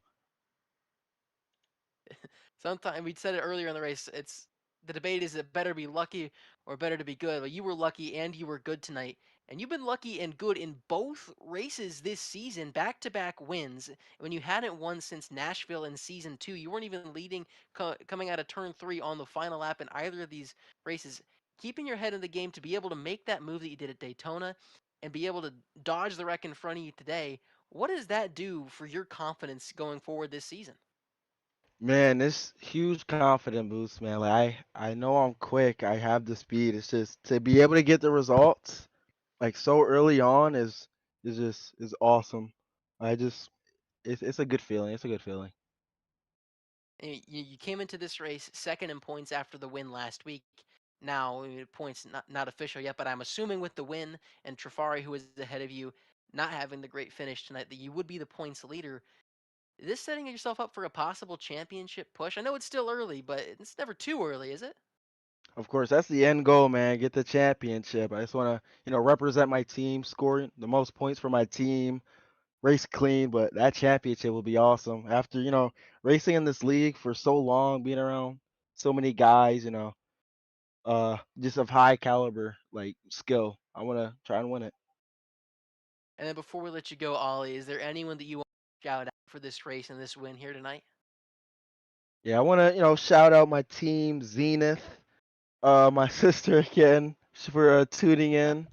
Sometimes we said it earlier in the race. It's the debate is it better to be lucky or better to be good. But you were lucky and you were good tonight, and you've been lucky and good in both races this season, back-to-back wins. When you hadn't won since Nashville in season 2, you weren't even leading coming out of turn 3 on the final lap in either of these races. Keeping your head in the game to be able to make that move that you did at Daytona, and be able to dodge the wreck in front of you today. What does that do for your confidence going forward this season? Man, this huge confident boost, man. I know I'm quick. I have the speed. It's just to be able to get the results like so early on is awesome. I just it's a good feeling. It's a good feeling. You came into this race second in points after the win last week. Now, points not official yet, but I'm assuming with the win and Trafari, who is ahead of you, not having the great finish tonight, that you would be the points leader. Is this setting yourself up for a possible championship push? I know it's still early, but it's never too early, is it? Of course, that's the end goal, man. Get the championship. I just want to, represent my team, score the most points for my team, race clean. But that championship will be awesome. After, racing in this league for so long, being around so many guys, just of high caliber, like skill. I want to try and win it. And then before we let you go, Ollie, is there anyone that you want to shout out for this race and this win here tonight? Yeah, I want to, shout out my team, Zenith, my sister again for tuning in.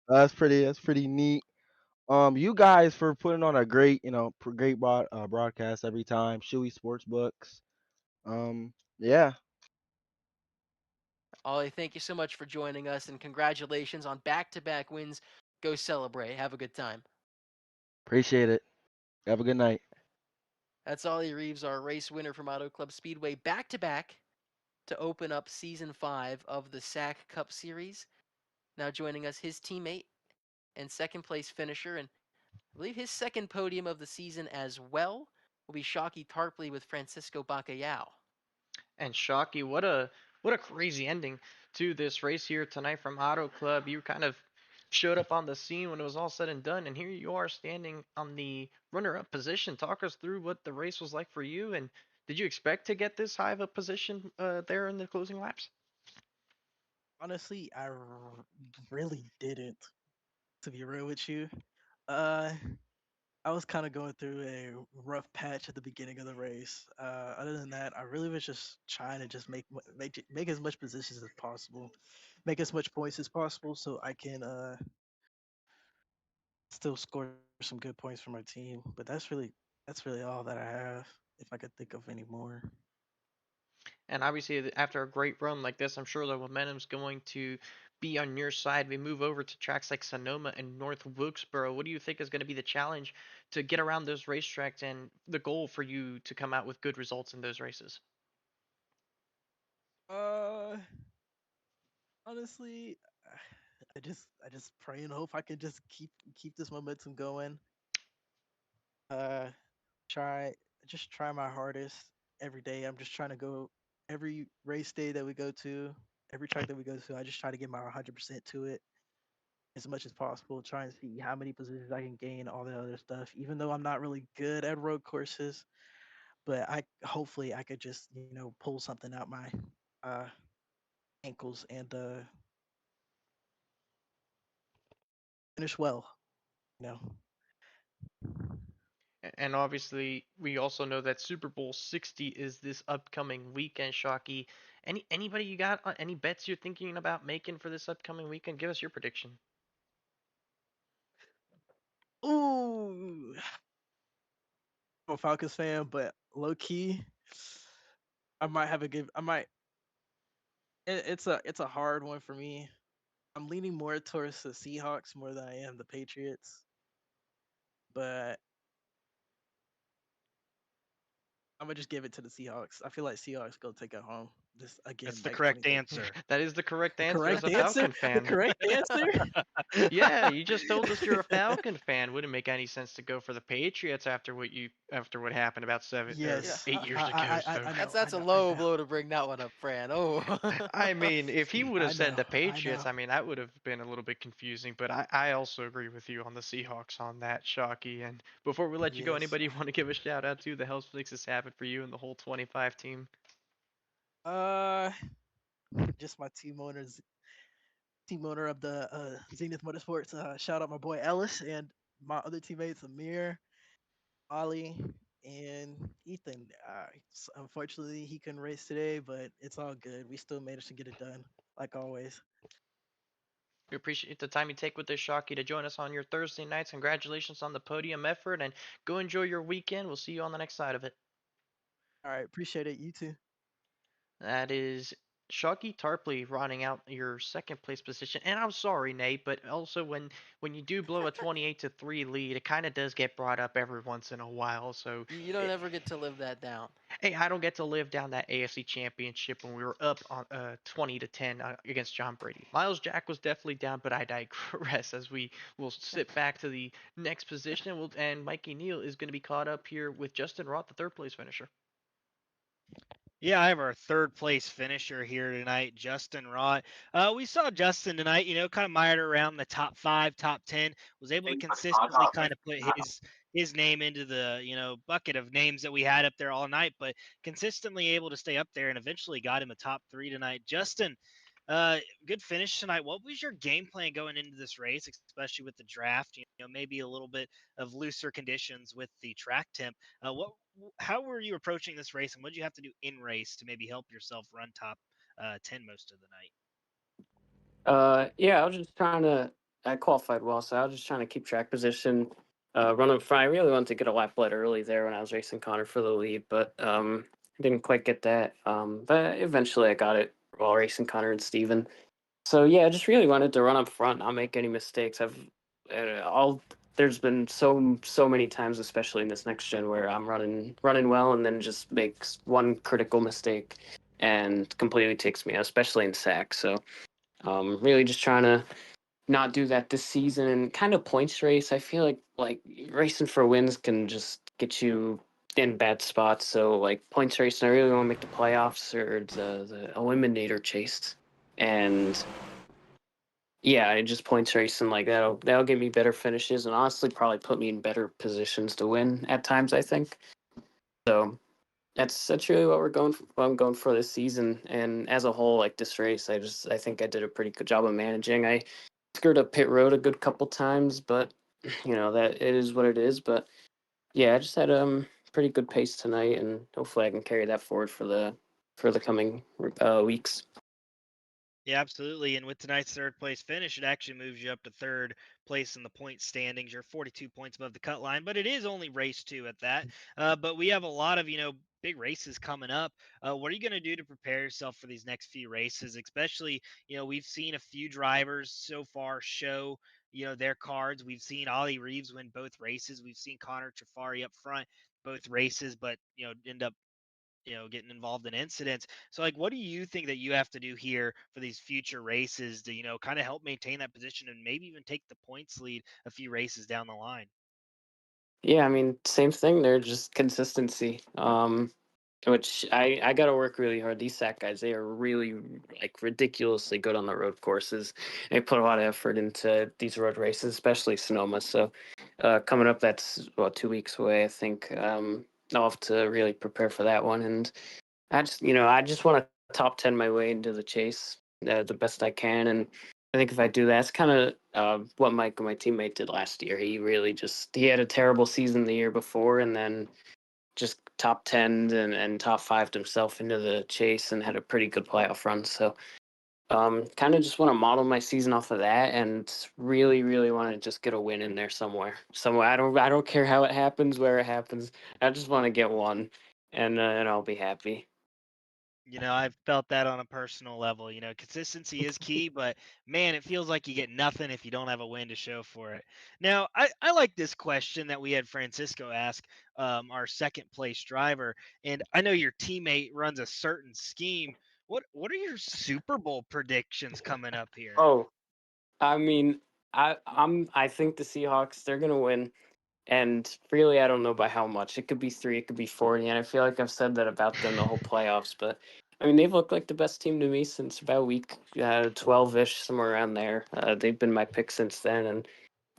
That's pretty neat. You guys for putting on a great, great broadcast every time. Shuey Sportsbooks. Yeah, Ollie, thank you so much for joining us, and congratulations on back-to-back wins. Go celebrate. Have a good time. appreciate it. Have a good night. That's Ollie Reeves, our race winner from Auto Club Speedway, back to back to open up season 5 of the SAAC Cup Series. Now joining us, his teammate and second place finisher, and I believe his second podium of the season as well, will be Shockey Tarpley with Francisco Bacalhau. And Shocky, what a crazy ending to this race here tonight from Auto Club. You kind of showed up on the scene when it was all said and done, and here you are standing on the runner-up position. Talk us through what the race was like for you, and did you expect to get this high of a position there in the closing laps? Honestly, really didn't. To be real with you, uh, I was kind of going through a rough patch at the beginning of the race. Other than that, I really was just trying to just make as much positions as possible, make as much points as possible, so I can still score some good points for my team. But that's really all that I have. If I could think of any more. And obviously, after a great run like this, I'm sure the momentum's going to be on your side. We move over to tracks like Sonoma and North Wilkesboro. What do you think is going to be the challenge to get around those racetracks and the goal for you to come out with good results in those races? Uh, honestly, I just pray and hope I can just keep this momentum going. Uh, try just try my hardest every day. I'm just trying to go every race day that we go to, every track that we go to. I just try to get my 100% to it as much as possible. Try and see how many positions I can gain, all the other stuff. Even though I'm not really good at road courses, but I hopefully I could just pull something out my uh ankles and finish well. You know. And obviously, we also know that Super Bowl 60 is this upcoming weekend, Shockey. Anybody you got any bets you're thinking about making for this upcoming weekend? Give us your prediction. Ooh, I'm a Falcons fan, but low key, I might have a good. I might. It's a hard one for me. I'm leaning more towards the Seahawks more than I am the Patriots, but I'm gonna just give it to the Seahawks. I feel like Seahawks go take it home. Just That's again, the like correct 2013. answer. That is the correct The answer as correct a answer. Falcon The fan. correct answer. Yeah, you just told us you're a Falcon fan. Wouldn't make any sense to go for the Patriots after what happened about seven or Yeah, Yes, 8 years ago. So I know, that's a I low know, blow to bring that one up, Fran. Oh. I mean, if he would have I said know, the I Patriots, know. I mean, that would have been a little bit confusing. But I also agree with you on the Seahawks on that, Shockey. And before we let you go, Yes. anybody want to give a shout out to the hell makes this happen for you and the whole 25 team? Uh, just my team owner of the Zenith Motorsports. Shout out my boy Ellis and my other teammates Amir, Ollie, and Ethan. Unfortunately, he couldn't race today, but it's all good. We still managed to get it done, like always. We appreciate the time you take with us, Shockey, to join us on your Thursday nights. Congratulations on the podium effort, and go enjoy your weekend. We'll see you on the next side of it. All right, appreciate it. You too. That is Shockey Tarpley running out your second place position. And I'm sorry, Nate, but also when you do blow a 28-3 lead, it kind of does get brought up every once in a while. So, You don't ever get to live that down. hey, I don't get to live down that AFC Championship when we were up on 20-10 against John Brady. Miles Jack was definitely down, but I digress. As we will sit back to the next position, and Mikey Neal is going to be caught up here with Justin Roth, the third place finisher. Yeah, I have our third place finisher here tonight, Justin Rott. We saw Justin tonight, kind of mired around the top 5, top 10, was able to consistently kind of put his name into the, bucket of names that we had up there all night, but consistently able to stay up there and eventually got him a top 3 tonight. Justin, good finish tonight. What was your game plan going into this race, especially with the draft? Maybe a little bit of looser conditions with the track temp. How were you approaching this race, and what did you have to do in race to maybe help yourself run top 10 most of the night? Yeah, I was just trying to. I qualified well, so I was just trying to keep track position, running front. I really wanted to get a lap lead early there when I was racing Connor for the lead, but I didn't quite get that. But eventually I got it while racing Connor and Steven. So yeah, I just really wanted to run up front, not make any mistakes. All there's been so many times, especially in this next gen, where I'm running well and then just makes one critical mistake and completely takes me out, especially in SAAC. So really just trying to not do that this season and kind of points race. I feel like racing for wins can just get you in bad spots. So like points racing, I really want to make the playoffs or the eliminator chase. And yeah, I just points racing like that'll give me better finishes and honestly probably put me in better positions to win at times, I think. So that's really what I'm going for this season. And as a whole, like this race, I think I did a pretty good job of managing. I screwed up pit road a good couple times, but that it is what it is. But yeah, I just had pretty good pace tonight, and hopefully I can carry that forward for the coming weeks. Yeah, absolutely. And with tonight's third place finish, it actually moves you up to third place in the point standings. You're 42 points above the cut line, but it is only race 2 at that. But we have a lot of, big races coming up. What are you going to do to prepare yourself for these next few races? Especially, we've seen a few drivers so far show, their cards. We've seen Ollie Reeves win both races. We've seen Connor Trafari up front both races, but, end up getting involved in incidents. So like, what do you think that you have to do here for these future races to, kind of help maintain that position and maybe even take the points lead a few races down the line? Yeah, I mean, same thing. They're just consistency. Which I got to work really hard. These SAC guys, they are really like ridiculously good on the road courses. They put a lot of effort into these road races, especially Sonoma. So coming up, that's about 2 weeks away. I think I'll have to really prepare for that one. And I just want to top 10 my way into the chase the best I can. And I think if I do that, it's kind of what Mike, my teammate, did last year. He really he had a terrible season the year before, and then just top 10 and top 5 himself into the chase and had a pretty good playoff run. So kind of just want to model my season off of that, and really, really want to just get a win in there somewhere. Somewhere I don't care how it happens, where it happens. I just want to get one, and I'll be happy. I've felt that on a personal level. Consistency is key, but man, it feels like you get nothing if you don't have a win to show for it. Now, I like this question that we had Francisco ask, our second place driver, and I know your teammate runs a certain scheme. What are your Super Bowl predictions coming up here? Oh, I mean, I think the Seahawks, they're gonna win. And really, I don't know by how much. It could be 3, it could be 40. And I feel like I've said that about them the whole playoffs. But I mean, they've looked like the best team to me since about week 12 ish, somewhere around there. They've been my pick since then. And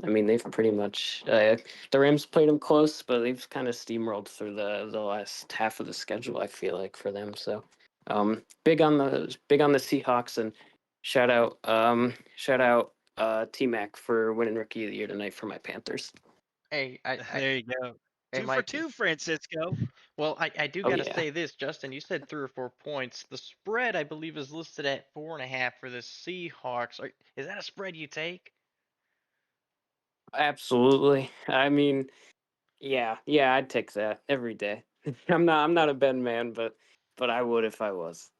I mean, they've pretty much, the Rams played them close, but they've kind of steamrolled through the last half of the schedule, I feel like, for them. So big on the Seahawks, and shout out T Mac for winning Rookie of the Year tonight for my Panthers. Hey, There you go. hey, Two for Mikey. two, Francisco. Well, I do Oh, got to yeah. say this, Justin. You said 3 or 4 points. The spread, I believe, is listed at 4.5 for the Seahawks. Is that a spread you take? Absolutely. I mean, yeah, I'd take that every day. I'm not a Ben man, but I would if I was.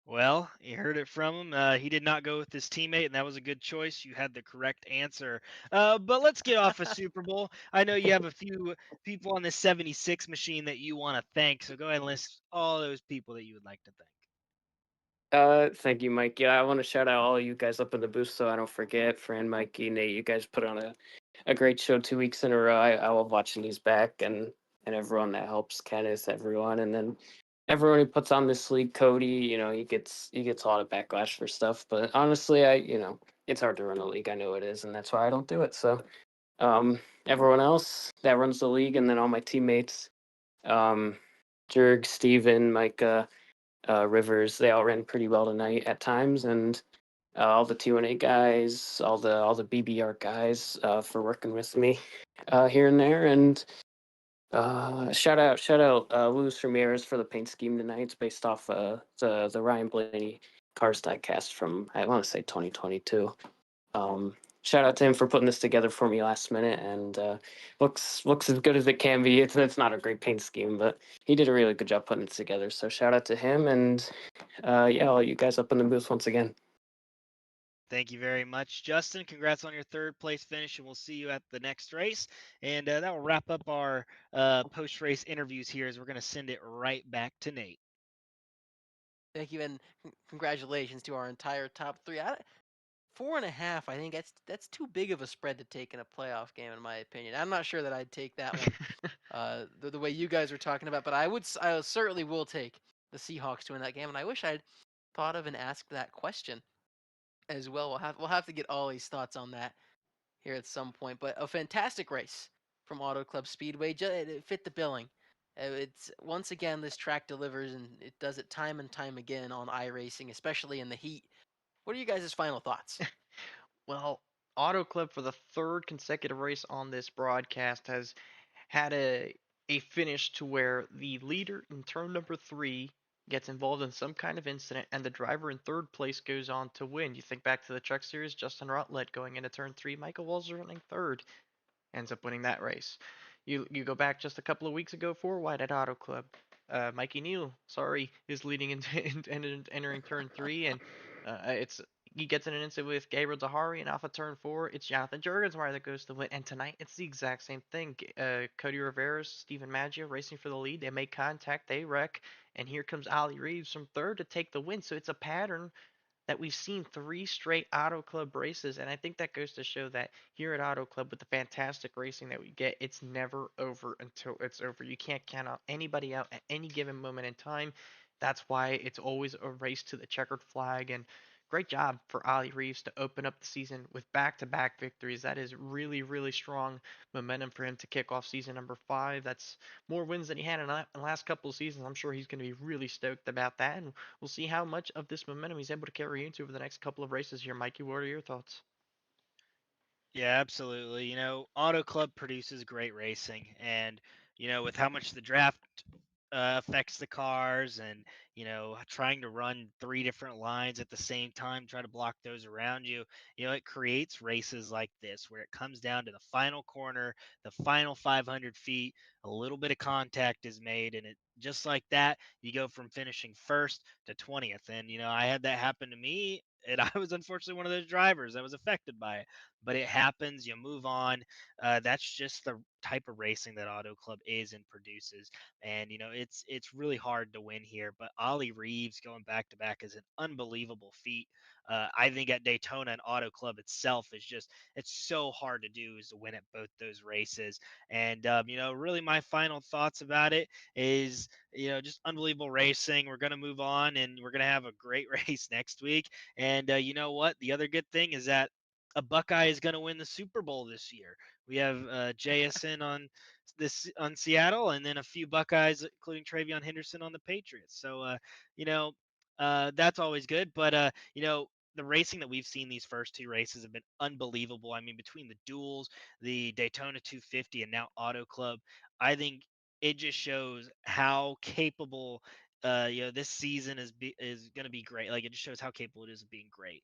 Well, you heard it from him. He did not go with his teammate, and that was a good choice. You had the correct answer. But let's get off of Super Bowl. I know you have a few people on the 76 machine that you want to thank, so go ahead and list all those people that you would like to thank. Thank you, Mike. Yeah, I want to shout out all you guys up in the booth so I don't forget. Fran, Mikey, Nate, you guys put on a great show 2 weeks in a row. I love watching these back, and everyone that helps, Kenneth, everyone, and then everyone who puts on this league, Cody. He gets a lot of backlash for stuff, but honestly, it's hard to run a league. I know it is, and that's why I don't do it. So, everyone else that runs the league, and then all my teammates, um, Jurg, Steven, Micah, Rivers, they all ran pretty well tonight at times, and all the T1A guys, all the BBR guys for working with me here and there, and shout out Luis Ramirez for the paint scheme tonight. It's based off the Ryan Blaney Cars diecast from, I want to say, 2022. Shout out to him for putting this together for me last minute, and looks as good as it can be. It's not a great paint scheme, but he did a really good job putting it together. So shout out to him, and yeah, all you guys up in the booth once again. Thank you very much, Justin. Congrats on your third place finish, and we'll see you at the next race. And that will wrap up our post race interviews here, as we're going to send it right back to Nate. Thank you, and congratulations to our entire top three. 4.5, I think that's too big of a spread to take in a playoff game, in my opinion. I'm not sure that I'd take that one the way you guys are talking about, but I certainly will take the Seahawks to win that game, and I wish I'd thought of and asked that question as well. We'll have to get Ollie's thoughts on that here at some point. But a fantastic race from Auto Club Speedway. It fit the billing. It's once again, this track delivers, and it does it time and time again on iRacing, especially in the heat. What are you guys' final thoughts? Well, Auto Club, for the third consecutive race on this broadcast, has had a finish to where the leader in turn number 3 gets involved in some kind of incident, and the driver in third place goes on to win. You think back to the Truck Series, Justin Rutledge going into turn 3, Michael Walzer running third, ends up winning that race. You go back just a couple of weeks ago for White at Auto Club. Mikey Neal, is leading into entering turn 3, and it's he gets in an incident with Gabriel Dahari in Alpha Turn 4. It's Jonathan Jurgensmeyer that goes to win. And tonight, it's the exact same thing. Cody Rivera, Stephen Maggio racing for the lead. They make contact, they wreck, and here comes Ali Reeves from third to take the win. So it's a pattern that we've seen 3 straight Auto Club races, and I think that goes to show that here at Auto Club, with the fantastic racing that we get, it's never over until it's over. You can't count out anybody out at any given moment in time. That's why it's always a race to the checkered flag, and great job for Ollie Reeves to open up the season with back-to-back victories. That is really, really strong momentum for him to kick off season number 5. That's more wins than he had in the last couple of seasons. I'm sure he's going to be really stoked about that, and we'll see how much of this momentum he's able to carry into over the next couple of races here. Mikey, what are your thoughts? Yeah, absolutely. Auto Club produces great racing, and with how much the draft affects the cars, and trying to run 3 different lines at the same time, try to block those around you. It creates races like this where it comes down to the final corner, the final 500 feet, a little bit of contact is made, and it just like that, you go from finishing first to 20th. And I had that happen to me. And I was unfortunately one of those drivers that was affected by it, but it happens. You move on. That's just the type of racing that Auto Club is and produces. And it's really hard to win here. But Ollie Reeves going back to back is an unbelievable feat. I think at Daytona and Auto Club itself is just it's so hard to do is to win at both those races. And really my final thoughts about it is just unbelievable racing. We're gonna move on and we're gonna have a great race next week. And you know what? The other good thing is that a Buckeye is going to win the Super Bowl this year. We have JSN on Seattle, and then a few Buckeyes, including Travion Henderson on the Patriots. So you know that's always good. But the racing that we've seen these first 2 races have been unbelievable. I mean, between the duels, the Daytona 250, and now Auto Club, I think it just shows how capable this season is going to be great. Like it just shows how capable it is of being great.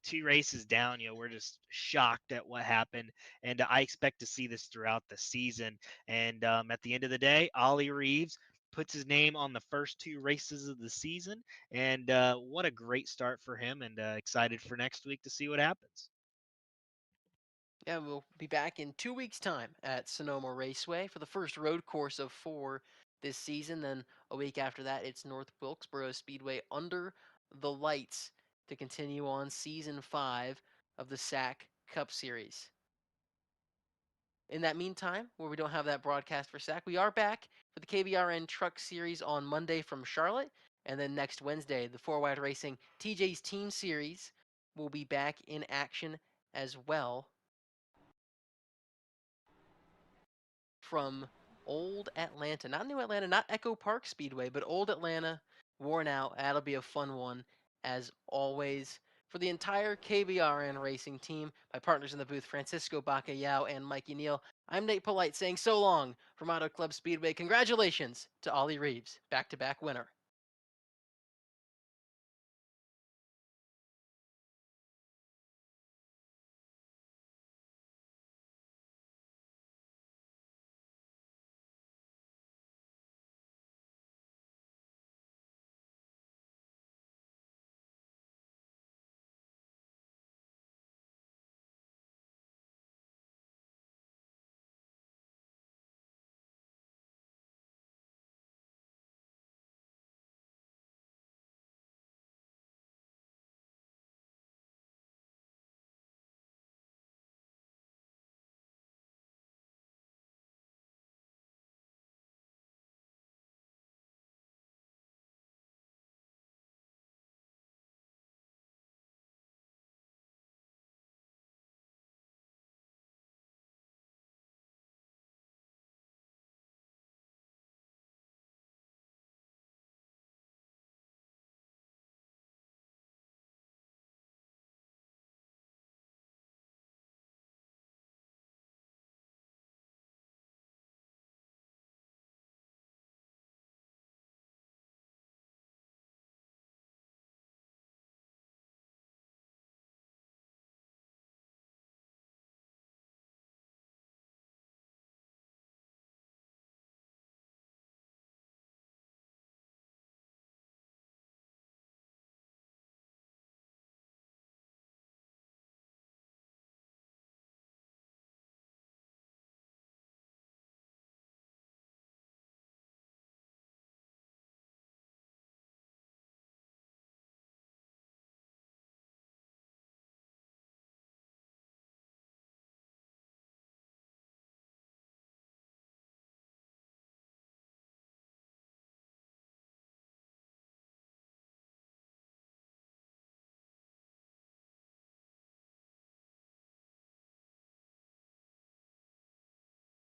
2 races down, we're just shocked at what happened, and I expect to see this throughout the season. And at the end of the day, Ollie Reeves puts his name on the first 2 races of the season, and what a great start for him! And excited for next week to see what happens. Yeah, we'll be back in 2 weeks' time at Sonoma Raceway for the first road course of 4 this season. Then a week after that, it's North Wilkesboro Speedway under the lights to continue on season 5 of the SAAC Cup Series. In that meantime, where we don't have that broadcast for SAC, we are back for the KBRN Truck Series on Monday from Charlotte. And then next Wednesday, the 4 Wide Racing TJ's Team Series will be back in action as well from Old Atlanta. Not New Atlanta, not Echo Park Speedway, but Old Atlanta, worn out. That'll be a fun one, as always. For the entire KBRN racing team, my partners in the booth, Francisco Bacallao and Mikey Neal, I'm Nate Polite saying so long from Auto Club Speedway. Congratulations to Ollie Reeves, back-to-back winner.